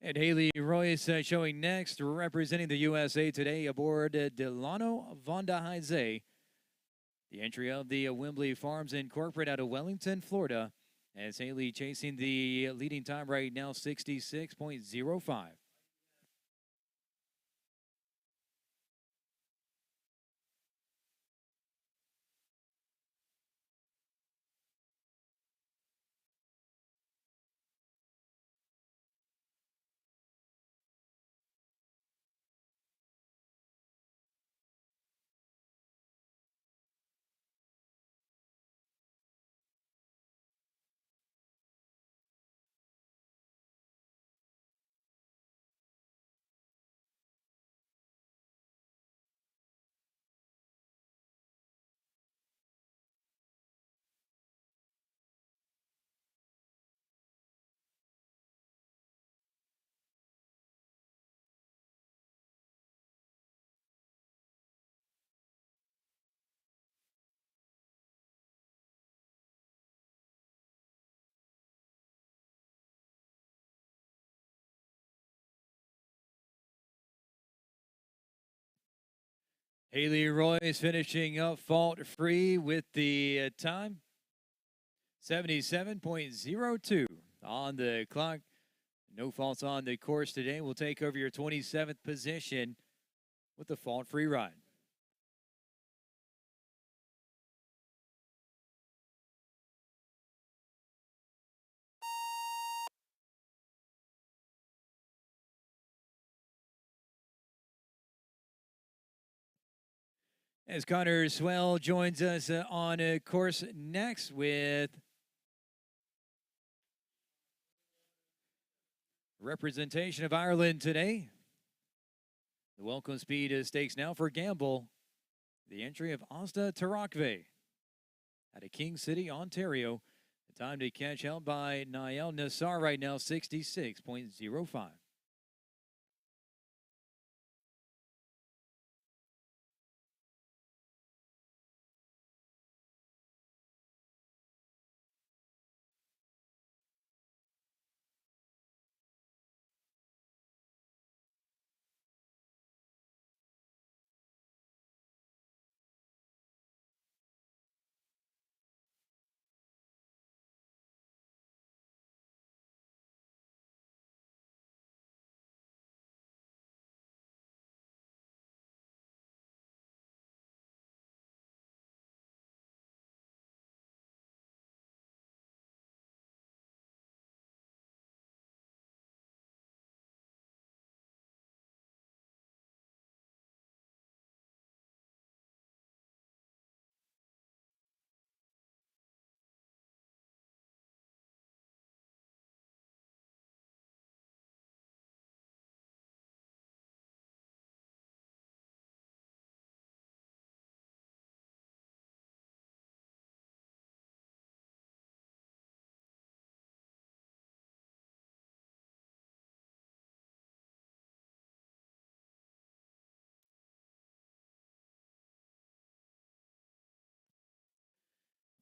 And Haley Royce showing next, representing the USA today aboard Delano Von der Heise. The entry of the Wembley Farms Incorporated out of Wellington, Florida. As Haley chasing the leading time right now, 66.05. Haley Royce finishing up fault free with the time 77.02 on the clock. No faults on the course today. We'll take over your 27th position with the fault free ride. As Connor Swell joins us on course next with representation of Ireland today. The welcome speed stakes now for Gamble. The entry of Asta Tarakve out of King City, Ontario. The time to catch held by Niall Nassar right now, 66.05.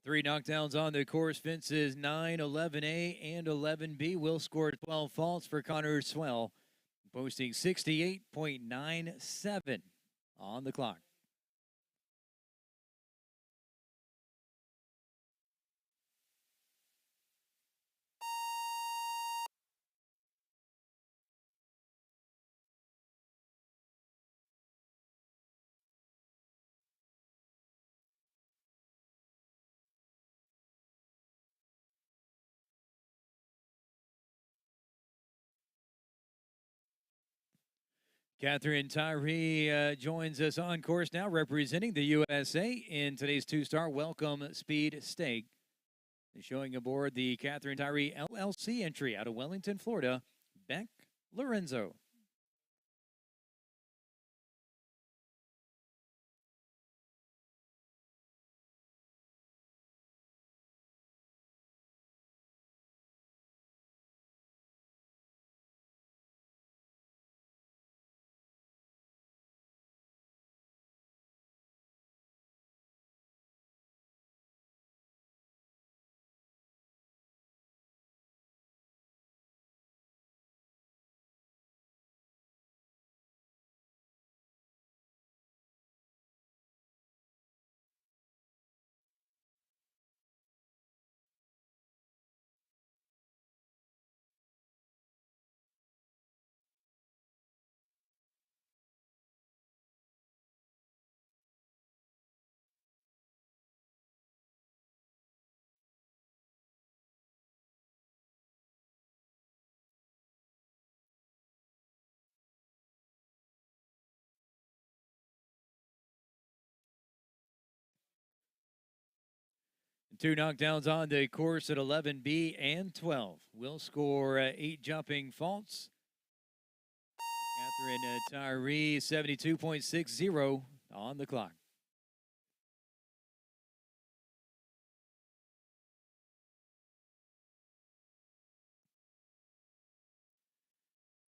Three knockdowns on the course. Fences 9, 11A, and 11B will score 12 faults for Connor Swell, posting 68.97 on the clock. Catherine Tyree joins us on course now, representing the USA in today's two-star Welcome Speed Stake. Showing aboard the Catherine Tyree LLC entry out of Wellington, Florida, Beck Lorenzo. Two knockdowns on the course at 11B and 12. Will score 8 jumping faults. Catherine Tyree, 72.60 on the clock.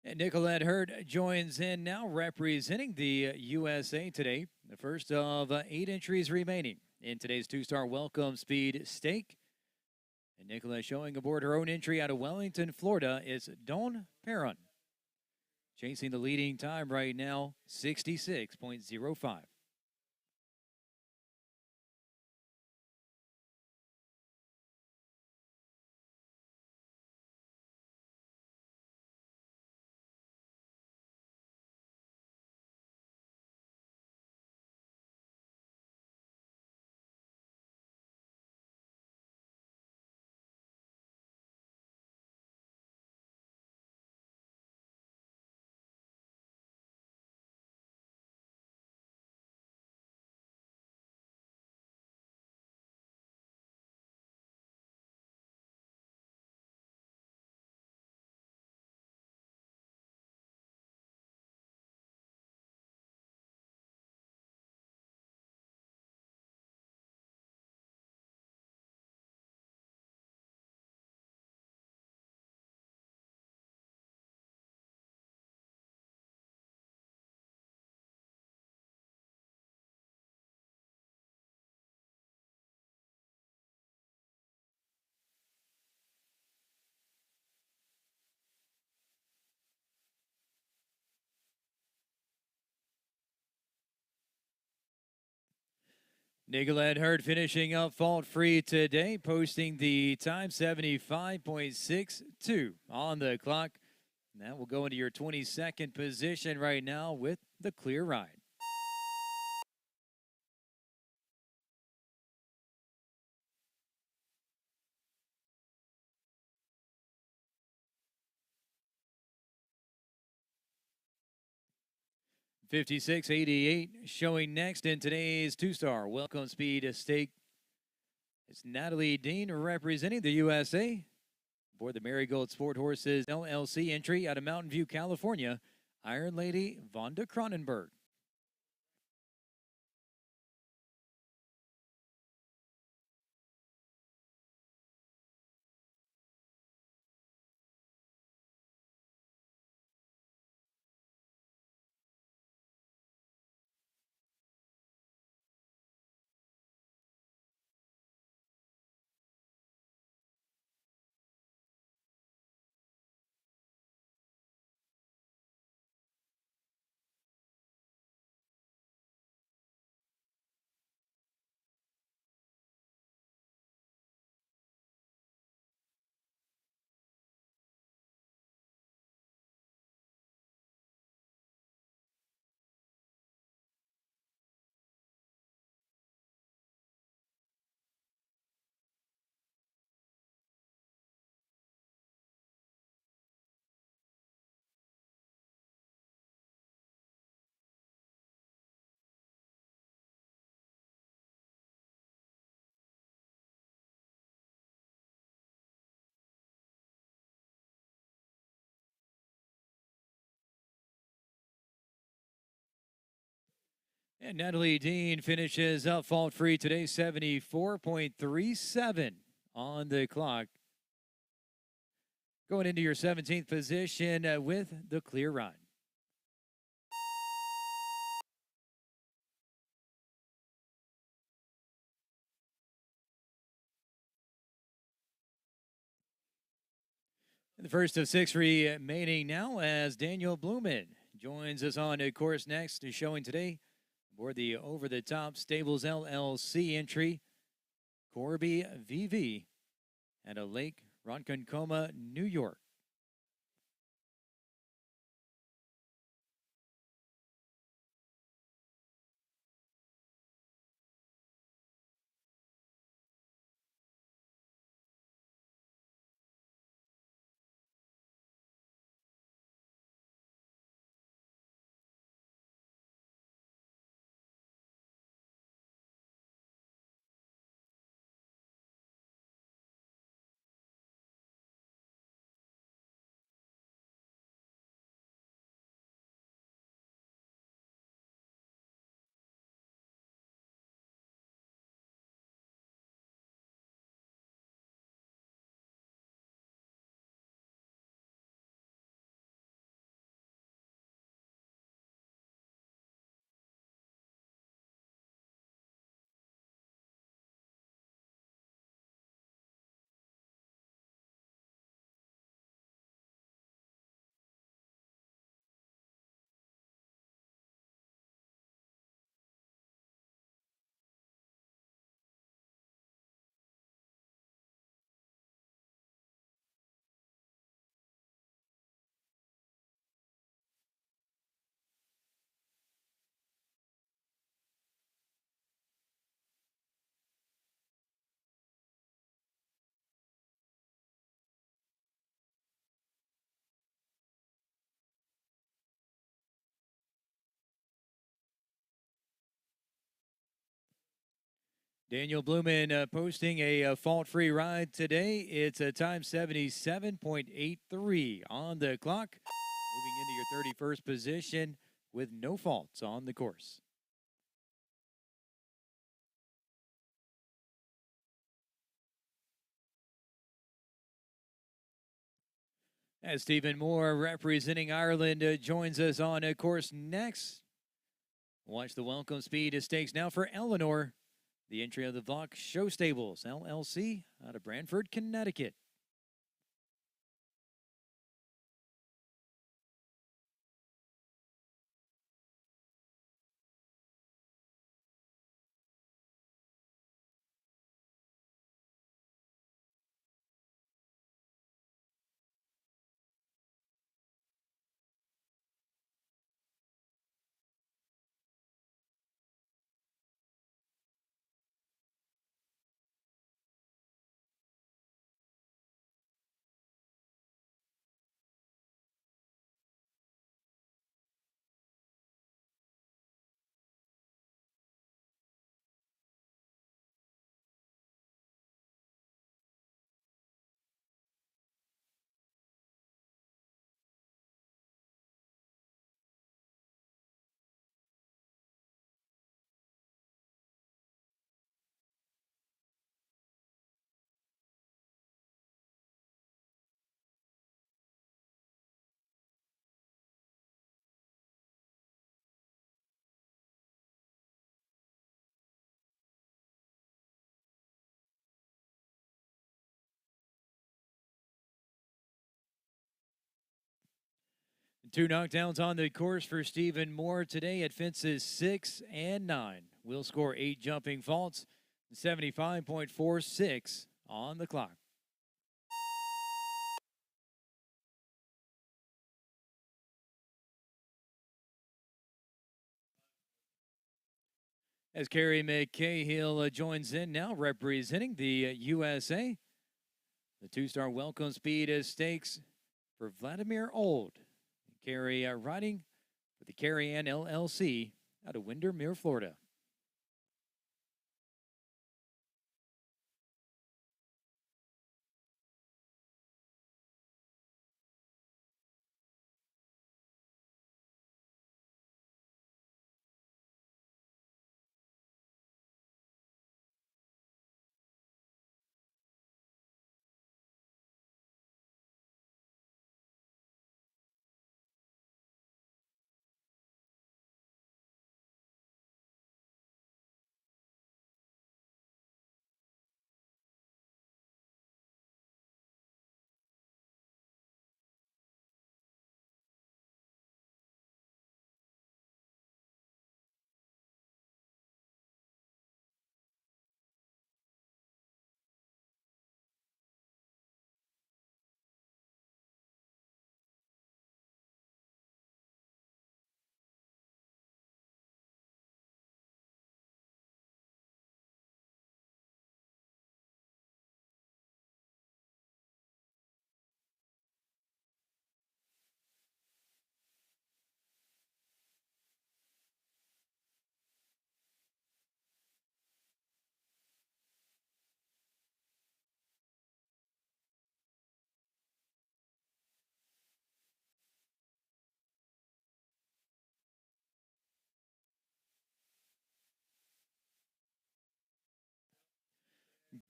And Nicolette Hurd joins in now, representing the USA today. The first of 8 entries remaining in today's two-star Welcome Speed Stake. And Nicolette showing aboard her own entry out of Wellington, Florida, is Dawn Perron. Chasing the leading time right now, 66.05. Nicolette Hurd finishing up fault-free today, posting the time 75.62 on the clock. And that will go into your 22nd position right now with the clear ride. $56.88 showing next in today's two-star Welcome Speed Stake. It's Natalie Dean representing the USA aboard the Marigold Sport Horses LLC entry out of Mountain View, California, Iron Lady Vonda Cronenberg. And Natalie Dean finishes up fault free today, 74.37 on the clock. Going into your 17th position with the clear run. The first of six remaining now as Daniel Blumen joins us on course next, showing today aboard the Over the Top Stables LLC entry, Corby VV at a Lake Ronkonkoma, New York. Daniel Blumen posting a fault-free ride today. It's a time 77.83 on the clock. Moving into your 31st position with no faults on the course. As Stephen Moore, representing Ireland, joins us on course next. Watch the welcome speed stakes now for Eleanor. The entry of the Vlock Show Stables, LLC, out of Brantford, Connecticut. Two knockdowns on the course for Stephen Moore today at fences 6 and 9. We'll score 8 jumping faults, 75.46 on the clock. As Kerry McCahill joins in now, representing the USA. The two-star welcome speed stakes for Vladimir Old. Kerry riding for the Kerry Ann LLC out of Windermere, Florida.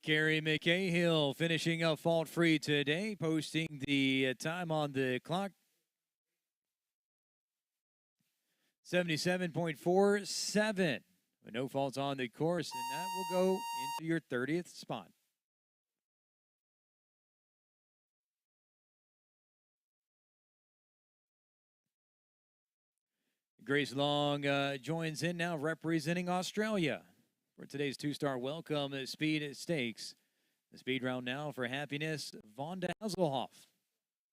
Carrie McCahill finishing up fault free today, posting the time on the clock 77.47. With no faults on the course, and that will go into your 30th spot. Grace Long joins in now, representing Australia for today's two-star welcome speed stakes. The speed round now for Happiness Von de Hasselhoff,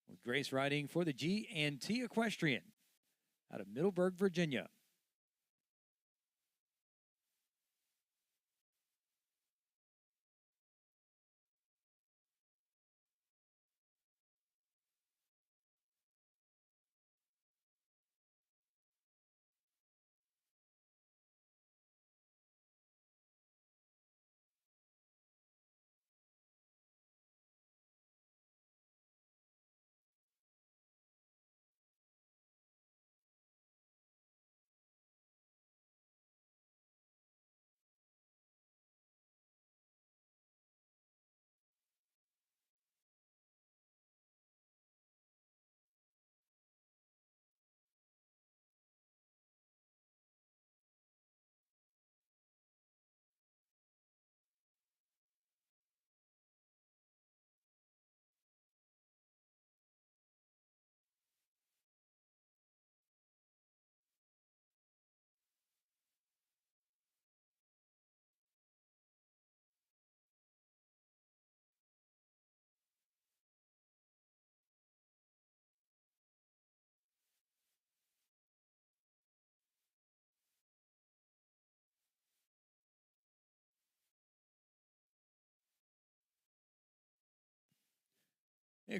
with Grace riding for the G&T Equestrian out of Middleburg, Virginia.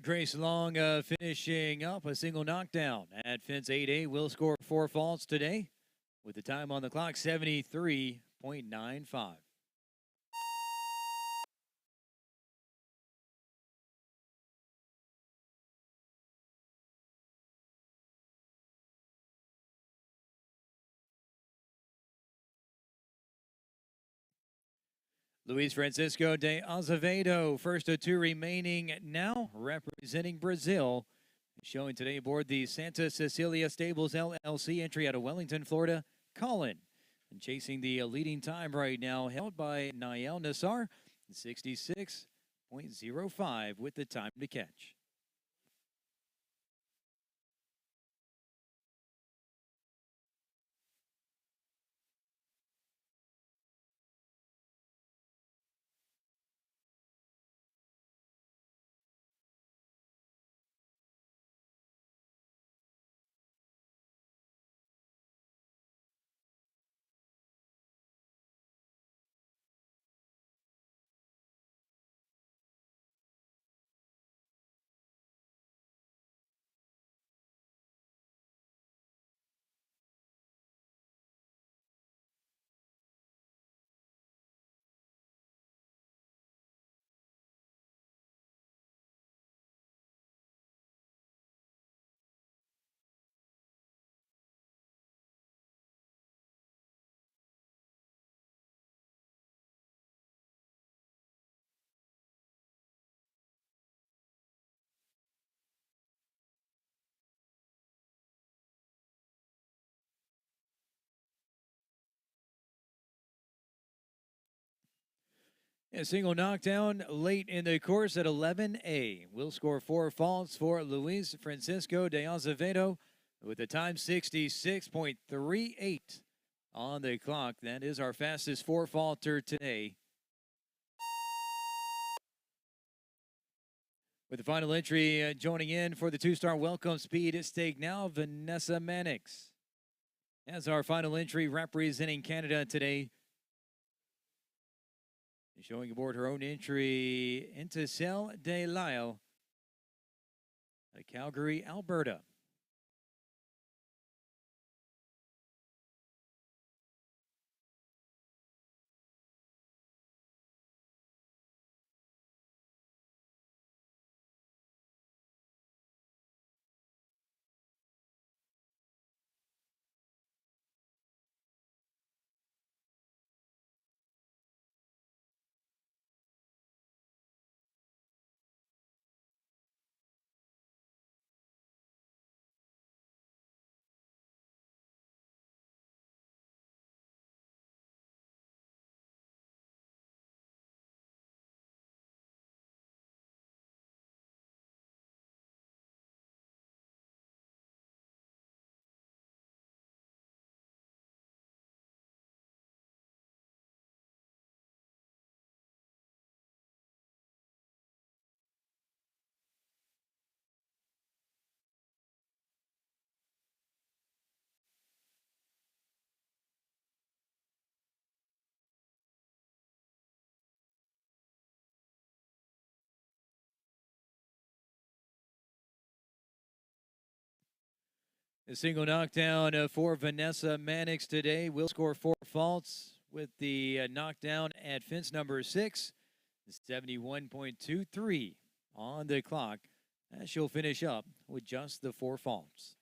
Grace Long finishing up a single knockdown at fence 8A. Will score 4 faults today with the time on the clock 73.95. Luis Francisco de Azevedo, first of 2 remaining now, representing Brazil. Showing today aboard the Santa Cecilia Stables LLC, entry out of Wellington, Florida, Colin. And chasing the leading time right now, held by Nael Nassar, 66.05 with the time to catch. A single knockdown late in the course at 11A. Will score 4 faults for Luis Francisco de Azevedo with the time 66.38 on the clock. That is our fastest 4-faulter today. With the final entry joining in for the 2-star welcome speed stake now, Vanessa Mannix. As our final entry representing Canada today. Showing aboard her own entry into Cell de Lisle, Calgary, Alberta. A single knockdown for Vanessa Mannix today will score 4 faults with the knockdown at fence number 6, 71.23 on the clock. As she'll finish up with just the 4 faults.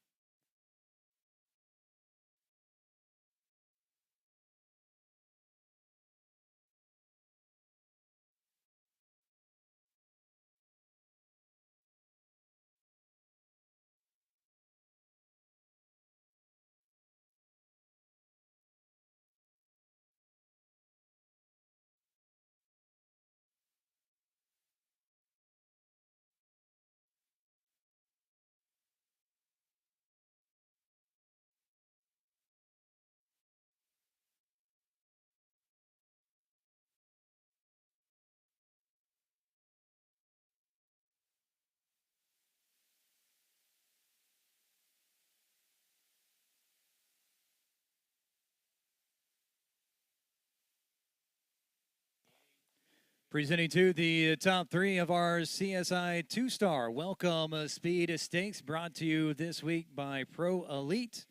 Presenting to the top 3 of our CSI 2-star Welcome Speed Stakes, brought to you this week by Pro Elite.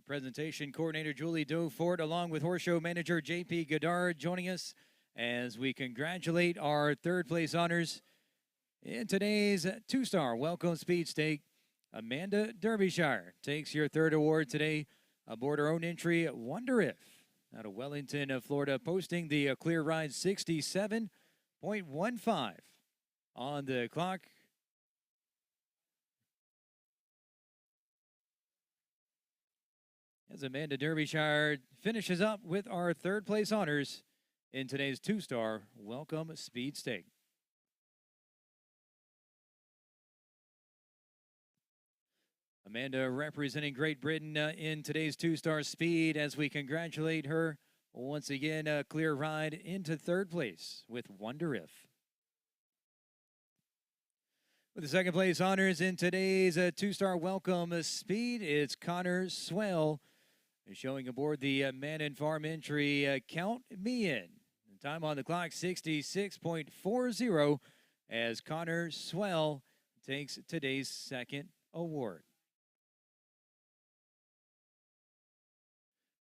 Presentation coordinator Julie Dofort, along with horse show manager JP Godard, joining us as we congratulate our 3rd place honors in today's 2-star Welcome Speed Stake. Amanda Derbyshire takes your 3rd award today aboard her own entry, Wonder If, out of Wellington, Florida, posting the clear ride 67.15 on the clock. As Amanda Derbyshire finishes up with our 3rd place honors in today's 2-star Welcome Speed Stake. Amanda representing Great Britain in today's 2-star Speed, as we congratulate her once again. A clear ride into 3rd place with Wonder If. With the 2nd place honors in today's 2-star Welcome Speed, it's Connor Swell, showing aboard the Man and Farm entry, Count Me In. The time on the clock, 66.40, as Connor Swell takes today's 2nd award.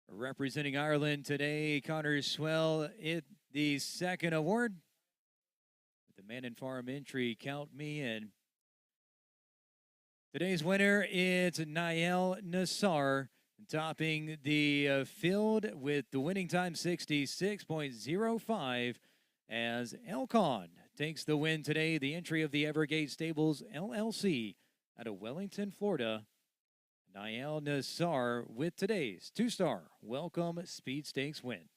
Representing Ireland today, Connor Swell, the 2nd award. With the Man and Farm entry, Count Me In. Today's winner, it's Nael Nassar, topping the field with the winning time 66.05, as Elcon takes the win today. The entry of the Evergate Stables LLC out of Wellington, Florida. Nael Nassar with today's 2-star Welcome Speed Stakes win.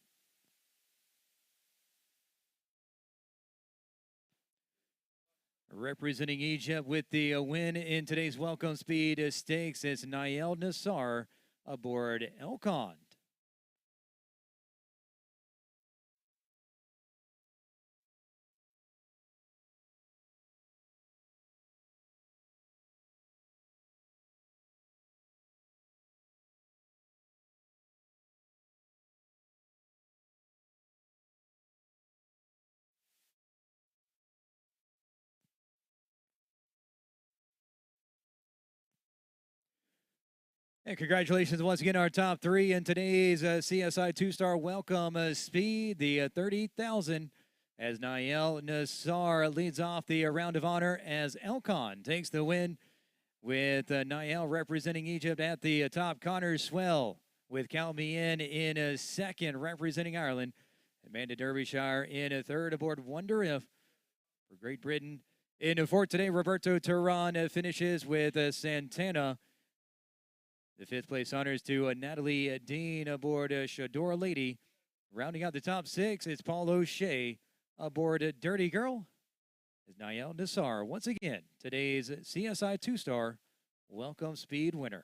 Representing Egypt with the win in today's Welcome Speed Stakes, it's Nael Nassar aboard Elcon. And congratulations once again, our top 3 in today's CSI 2-star Welcome Speed, the 30,000, as Nael Nassar leads off the round of honor as Elcon takes the win, with Nael representing Egypt at the top. Connor Swell with Count Me In a 2nd, representing Ireland. Amanda Derbyshire in a 3rd aboard Wonder If for Great Britain. In a 4th today, Roberto Turan finishes with Santana. The 5th place honors to Natalie Dean aboard Shadora Lady. Rounding out the top 6, it's Paul O'Shea aboard Dirty Girl. Is Nael Nassar once again today's CSI 2-star Welcome Speed winner.